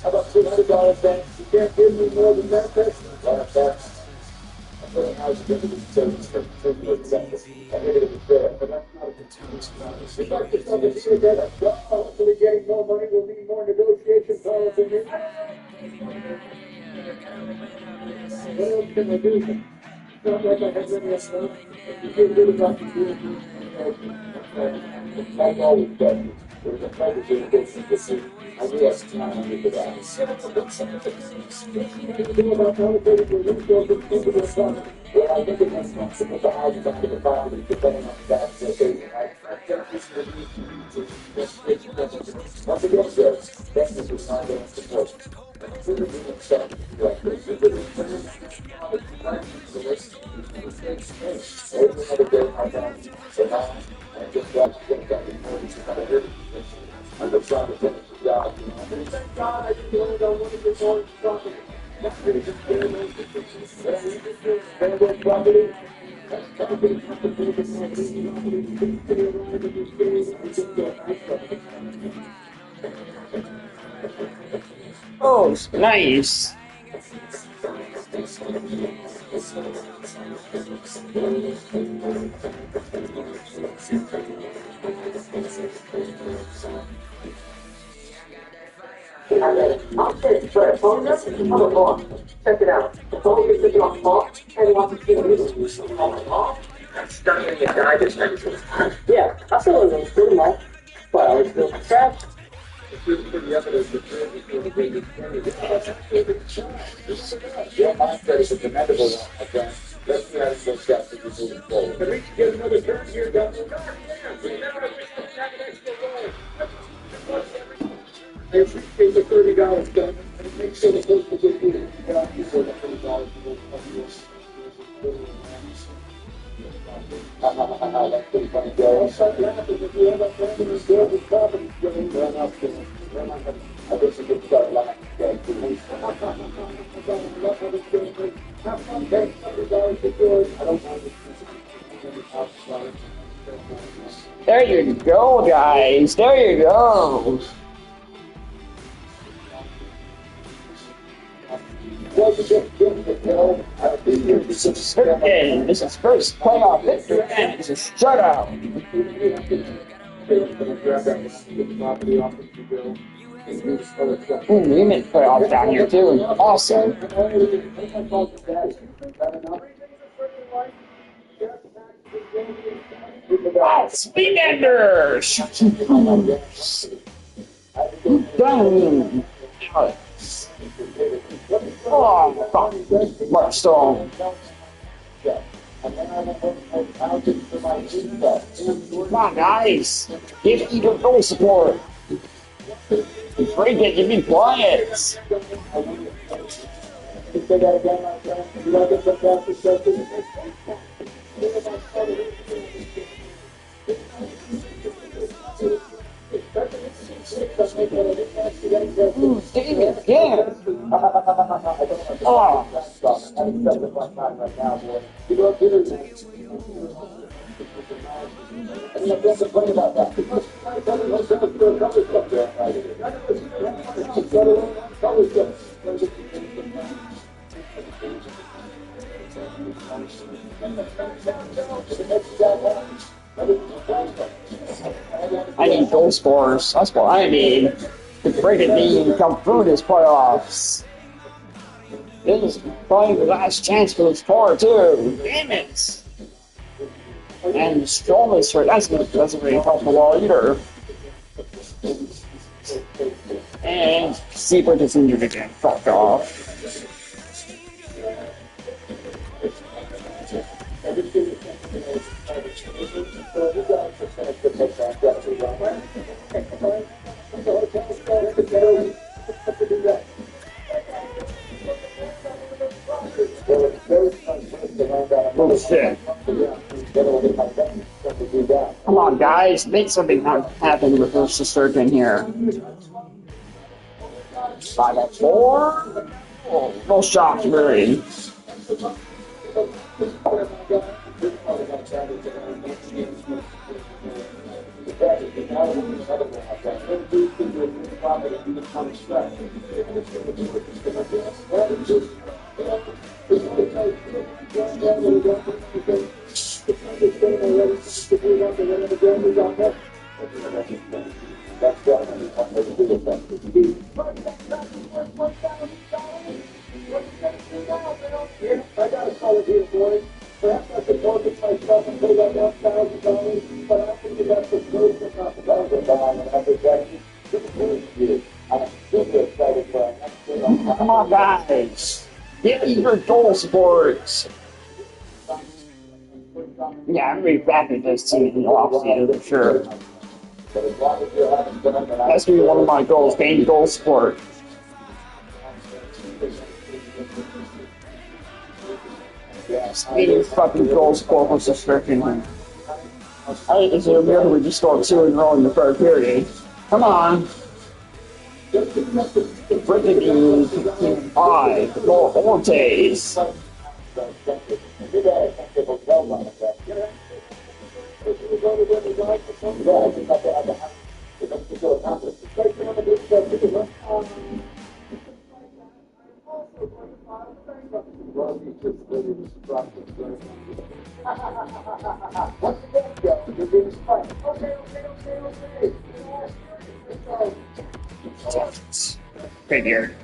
About $200 back. You can't give me more than that. That's hopefully getting more money will mean more negotiation power for me. What else can I do? It's not like I have any else. You feel good about the deal. Like always, Becky. There's a pleasure to the see. I knew that's time to get that. About allocating the resources into the fund. Well, I think it makes sense to put the houses under the property depending on that location. Once again, sir, thank you for your ongoing support. Consider being accepted. Another great podcast. So now, I just got to think that I'm just trying to finish the job. Thank God I didn't want to go one of the more property. That's pretty good. Property. Oh, nice. Check it out. The phone is sitting on top and watch the TV. Stuck in your digest. Yeah, I saw it was pretty much. But I was still trapped. Your mindset is a commendable one, my friend. Let's see how this works out for you moving forward. Can we get another turn here, Governor? I appreciate the $30, Governor. And make sure the postal gets you. Get out here for the $30 to go That's pretty funny, Joe. if you end up landing in Georgia's property, you're going to run up to them. I guess you could start laughing. Have fun, take $30 to George. I don't mind it. There you go, guys. There you go. Okay, this is first playoff victory, and it's a shutout. Ooh, we made playoffs down here too. Awesome. Speed Enders! Done! Oh, fuck. Markstone. Come on, guys. Give Eagle goal support. Break it, give me points. Dang it, again. Oh. I need goal scorers. That's what I need to break a team come through this playoffs. This is probably the last chance for the score too. Damn it! And Strollman's hurt. That doesn't really help the wall either. And Seabird is injured again. Fuck off. Oh shit. Come on, guys. Make something happen with this Surgeon here. 5-4. Oh, no shots, really. I got a solid here, boys. Perhaps I could focus myself and pay that $1,000, but I don't think that's the truth enough about the ball and everything. I'm super excited for our next game. Come on, guys. Get me your goal sports. Yeah, I'm really back at this team in the offseason for sure. That's gonna be one of my goals, gain goal sport. Yes, I need a fucking goal sport for subscription. I think it's weird we just scored 2 in a row in the third period. Come on. Breaking news, 5, goal Fortes. Figured.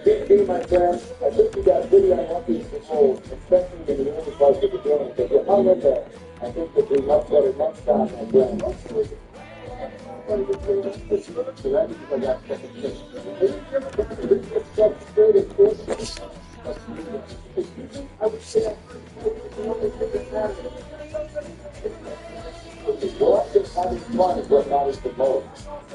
Big my friend. I think you got video I want you to hold, especially in the early part of the beginning, because you hung in there. I think it'll be much better next time, my friend. I would say well, I think having fun is what matters the most.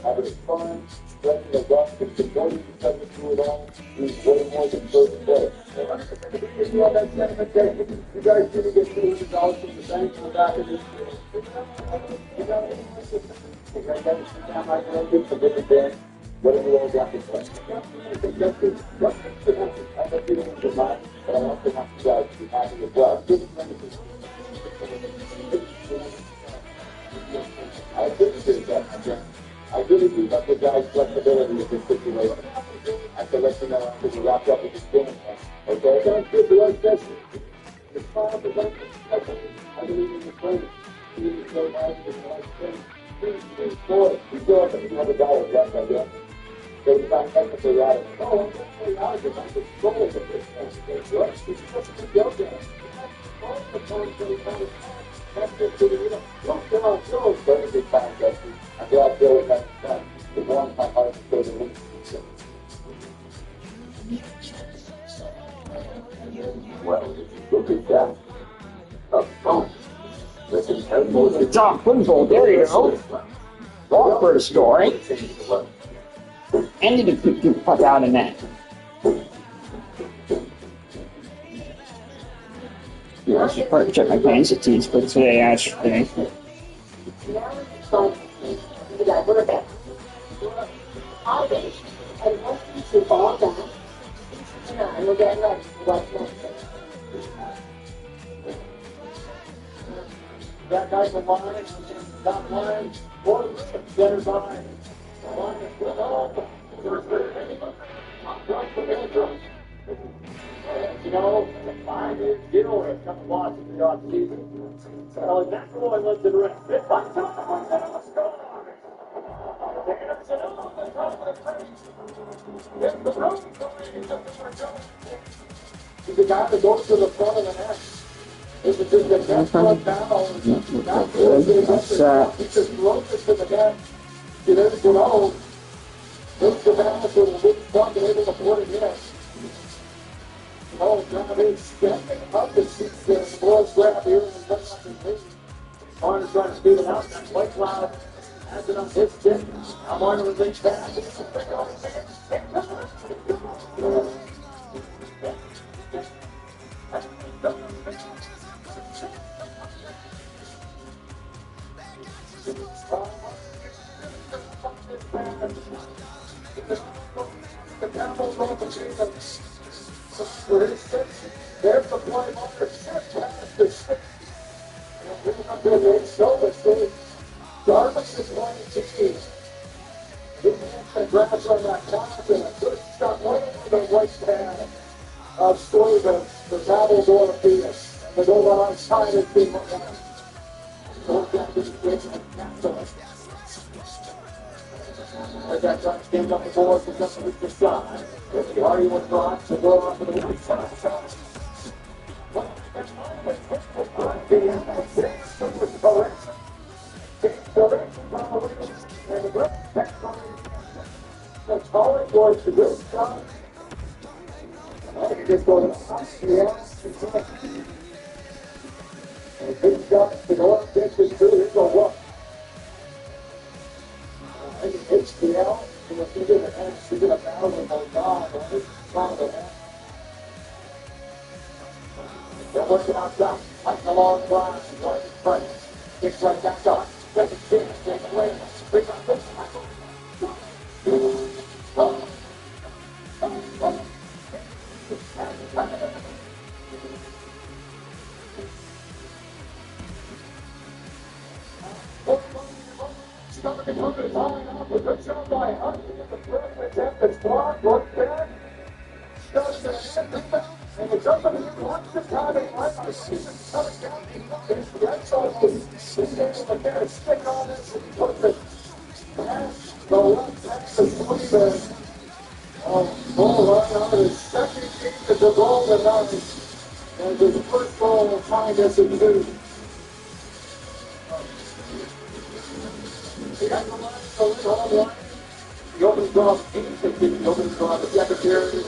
Having fun, stretching the dust, and converting each other through it all means way more than first day. If you have that sentiment that you guys didn't get $200 from the bank in the back of this you got to sit down like an engine, forget the band, whatever you all got to play. I know you don't have mind, but I want to have you guys to be happy as well. I appreciate that, my friend. I really do love the guys' flexibility in this situation. I can let you know after we wrap up with this game. Okay? Sounds good to us, Jesse. It's fine for them. I believe in the play. You need to go out and the last thing. Boy, you go up and you have a dollar left, I guess. So you find technically out of it. Oh, I'm going to out because I can control it. It's good. It's supposed to go down. All the time, that's just to the look on so perfectly fine, Jesse. I'm glad Bill was having fun. It warms my heart to go to the well, look at that. Oh, listen, John Quinville, there you go. Rockford scoring. And you can put out in that. Yeah, I should probably check my penalties for today, actually. That guy's a line, top line, one, center line. you know, a 5-year deal or a couple watches in the off-season. So that's what I love to the rest. It's my time, let's go. There's another top of the page. There's the road he's the guy that goes to the front of the net. This is just the net front down. He just throws it to the net. See, there's the road. There's the balance with a big spot and able to put it in. Oh, God, he's stepping up and sees the ball's grab here and puts up his knee. Marner's trying to speed it out. That's White Cloud. Has it on his stick. Now Marner will reach back. There's the play marker. Shift past the stick. Jarvis is going to cheese. He gets the grabs on that pass and a good shot right over the right pad of Stuyvesant, the Travels Orthopedist. The goal on side is being looked at. As that touch came up the board, he doesn't reach the shot. The Hardy will drop to go off to the right side. That's all it was to do. He just goes, and big shot to go up, gets it through, he's going to walk. And he hits the L, and if he did a battle with O'Donnell, he's trying to net. They're working outside, like the long glass, right in front. Kicks right back on. Second chance, take away. Bring up this tackle. Good job by Hunt. The first attempt is blocked. Look back. Does the and it's up and he wants the time and right on season coming down. It's right on he's able to get a stick on this and puts it past the left pass of Cleveland. Ball right on his second game to the goal tonight. And his first goal will find us in two. He has the line, so it's all line. The open draw, the open draw, the secretary.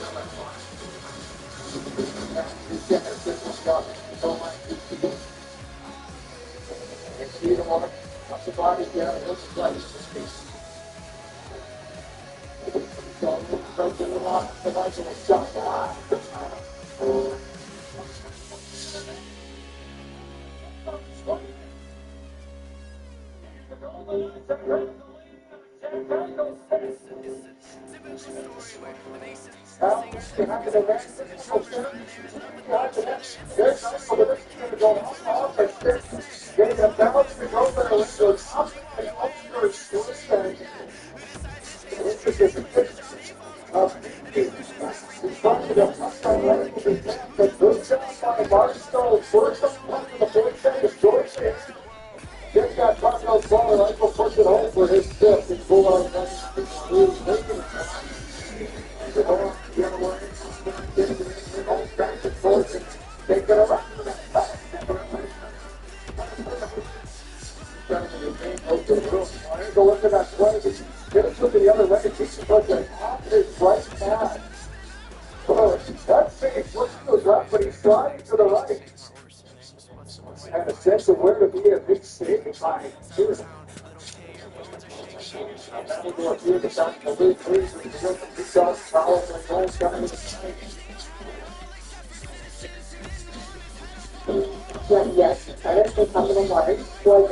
Yes, I didn't think how many was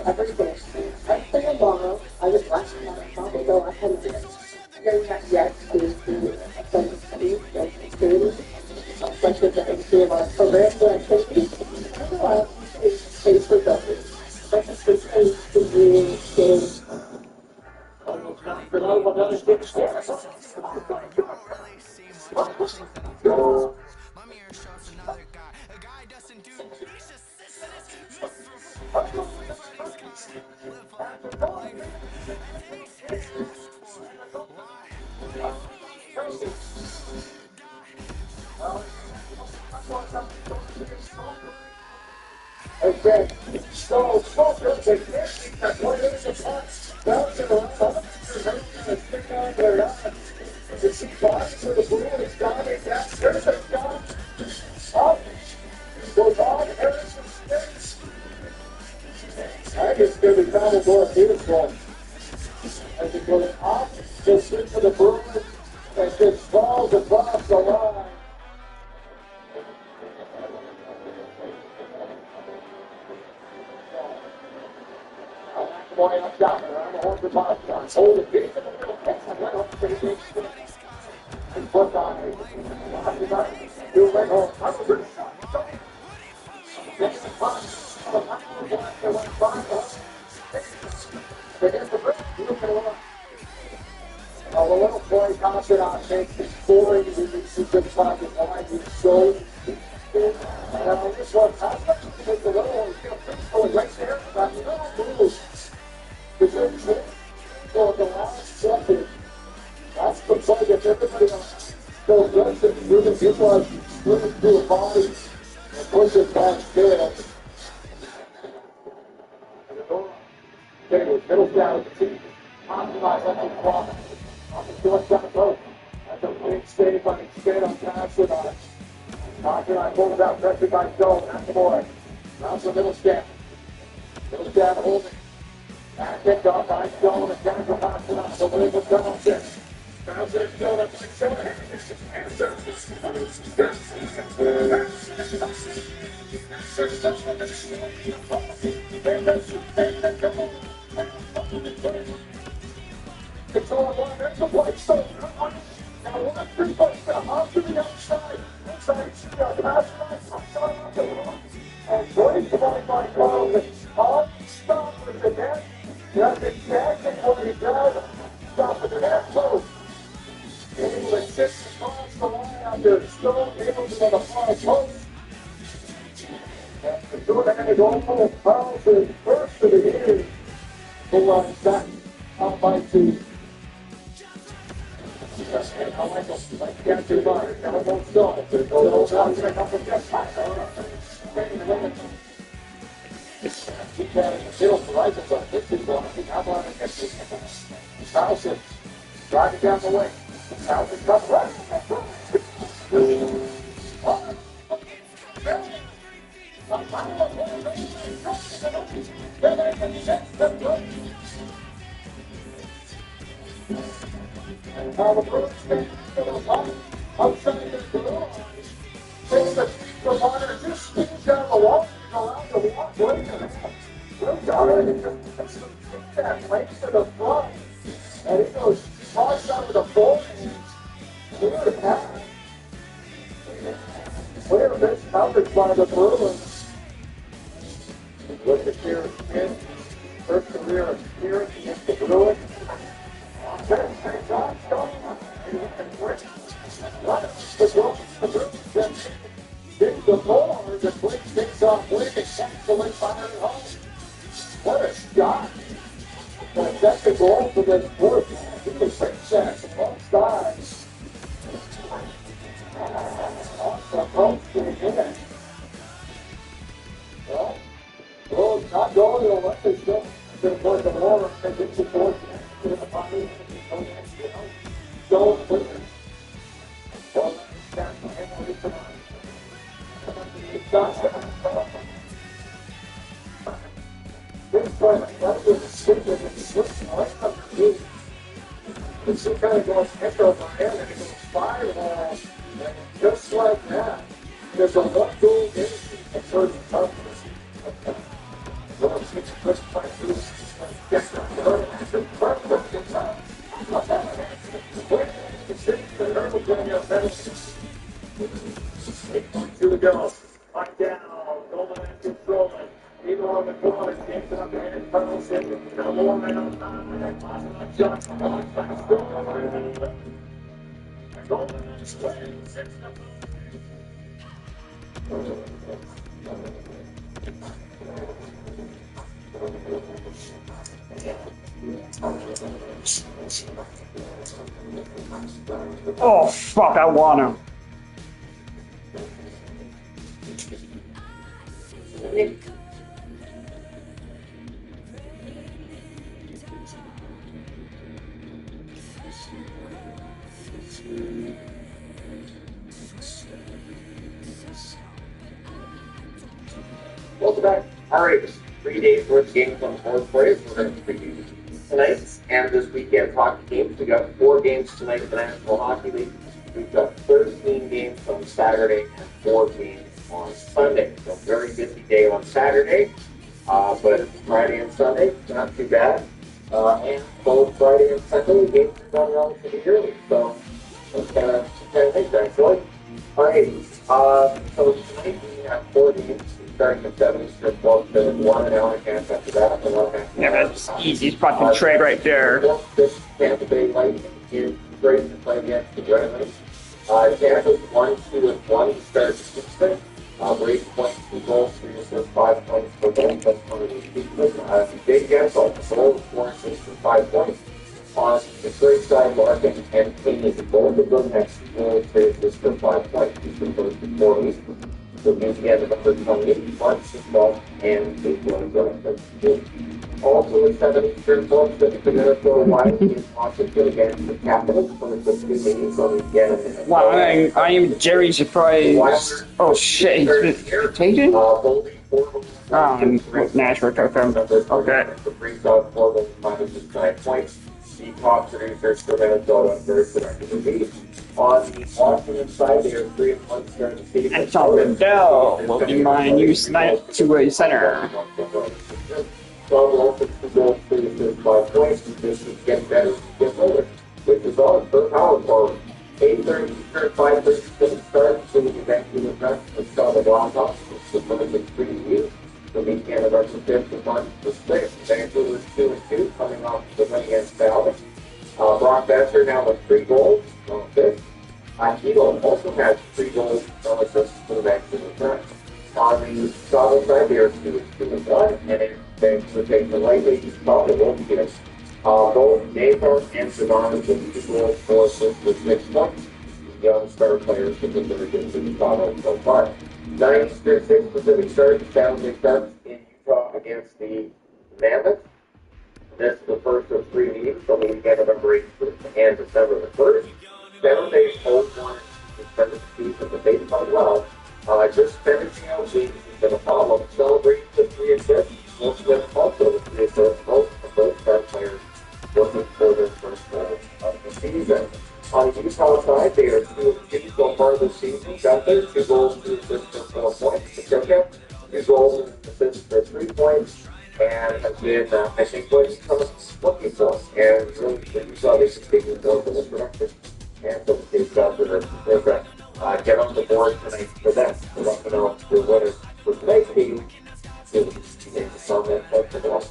every day. I stay tomorrow. I was last night, probably go ahead and getting that yes to the studies, such as the HCA program that I take. Pays for those. That's the case to be almost not for another 6 years. it's going to be kind of more beautiful as it goes off, just into the Bruins, and just falls across the line. Boy up down there on the horse of Boston. Hold it, get it to the middle. That's a little pretty big swing. And put on it. Do right home. I'm a good shot. Next to Boston. They get the break. Look at it. The little boy comes it on, takes his 40, he reaches the top of the line, he's so and on this one, I'm going to take the little one, going right there, but you don't lose. The good trick for the last second. That's the play that everybody else still does it. Through the good one, through the body, and push it back there. Okay, middle down the team. Optimize that to block. Short down both. That's a big save on his spin on Considine. Considine pulls out pressure by Stone. That's the boy. Rounds the middle step. Middle step holding. And kicked off by Stone and down to Considine. So the legal Donaldson. Donaldson Stone up like Stone. Control one, there's a white stone. Now 1-3 push off to the outside. Inside, outside the wrong. And great play by Carlton. All stop with the net. That's exactly what he does. Stop with the net close. And he was just across the line out there. Stone able to get a far post. And the good hand is almost Carlton first of the year. Who runs back out by two. I like them. Like the answer bar. Now won't stop. There's no little sounds like up and just back. Keep that in the middle for Rifles on 51. How about it? Carlson driving down the way. Carlson comes right. Now the Bruins stand outside the door. Takes the provider, just spins down the wall and allows the walk right to the Bruins already just take that length to the front. And he goes toss out of the ball. Clear pass. Clear this coverage by the Bruins. Look at here again. First career appearance against the Bruins. The ball, the quick takes off with it, sets the left behind home. What a shot! That's the goal for the fourth. He can fix that from both sides. Off the post to the end. Well, not going to let this go. Going to put the water and get the fourth. Don't put it. Well, that's the Henry tonight. This part, that was a switch and it switched right underneath. And she kind of goes echo my head and it goes fireball. And just like that, there's a one goal in the first cover. Well, she's pushed by this. Yes, to the go. Right down. Golden and controlling. Even on the corner, takes up the hand. Carlson. Now more man on time with that positive shot. On fast. Golden and swing. Six number. Oh, fuck, I want him. Welcome back. All right. 3 days worth of games on the board for you. We're going to preview tonight's and this weekend's hockey games. We got 4 games tonight in the National Hockey League. We've got 13 games on Saturday and 4 games on Sunday. So very busy day on Saturday, but Friday and Sunday, not too bad. And both Friday and Sunday, the games are done relatively early. So that's kind of things, actually. All right, so tonight we have 4 games. Starting at 7 Eastern, 12 to 1 an hour and a half after that. Yeah, that's easy fucking trade right there. Tampa Bay Lightning is great to play against the Red Wings. Tampa's 1-2-1 to start the season. 8 points, 2 goals, 3 assists, 5 points per game. That's one of the season. Big Gensel, goal, 4 assists, and 5 points. On the third side, Larkin and Kane, both of them have 2 goals, 3 assists, and 5 points. These are both 4 weeks. So games again, number 28, March 12, and 8 goals. Also, at 7 Eastern, folks, the Minnesota Wild is Washington against the Capitals. So it's a 2 meetings, so we get a minute. Wow, I am very surprised. Oh shit, he's been taken? Nashville took him. Okay. The Freeze out 4 goals, minus 9 points. The top producers for Minnesota and very productive indeed. On the Washington side, they are 3-1 starting the season. And Tom Lindell will be my new tonight to a center. 12 goals, 2 goals, 3 assists, 5 points. This is getting better as we get older, which is all for power forward. 8:30 Eastern, 5:30 start. So we get back to the press. Let's start the Blackhawks. It's the limited preview. The weekend of March 5th to March 6th. Vancouver is 2-2, coming off the win against Dallas. Brock Besser now with 3 goals on 5th. Hilo also has 3 goals, no assists for the Vancouver Canucks. On the Chicago side, they are 2-1, and Vancouver takes the lightly. Probably won't get it. Both Nathan and Savannah with 2 goals, 4 assists with 6 points. Young star players have been very good for Chicago so far. 9 Eastern, 6 Pacific start. Saturday starts in Utah against the Mammoth. This is the first of 3 meetings from the weekend of November 8th and December the 1st. 7 days hold 1 to start the season, but they played well. Just finishing out games has been a problem. Celebrating the 3 assists. Most of them also the 3 assists. Both of those star players looking for their first goal of the season. On the Utah side, they are 2-2 so far this season. Gunther, 2 goals, 2 assists for 4 points. Patricia, 2 goals, and assists for 3 points. And has been, I think, what he's looking for. And really, Utah is speaking for this direction. And so they've got to get on the board tonight for them. We're not going to know the winners for tonight's game. So you need to sell that festival.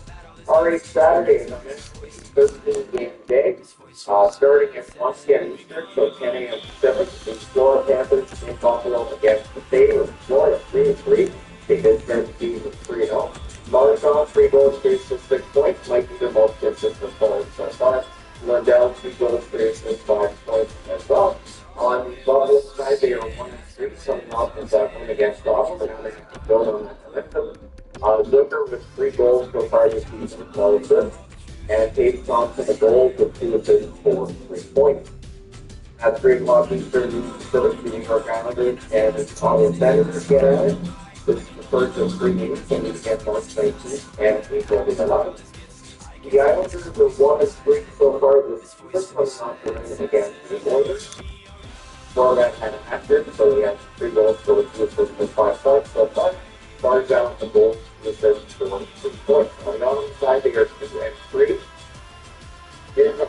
Already Saturday, the men's 13-game day. Starting at 1 p.m. Eastern, so 10 a.m. Pacific. The Florida Panthers in Buffalo against the Sabres. Florida 3-3. They did start the season 3-0. Marchand, 3 goals, 3 assists, 6 points. Might be the most consistent forward so far. Lundell, 2 goals, 3 assists, 5 points as well. On the Buffalo side, they are 1-3, coming off of that win against Ottawa, but now they have to build on that momentum. Zucker with 3 goals so far this season, 12 assists. And Dave Thompson, a goal with 2 assists, 3 points. At 3 o'clock Eastern, Pacific, the New York Islanders and the Ottawa Senators get at it. This is the first of 3 games, and it's against March 19th and April 11th. The Islanders are 1-3 so far this season, coming off the win against the Oilers. Florida had an asterisk, so he has 3 goals for 2 assists and 5 points so far. Far down the goal, 2 assists for 1 points. On the other side, they are 2-3. Denver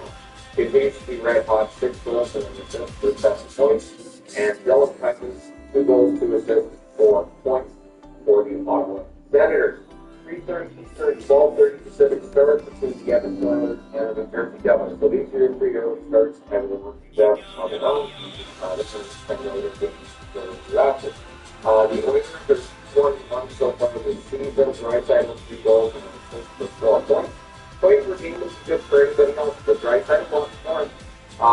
continues to be red hot, 6 goals and an assist for 7 points. And Yellow Jackets, 2 goals, 2 assists, 4 points for the Ottawa Senators. 3:30 Eastern, 12:30 Pacific start between the Edmonton Oilers and the New Jersey Devils. So these are your 3 early starts, and we'll review them on their own. This is kind of other games that are drafted. The Oilers are 1-1 so far this season. Draisaitl with 3 goals and an assist for 4 points. Point per game is good for anybody else, but Draisaitl wants more.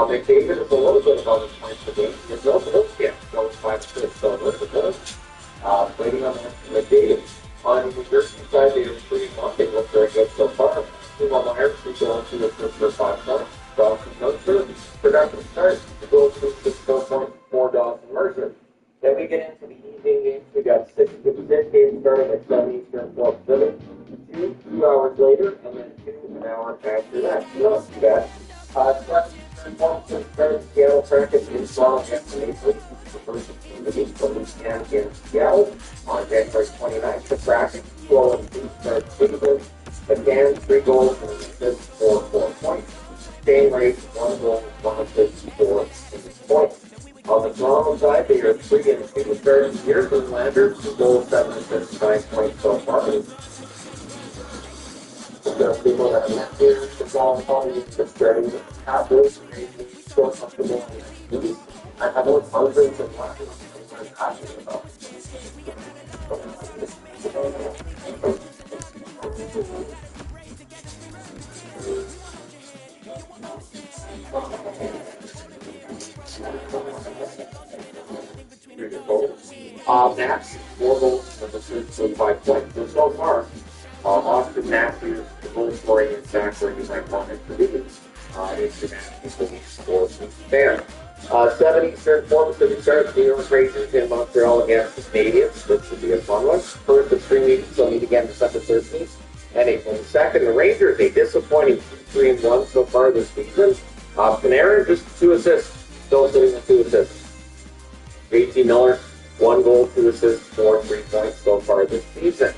McDavid is a little bit above his points per game. There's no goals yet, so it's 5 assists, so a little bit good. Waiting on that from McDavid. On the New Jersey side, they are 3-1. They look very good so far. Timo Meier, 3 goals, 2 assists for 5 points. Dawson Mercer, productive start, 2 goals, 2 assists, 4 points for Dawson Mercer. Then we get into the evening games. We got 6 games starting at 7 Eastern, 12 Pacific. hours later, and then 2 an hour after that. So not too bad. Seattle Kraken in Toronto against the Maple Leafs. The first of the week for Louisiana against Seattle on January 29th. The Kraken 12-2 start Cleveland. Again, 3 goals and an assist for 4 points. Same rate, 1 goal, 1 assist for 6 points. On the Toronto side, they are 3-2 starting here for the Landers. 2 goals, 7 assists, 9 points so far. There are people that are not here. The ball probably just starting to have those so comfortable in the I have more hundreds of laps I'm passionate about. Max, 4 goals and assists and 5 points. And so far, Austin Matthews, the goal scoring and sack rating I wanted to be. It's the Matthews that he scores there. 7 Eastern, 4 Pacific start, New York Rangers in Montreal against the Canadiens. This should be a fun one. First of 3 meetings, they'll meet again December 13th and April 2nd. The Rangers, a disappointing 3-1 so far this season. Panarin, just 2 assists. Still sitting with 2 assists. JT Miller, 1 goal, 2 assists, 4 3 points so far this season.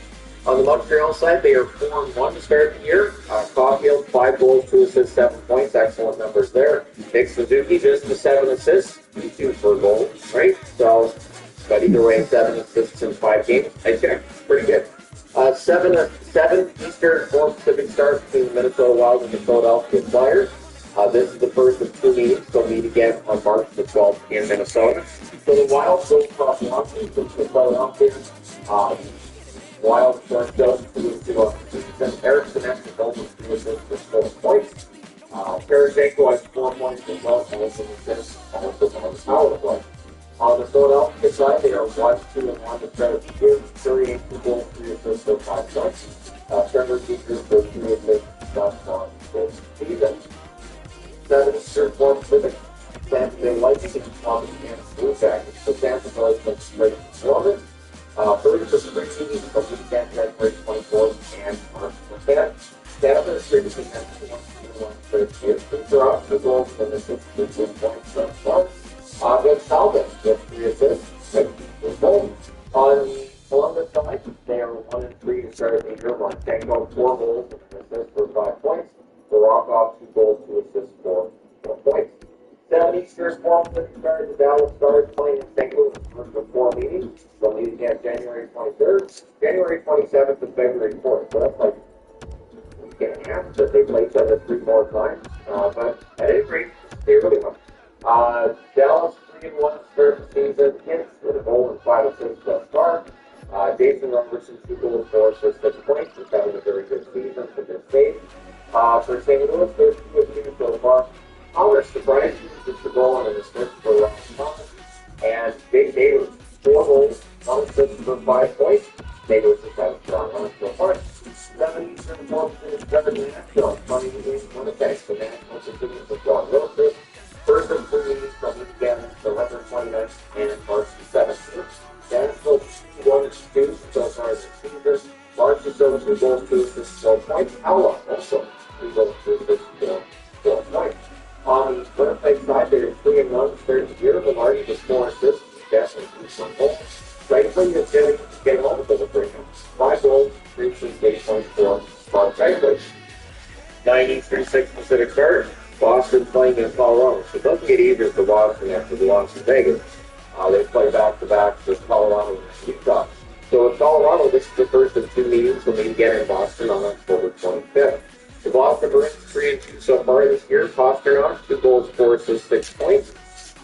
On the Montreal side, they are 4-1 to start the year. Caulfield, 5 goals, 2 assists, 7 points. Excellent numbers there. Nick Suzuki, just the 7 assists. 2 for a goal, right? So, but either way, 7 assists in 5 games. I checked. Pretty good. 7 Eastern, 4 Pacific start between the Minnesota Wild and the Philadelphia Flyers. This is the first of 2 meetings. They'll meet again on March the 12th in Minnesota. So the Wild go across Washington to Philadelphia. Wild first goes to season. Erickson actually goes with 2 assists for 4 points. Tarasenko has 4 points as well, and also assists, also on the power play. On the Philadelphia side, they are 1-2-1 to start the year. 38 goals, 3 assists for 5 points. Trevor Keeper for 3 assists on this season. 7 Eastern, 4 Pacific. Tampa Bay Lightning and Columbus against Blue Jackets. So Tampa Bay has been straight performance. First of 3 meetings from the weekend, January 24th and March 5th. Tampa is previously had 1-2-1 for the year. They're off the goals from the 6-2 points so far. Against Salvin with 3 assists, 7 goals. On the Columbus side, they are 1-3 to start the year. Montego, 4 goals and an assist for 5 points. Barakoff, 2 goals, 2 assists for 4 points. 7 Eastern, 4 Pacific stars, the Dallas Stars playing in St. Louis first of 4 meetings. They'll meet again January 23rd, January 27th, and February 4th. So that's like a week and a half that they play each other 3 more times. But at any rate, they really won. Dallas 3-1 start the season. Hits with a goal and 5 assists thus far. Jason Robertson, 2 goals, 4 assists, 6 points. He's having a very good season for this stage. For St. Louis, there's 2 so far. Our surprise is the goal and an assist for Ross Thomas. And Jake Davis, 4 goals, 1 assist for 5 points. Davis has had a strong run so far. 7 Eastern, 4 Pacific, 7 Nashville. Funny games, Winnipeg. The National continues with John Wilson. First of 3 meetings from this again, November 29th and March 17th. Nashville 1-2 so far this season. March is 2 goals, 2 assists, 4 points. Outlaw also 3 goals, 2 assists, 4 points. On the Winnipeg side, they're 3-1 third year. Velarde with 4 assists, definitely 1 goal. Franklin is getting home with the freedom. 5 goals, 3 assists, 8 points for Mark Franklin. 9 Eastern, 6 Pacific start. Boston playing in Colorado. So it doesn't get easier for Boston after the loss to Vegas. They play back-to-back with Colorado and Utah. So in Colorado, this is the first of 2 meetings. We'll meet again in Boston on October 25th. The Boston Bruins 3-2 so far this year. Pasternak, 2 goals, 4 assists, 6 points.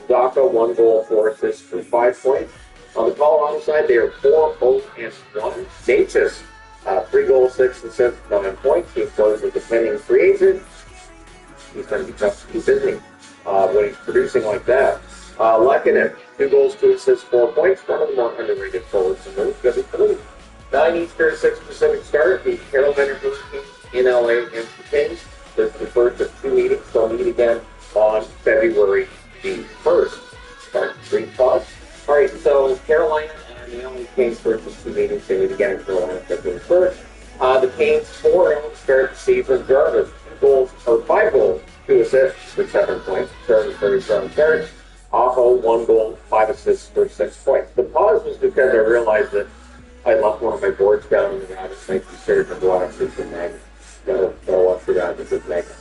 Daka, 1 goal, 4 assists for 5 points. On the Colorado side, they are 4-0-1. Natchez, 3 goals, 6 assists, 9 points. He plays with the defending free agent. He's going to be tough to keep busy when he's producing like that. Lehkonen, 2 goals, 2 assists, 4 points. One of the more underrated forwards in the league. Good for them. 9 Eastern, 6 Pacific start. The Carolina Hurricanes in LA against the Kings. This is the first of 2 meetings. They'll meet again on February the 1st. Start 3 pause. All right, so Carolina and the LA Kings first of 2 meetings. They meet again in Carolina February 1st. The Canes 4-0 start the season. Jarvis, 5 goals, 2 assists for 7 points. Jarvis 37 starts. Aho, 1 goal, 5 assists for 6 points. The pause was because I realized that I left one of my boards down in the Rabbits, making sure to go out and magnet. Gotta watch the Rabbits with magnet.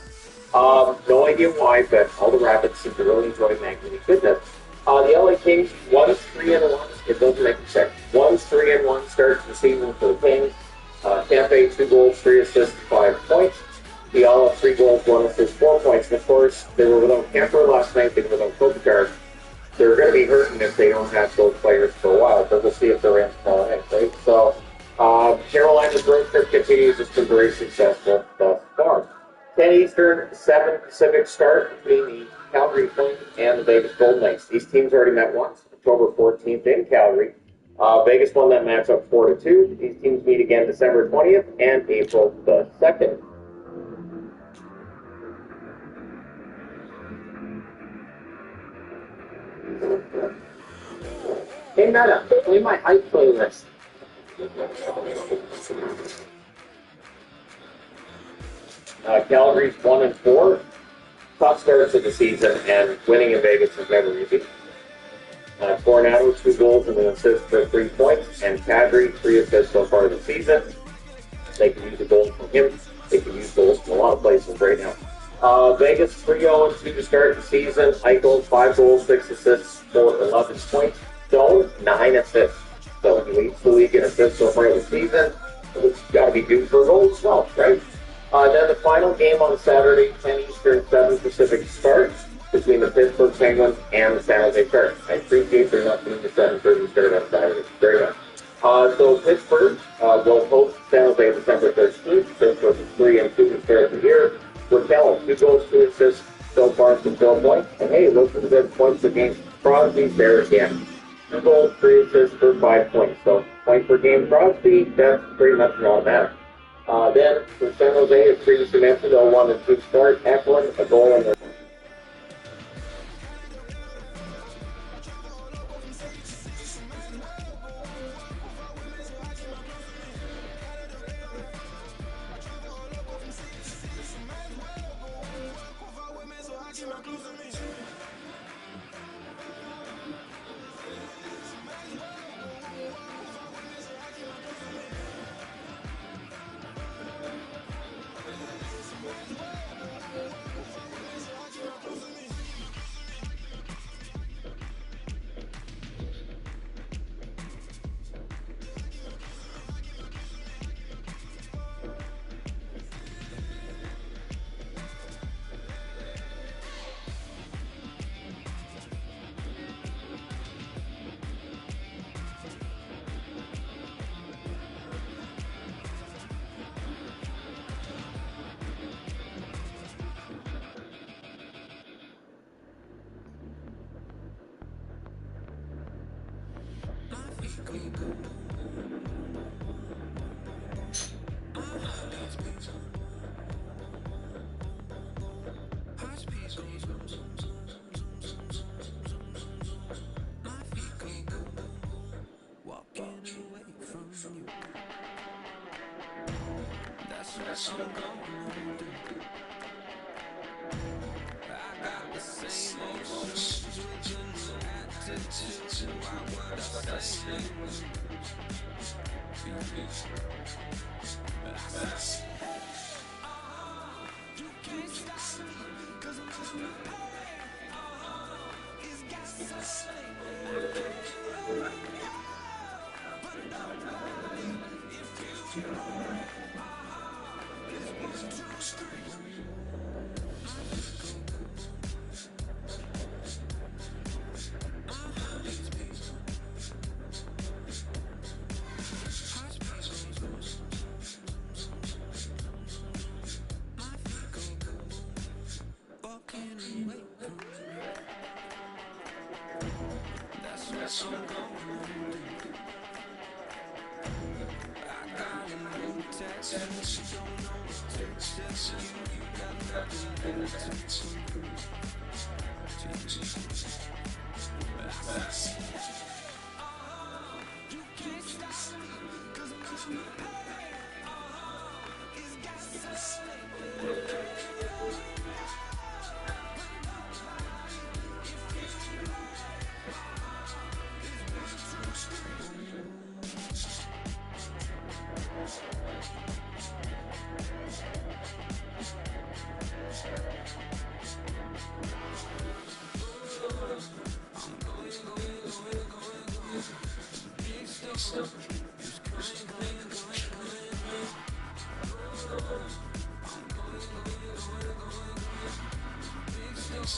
No idea why, but all the Rabbits seem to really enjoy magnetic goodness. The LA Kings, 1-3-1. It doesn't make a check. 1-3-1 starts the season for the Kings. Tampa Bay, 2 goals, 3 assists, 5 points. The all 3 goals, 1 assist, 4 points. And of course, they were without Kemper last night. They were without Kopitar. They're going to be hurting if they don't have those players for a while, but we'll see if they're in tomorrow night, right? So, Carolina's road trip continues. It's been very successful thus far. 10 Eastern, 7 Pacific start between the Calgary Flames and the Vegas Golden Knights. These teams already met once, October 14th in Calgary. Vegas won that match up 4-2. These teams meet again December 20th and April the 2nd. Hey, Meta, play my hype playlist. Calgary's 1-4. Tough starts of the season, and winning in Vegas is never easy. Coronado, 2 goals and an assist for 3 points, and Kadri, 3 assists so far this season. They can use a goal from him. They can use goals from a lot of places right now. Vegas 3-0-2 to start the season. Eichel, 5 goals, 6 assists for 11 points. Stone, 9 assists. So he leads the league in assists so far this season. It's got to be due for a goal as well, right? Then the final game on Saturday, 10 Eastern, 7 Pacific starts between the Pittsburgh Penguins and the San Jose Sharks. I appreciate there not being the 7:30 start on Saturday. Very much. So Pittsburgh will host San Jose December 13th. Pittsburgh is 3-2 to start the year. Raquel, 2 goals, 2 assists so far from 12 points. And hey, look at the good points against Crosby there again. 2 goals, 3 assists for 5 points. So point per game Crosby, that's pretty much an automatic. Then for San Jose, as previously mentioned, 0-1-2 start. Eklund, a goal in the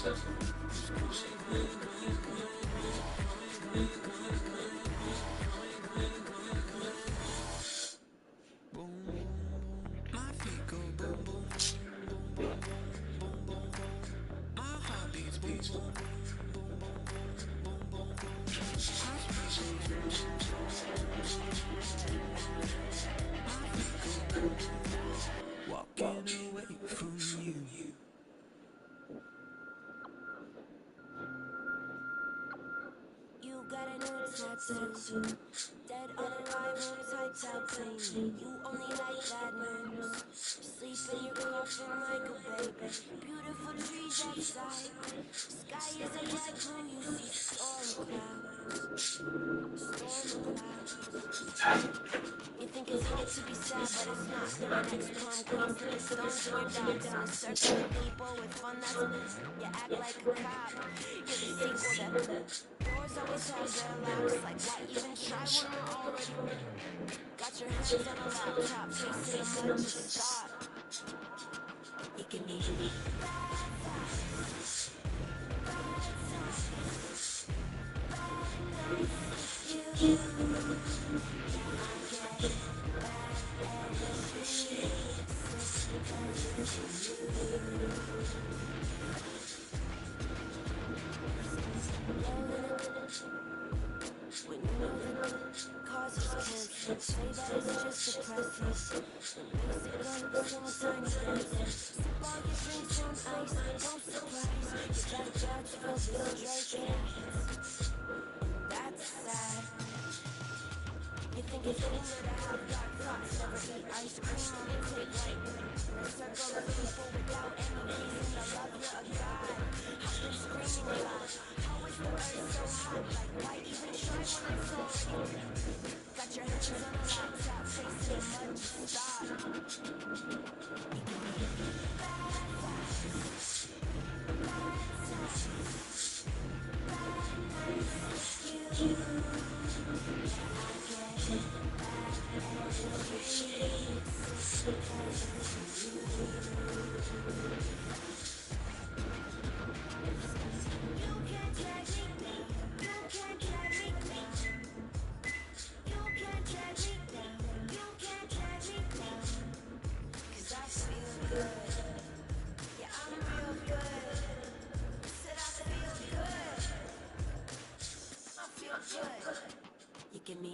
You got a new tattoo. Dead on arrival, typed out clean. You only like bad news. Sleep in your coffin like a baby. Beautiful trees outside. Sky is a bright blue. You see storm clouds. Storm clouds. You think it's hard to be sad, but it's not. You're an ex-prom queen, slipping stones in your docks in a circle of people with fun. That's you act like a cop. You're the sequel. The doors always have their locks. Like why even try when we're already got your hands on a laptop, facing the mud. Just stop. You can be when you know the cause is cancer, say that it's just depressing. Basic gun, sing tiny dances. Sip all your drinks on ice, no surprise. Your backyard's filled with stray cats. That's sad. You think it's cooler to have dark thoughts, never eat ice cream on a tape like in a circle of people without any reason to love you a god. I've been screaming a lot. How is the earth so hot? Like why even try when it's already got your hands on a laptop, facing the mud. Just stop. You give me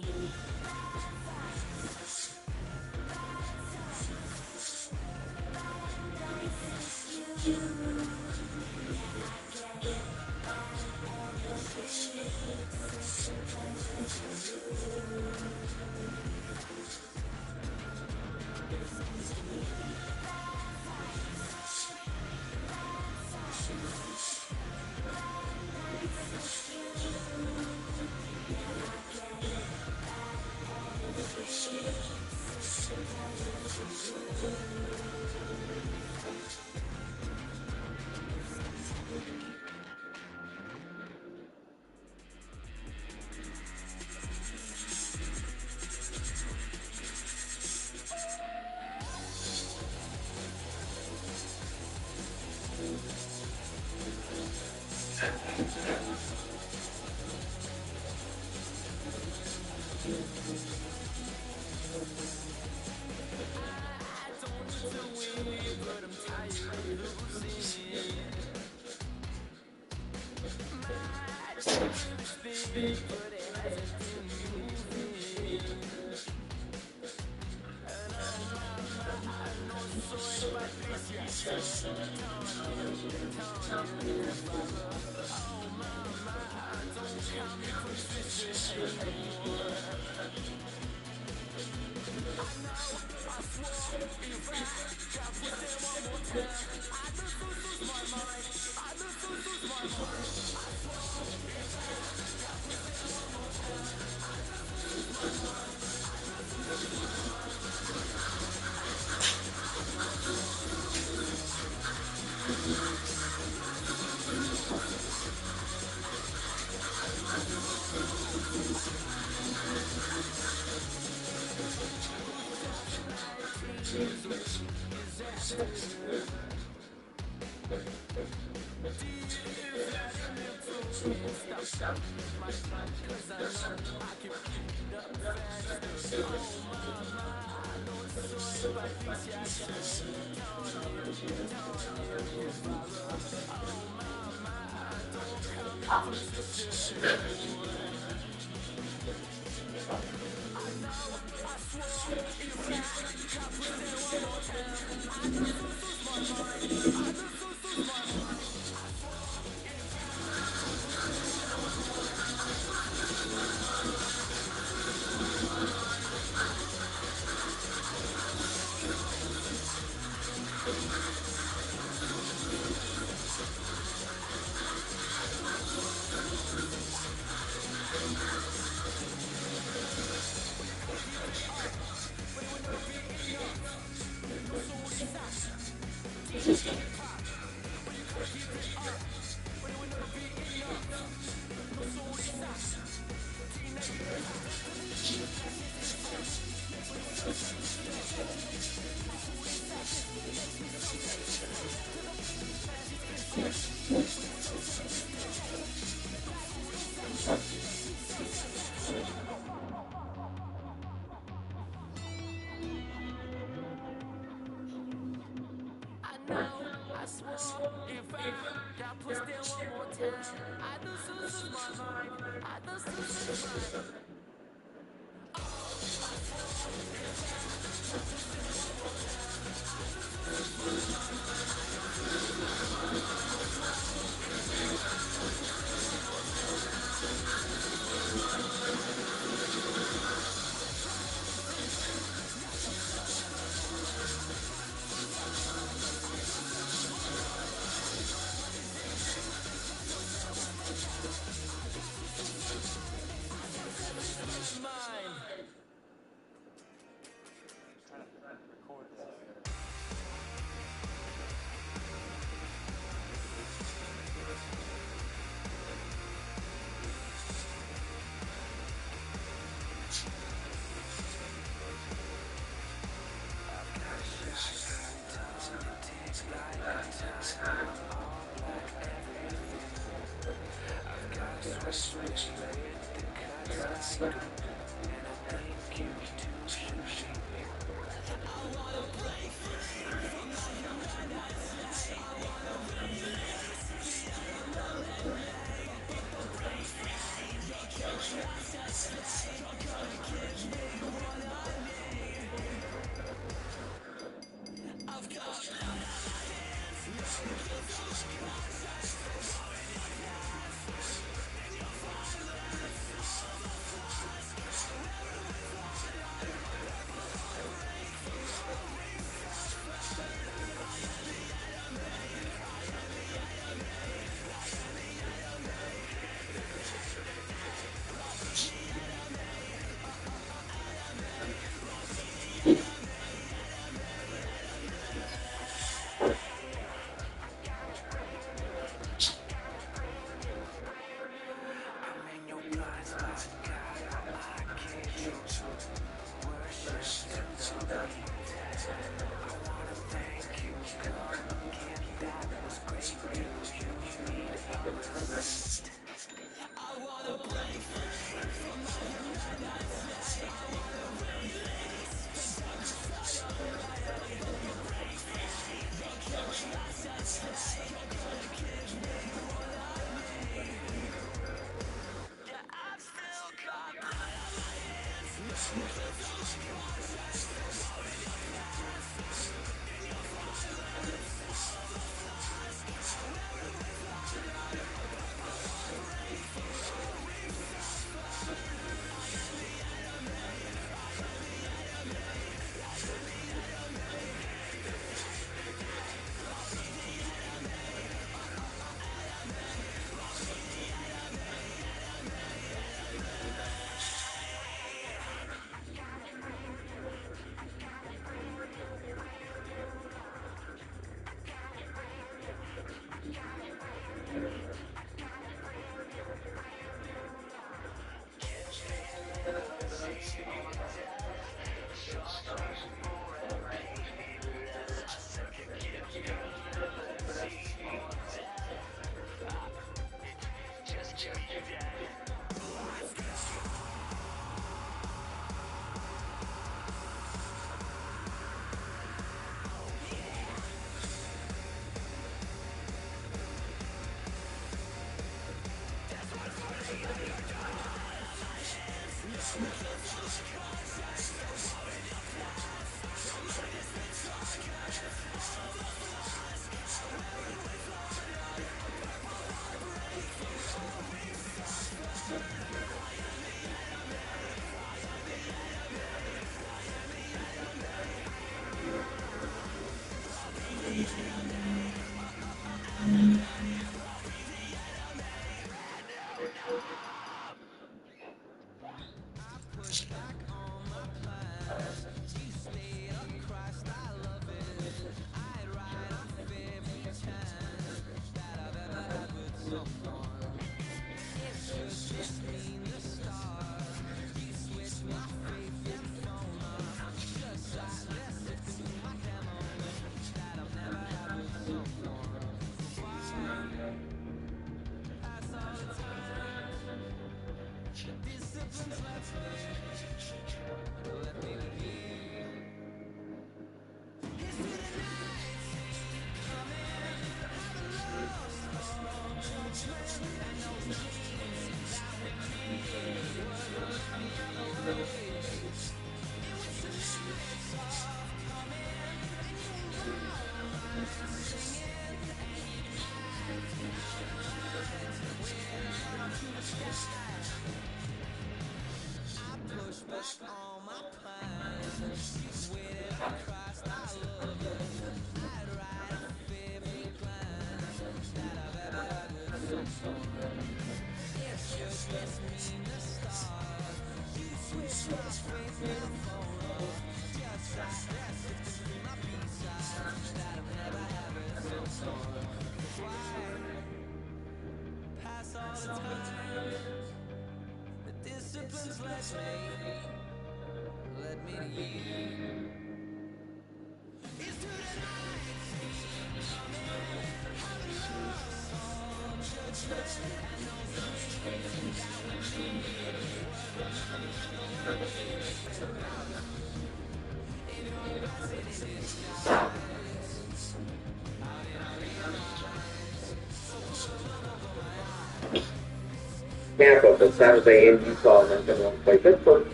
Tampa, but San Jose and Utah, and then going to play Pittsburgh.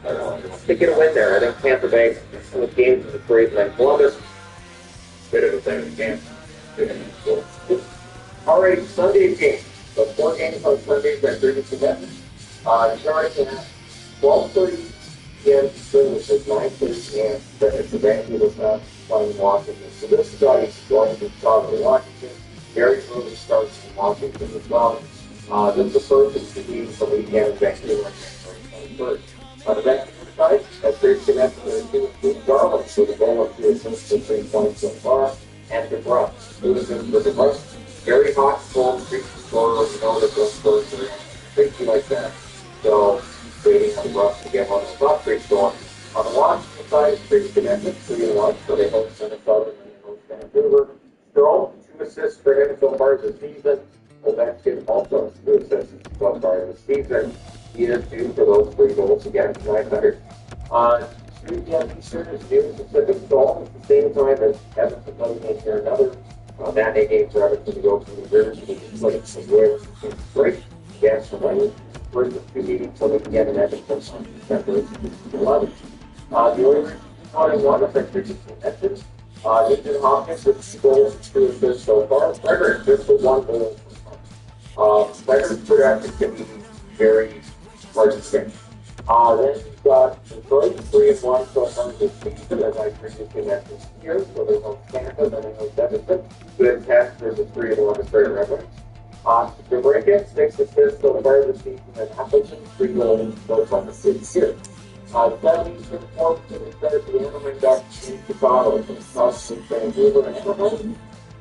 To get a win there. I think Tampa Bay with games in the trade like Columbus. Bit of a thing again. All right, Sunday's game. So 4 games on Sundays that previously met. Starting at 12:30 p.m. Eastern, which is 9:30 p.m. It's the Vancouver playing Washington. So this is obviously going to be Chicago, Washington. Very early starts in Washington as well. This is the first of the games the weekend in Vancouver on January 21st. On the Vancouver side, that's very connected to Steve Garland, so the goal of 2 assists for 3 points so far, and the Russ. 2 assists for the Russ. Very hot, cold, streaky scorer, you know that those scores are tricky like that. So, waiting on the Russ to get one of the top 3 going. On the Washington side, it's pretty connected, 3-1, so they host Minnesota and they host Vancouver. Still, 2 assists for him so far this season. Ovechkin also 2 assists so far this season. He is due for those 3 goals against 900. 2 p.m. Eastern is New Pacific Salt at the same time as Edmonton playing here another matinee game for Edmonton to go to New Jersey. Like some Wales break against the Lightning. We're the 2 meetings so we can get an Edmonton on December 11th. The Oilers on 1 as I previously mentioned. Nathan Hopkins with 2 goals, 2 assists so far. Frederick just with 1 goal. Frederick's production can be very hard to say. Then you've got Detroit, 3-1 so far this season, as I previously mentioned here. So there's no Tampa, then there's Edmonton. Good test versus 3-1 is very relevant. The break-in, 6 assists so far this season, and Appleton, 3 goals so far this season. The 70s for the 4th to the start the Anaheim Ducks in Chicago, from South Vancouver and Anaheim.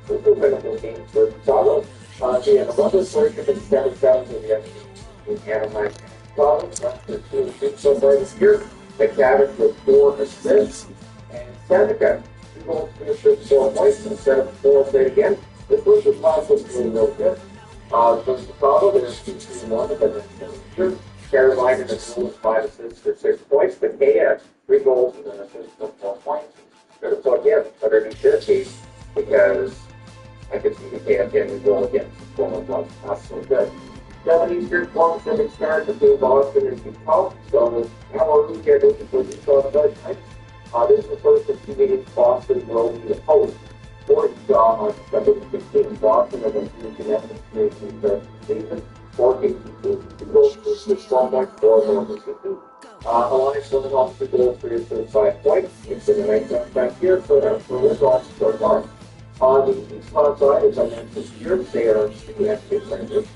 Those are winnable games for Chicago. And another portion of 7,000 in Anaheim. After 2 assists so far this year. McTavish with 4 assists. And Seneca, 2 goals, 2 assists, 4 points instead of 4. Say it again. This was the class was really real good. From Chicago, there's 2-1, and then there's Carolina in the middle with 5 assists for 6 points. But Kaya, 3 goals and an assist for 4 points. So again, underneath this case, because I could see the KFN would go against the former club. Not so good. 7 Eastern, 1 Pacific start between Boston and Utah. So now we're looking at this for Utah side tonight. This is the first of 2 meetings Boston will be opposed. For Utah on December 16th, Boston and then 3 connected to the season. 4 games, 2 goals, 12 points, 4 goals, 2. Alliance winning off 2 goals, 3 assists, 5 points. It's in the 9th back here, so that's the results so far. These spots are, as I mentioned here, they are two extra players.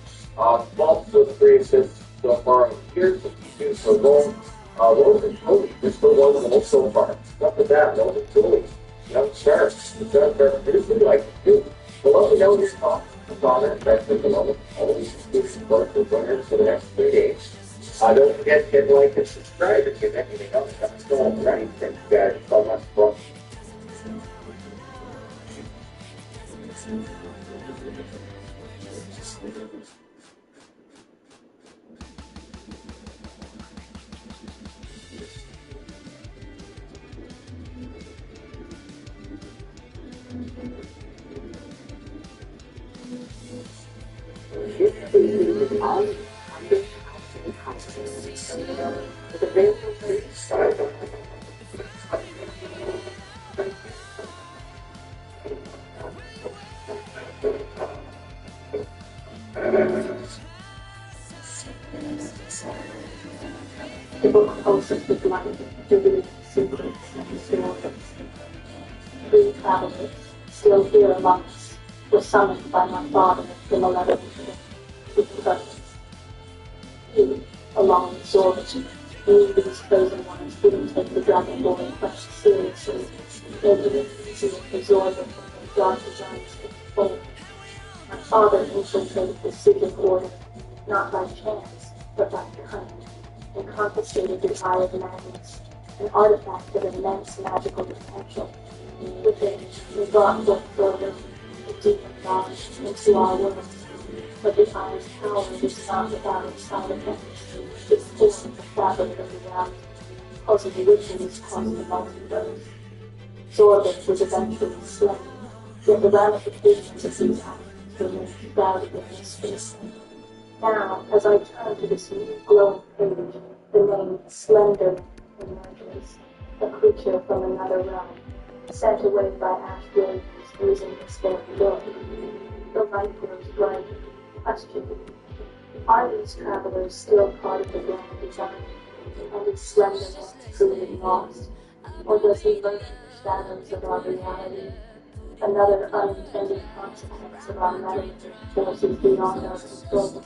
Both with 3 assists so far here, 52 for goal. Logan Tooley, just for 1 goal so far. Look at that, Logan Tooley. Young star. He's done very good, like you. Well, let me know your thoughts on it. That's at the moment. Always exclusive for the players for the next 3 days. Don't forget to hit like and subscribe if you have anything else that's going right. Thank you guys so much for The book also began to read secrets and stories. 3 travelers, still here among us, were summoned by my father from a letter with purpose. He, along with Zorba, knew these chosen ones didn't take the Dragon Boy quest seriously, making it easier for Zorba from their dark designs to unfold. My father infiltrated the secret order, not by chance, but by cunning, and confiscated the Eye of Madness, an artifact of immense magical potential. With it, we brought forth Zorba, the demon god, into our world. But the Eye's power is not without its side effects. It forms the fabric of reality, causing witches, causing the multiverse. Zorba was eventually slain, yet the ramifications of these actions remain shrouded in mystery. Now, as I turn to this new glowing page, the name Slender emerges, a creature from another realm, sent away by ash rays using the spare glow. The light grows bright, questioning. Are these travelers still part of the grand design, and is Slenderness truly lost? Or does he lurk in the shadows of our reality? Another unintended consequence of our meddling forces beyond our control.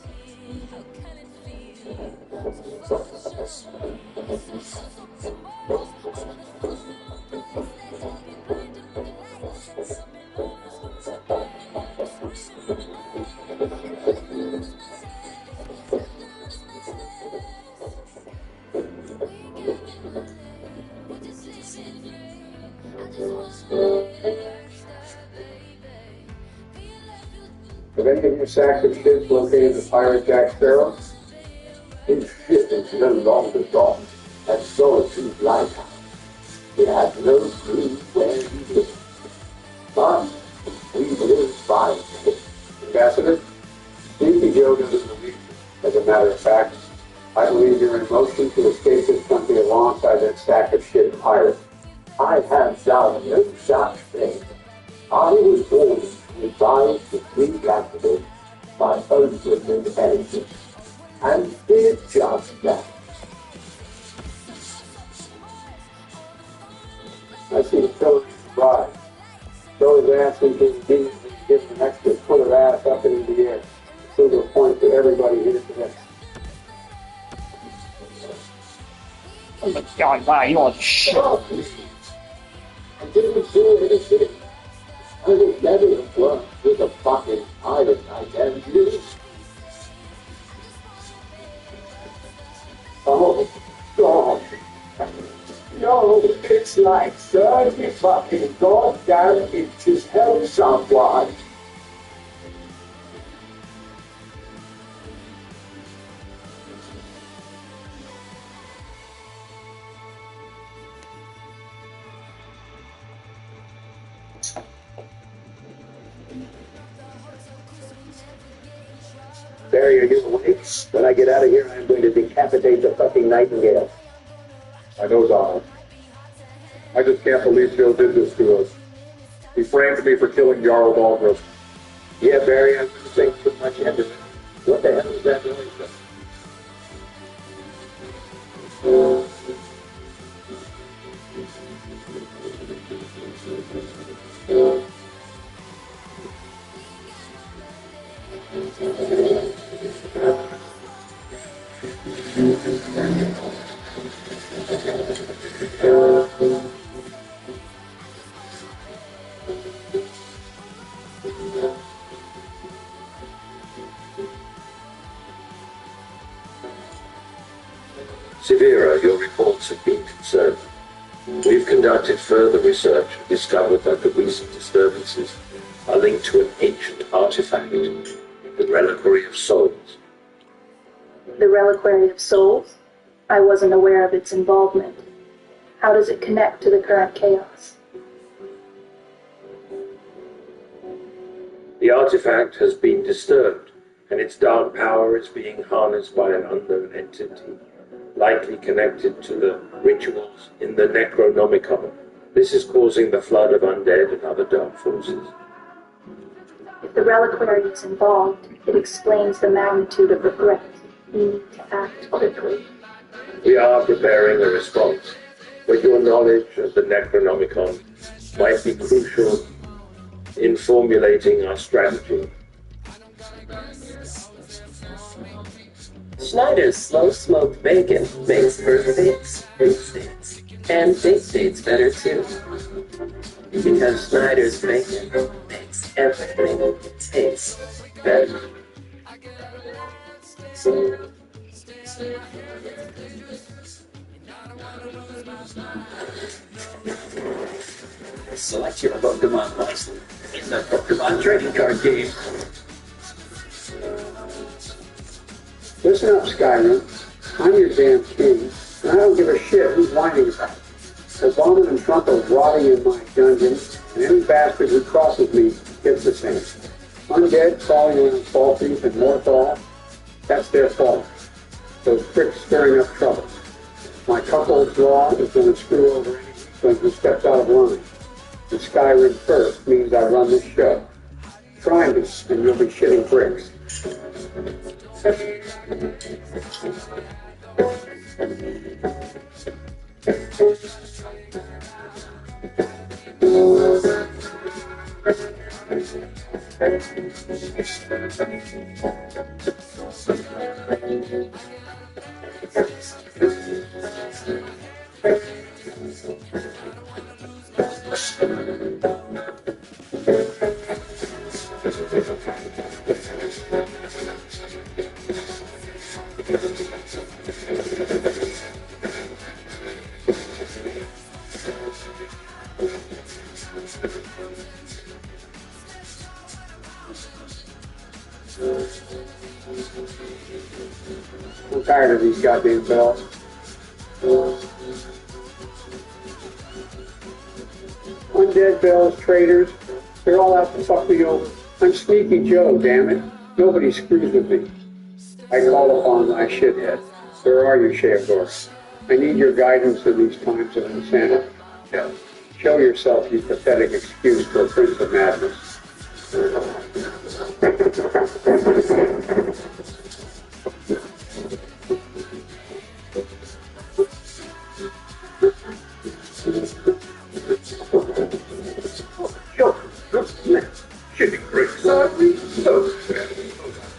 Have any of your sacks of ships located the pirate Jack Sparrow? His ship is no longer gone, and Solitude Lighthouse. It has no clue where he is. But we will find him. Ambassador, Stevie Joe doesn't believe you. As a matter of fact, I believe you're in motion to escape this country alongside that stack of shit pirates. I have done no such thing. I was born to advise the three candidates by open intelligence, and did just that. I see Philly's surprised. Philly's asking to immediately give an extra foot of ass up into the air. Silver point to everybody here today. Oh my god, wow, you want shit. Oh, I didn't do anything. I would never have worked with a fucking pirate like you. Oh, God. No, it's like 30 fucking goddamn inches. Help someone. Barry, are you awake? When I get out of here, I'm going to decapitate the fucking nightingale. I know, Donald. I just can't believe Joe did this to us. He framed me for killing Jarl Baldrus. Yeah, Barry, I'm going to take too much into it. What the hell is that noise? Severa, your reports have been concerning. We've conducted further research and discovered that the recent disturbances are linked to an ancient artifact, the Reliquary of Souls. The Reliquary of Souls? I wasn't aware of its involvement. How does it connect to the current chaos? The artifact has been disturbed, and its dark power is being harnessed by an unknown entity, likely connected to the rituals in the Necronomicon. This is causing the flood of undead and other dark forces. If the reliquary is involved, it explains the magnitude of the threat. We need to act quickly. We are preparing a response, but your knowledge of the Necronomicon might be crucial in formulating our strategy. Schneider's slow-smoked bacon makes birthdays, date states, and date states better too. Because Schneider's bacon makes everything taste better. Select your Pokemon wisely in the Pokemon trading card game. Listen up, Skyrim. I'm your damn king, and I don't give a shit who's whining about it. Obama and Trump are rotting in my dungeon, and any bastard who crosses me gets the same. Undead crawling around Falsies and Morthal, that's their fault. Those pricks stirring up trouble. My cuckold's law is going to screw over anyone who steps out of line. And Skyrim first means I run this show. Try me, and you'll be shitting bricks. I'm tired of these goddamn bells. Undead bells, traitors, they're all out to fuck me over. I'm Sneaky Joe, damn it. Nobody screws with me. I call upon my shithead. Where are you, Shavor? I need your guidance in these times of insanity. Show yourself, you pathetic excuse for a prince of madness. Shitting bricks on me?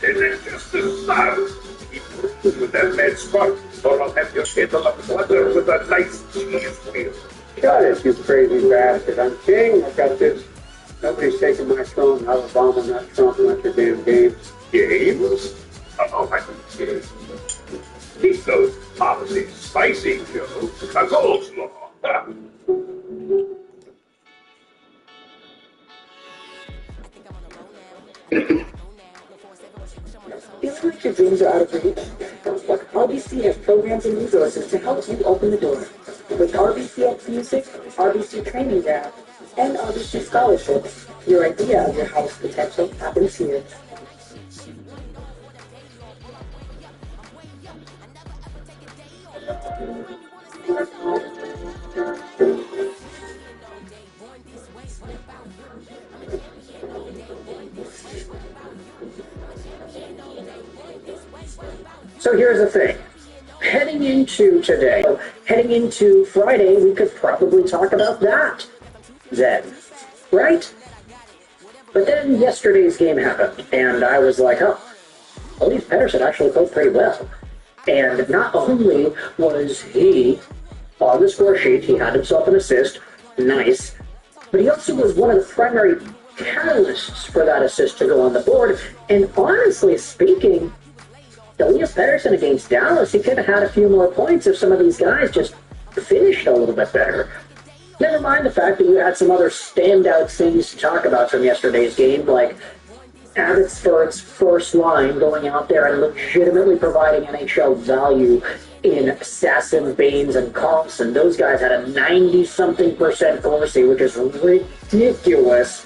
And then just the sound. Keep moving with that mad spot, or I'll have your head on a butter with a nice cheese wheel. Shut it, you crazy bastard. I'm king. I've got this. Nobody's taking my throne. Not Obama, not Trump, not your damn games. Games? Oh, I don't keep those policies spicy, Joe. A coleslaw. Feeling like your dreams are out of reach? Look, RBC has programs and resources to help you open the door. With RBCX Music, RBC Training Ground, and RBC Scholarships, your idea of your highest potential happens here. So here's the thing. Heading into Friday, we could probably talk about that then, right? But then yesterday's game happened, and I was like, oh, Elias Pettersson actually played pretty well. And not only was he on the score sheet, he had himself an assist, nice, but he also was one of the primary catalysts for that assist to go on the board. And honestly speaking, Elias Pettersson against Dallas, he could have had a few more points if some of these guys just finished a little bit better. Never mind the fact that you had some other standout things to talk about from yesterday's game, like Abbotsford's first line going out there and legitimately providing NHL value in Sasson, Baines, and Carlson. Those guys had a 90-something% Corsi, which is ridiculous.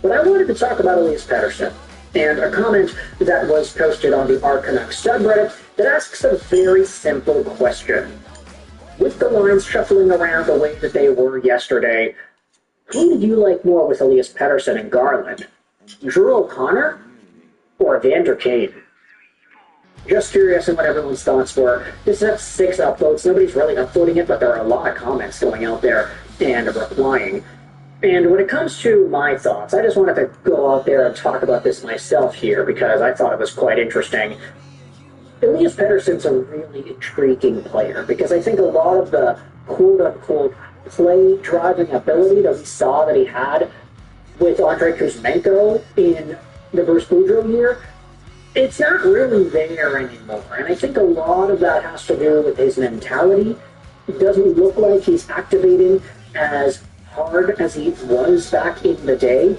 But I wanted to talk about Elias Pettersson and a comment that was posted on the Canucks subreddit that asks a very simple question. With the lines shuffling around the way that they were yesterday, who did you like more with Elias Pettersson and Garland? Drew O'Connor or Evander Kane? Just curious on what everyone's thoughts were. This has 6 upvotes. Nobody's really upvoting it, but there are a lot of comments going out there and replying. And when it comes to my thoughts, I just wanted to go out there and talk about this myself here because I thought it was quite interesting. Elias Pettersson's a really intriguing player because I think a lot of the quote-unquote play-driving ability that we saw that he had with Andrei Kuzmenko in the Bruce Boudreau year, it's not really there anymore. And I think a lot of that has to do with his mentality. It doesn't look like he's activating as hard as he was back in the day,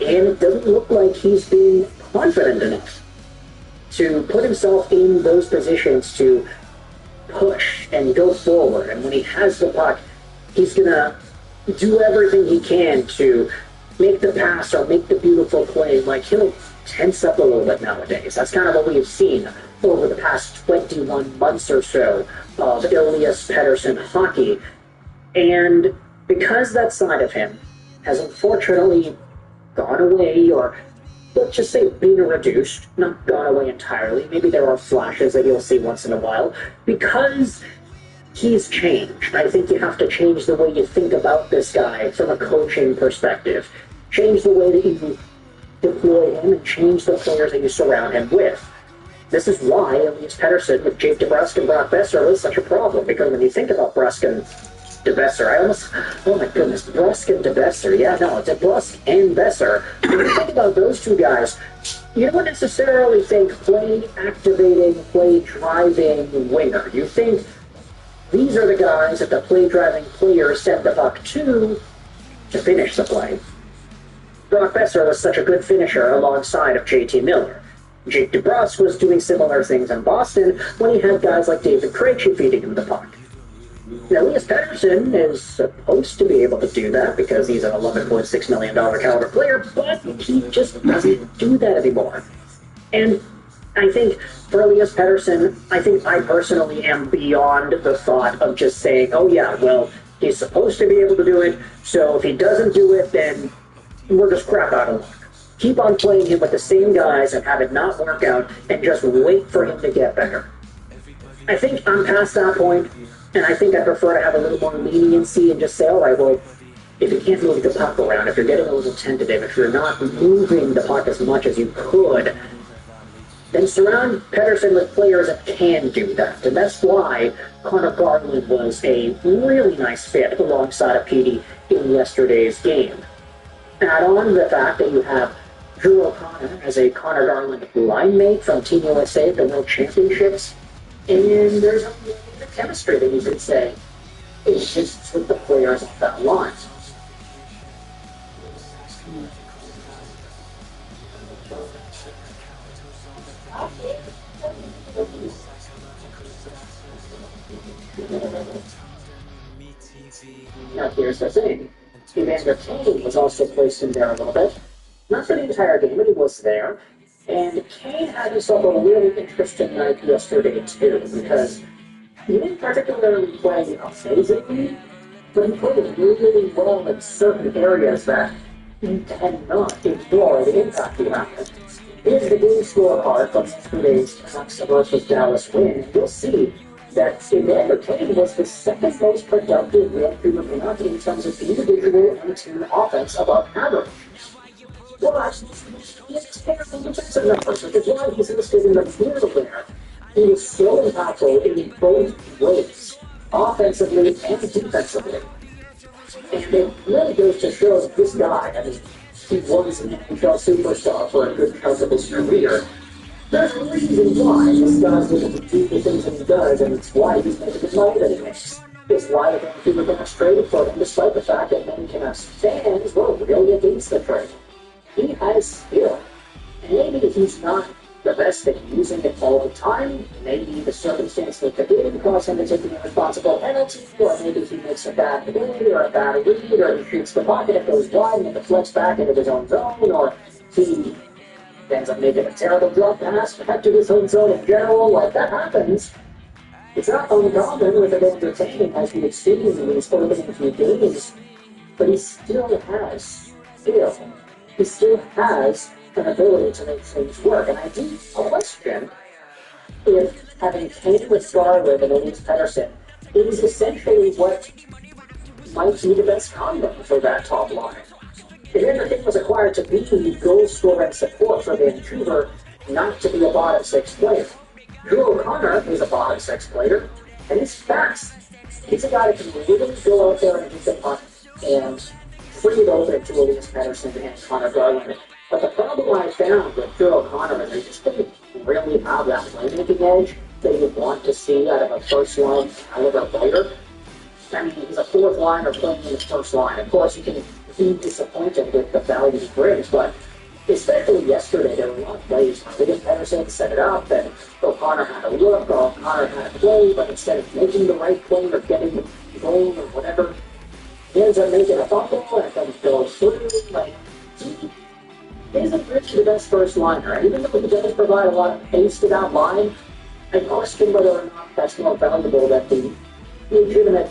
and it doesn't look like he's being confident enough to put himself in those positions to push and go forward. And when he has the puck, he's going to do everything he can to make the pass or make the beautiful play. Like, he'll tense up a little bit nowadays. That's kind of what we've seen over the past 21 months or so of Elias Pettersson hockey. And because that side of him has unfortunately gone away, or let's just say been reduced, not gone away entirely, maybe there are flashes that you'll see once in a while, because he's changed. I think you have to change the way you think about this guy from a coaching perspective. Change the way that you deploy him and change the players that you surround him with. This is why Elias Pettersson with Jake DeBrusk and Brock Besser is such a problem, because when you think about Brusk and DeBesser, oh my goodness, Brusk and DeBesser, yeah, no, it's DeBrusk and Besser. When you think about those two guys, you don't necessarily think play-activating, play-driving winger. You think these are the guys that the play-driving players send the puck to finish the play. Brock Besser was such a good finisher alongside of JT Miller. Jake DeBrusk was doing similar things in Boston when he had guys like David Krejci feeding him the puck. Elias Pettersson is supposed to be able to do that because he's an $11.6 million caliber player, but he just doesn't do that anymore. And I think for Elias Pettersson, I personally am beyond the thought of just saying, oh yeah, well, he's supposed to be able to do it, so if he doesn't do it, then we're just crap out of luck. Keep on playing him with the same guys and have it not work out and just wait for him to get better. I think I'm past that point, and I think I prefer to have a little more leniency and just say, all right, well, if you can't move the puck around, if you're getting a little tentative, if you're not moving the puck as much as you could, then surround Pettersson with players that can do that. And that's why Connor Garland was a really nice fit alongside of Petey in yesterday's game. Add on the fact that you have Drew O'Connor as a Connor Garland line mate from Team USA at the World Championships, and there's a little bit of chemistry that you could say exists with the players of that line. Now here's the thing. Evander Kane was also placed in there a little bit. Not for the entire game, but he was there. And Kane had himself a really interesting night yesterday, too, because he didn't particularly play amazingly, but he played really well in certain areas that you cannot ignore the impact he had. Here's the game scorecard from today's Canucks versus Dallas win. You'll see that Evander Kane was the second most productive Vancouver Canuck in terms of individual and team offense above average. But he has terrible defensive numbers, which is why he's listed in the middle there. He is so impactful in both ways, offensively and defensively. And it really goes to show that this guy, I mean, he was an NHL superstar for a good chunk of his career. There's a reason why this guy's able to do the things that he does, and it's why he's making the money that he makes. It's why the Vancouver Canucks traded for him, despite the fact that many Canucks fans were really against the trade. He has skill. And maybe he's not the best at using it all the time. Maybe the circumstance that they did cause him to take an irresponsible penalty, or maybe he makes a bad play or a bad read, or he shoots the pocket, it goes wide, and it deflects back into his own zone, or he ends up making a terrible drop pass back to his own zone in general. Like, that happens. It's not uncommon with an entertaining as we've seen in these opening few games, but he still has skill. He still has an ability to make things work. And I do question if having Kane with Scarlett and Elias Pettersson is essentially what might be the best combo for that top line. If Anderson was acquired to be the goal-scoring support for Vancouver, not to be a bottom six player. Drew O'Connor is a bottom six player, and he's fast. He's a guy that can really go out there and hit the puck and free it over to Elias Pettersson and Connor Garland. But the problem I found with Drew O'Connor is he just didn't really have that playmaking edge that you want to see out of a first-line caliber player. I mean, he's a fourth liner playing in the first line. Of course, you can be disappointed with the value he brings, but especially yesterday, there were a lot of plays where Elias Pettersson set it up, and O'Connor had a look, or O'Connor had a play, but instead of making the right play or getting the goal or whatever, he ends up making a fumble, and it doesn't go through. Like, he isn't really the best first liner. And even though he does provide a lot of pace to that line, I question whether or not that's more valuable than the legitimate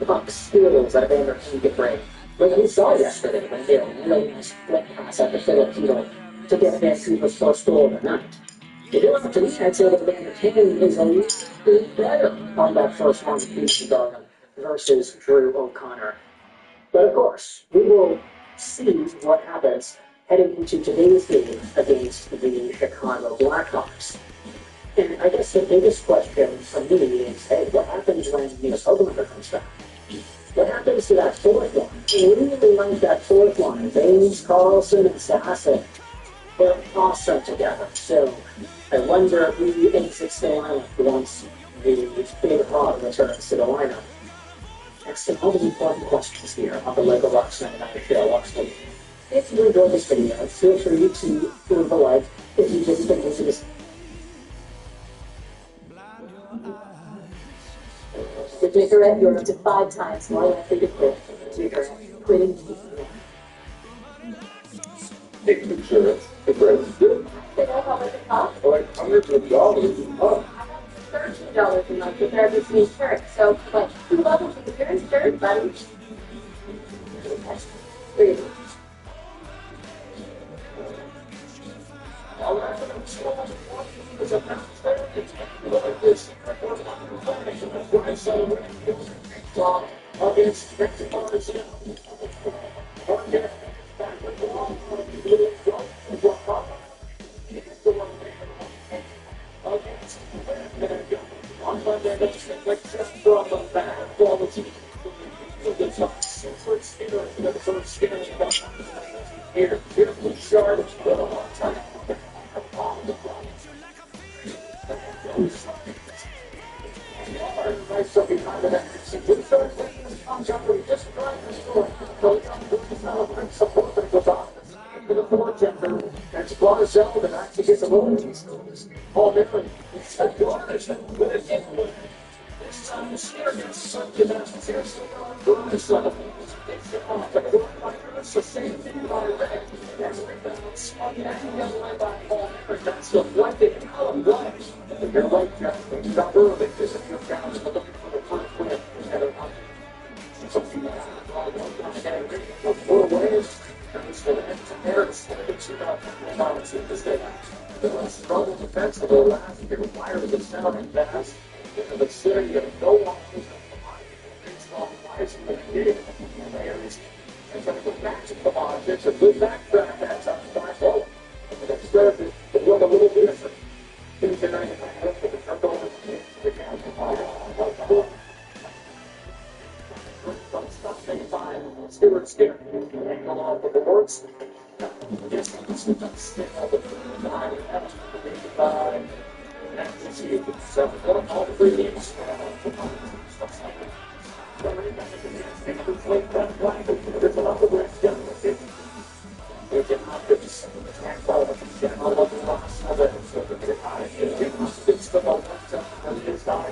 puck skills that Evander Kane could bring. Like we saw yesterday when they had a really nice flick pass at the Filipino to get Vancouver's first goal of the night. If it were to me, I'd say that Evander Kane is a little bit better on that first one versus Drew O'Connor. But of course, we will see what happens heading into today's game against the Chicago Blackhawks. And I guess the biggest question for me is, hey, what happens when Minnesota comes back? What happens to that fourth line? I really like that fourth line. Baines, Carlson, and Sasson. They're awesome together. So I wonder who exits the lineup once the big hog returns to the lineup. Asking all the important questions here on the Lego Rocks 99 show. If you enjoyed this video, feel free to leave a like. If you didn't, then visit us. With Nicorette, you're up to 5 times more likely to quit. Nicorette, quitting easy. Take insurance. The price is good. Like hundreds of dollars a month. $13 a month with RBC insurance. So, like, 2 levels of insurance, buddy. Crazy. It's a good backtrack that time.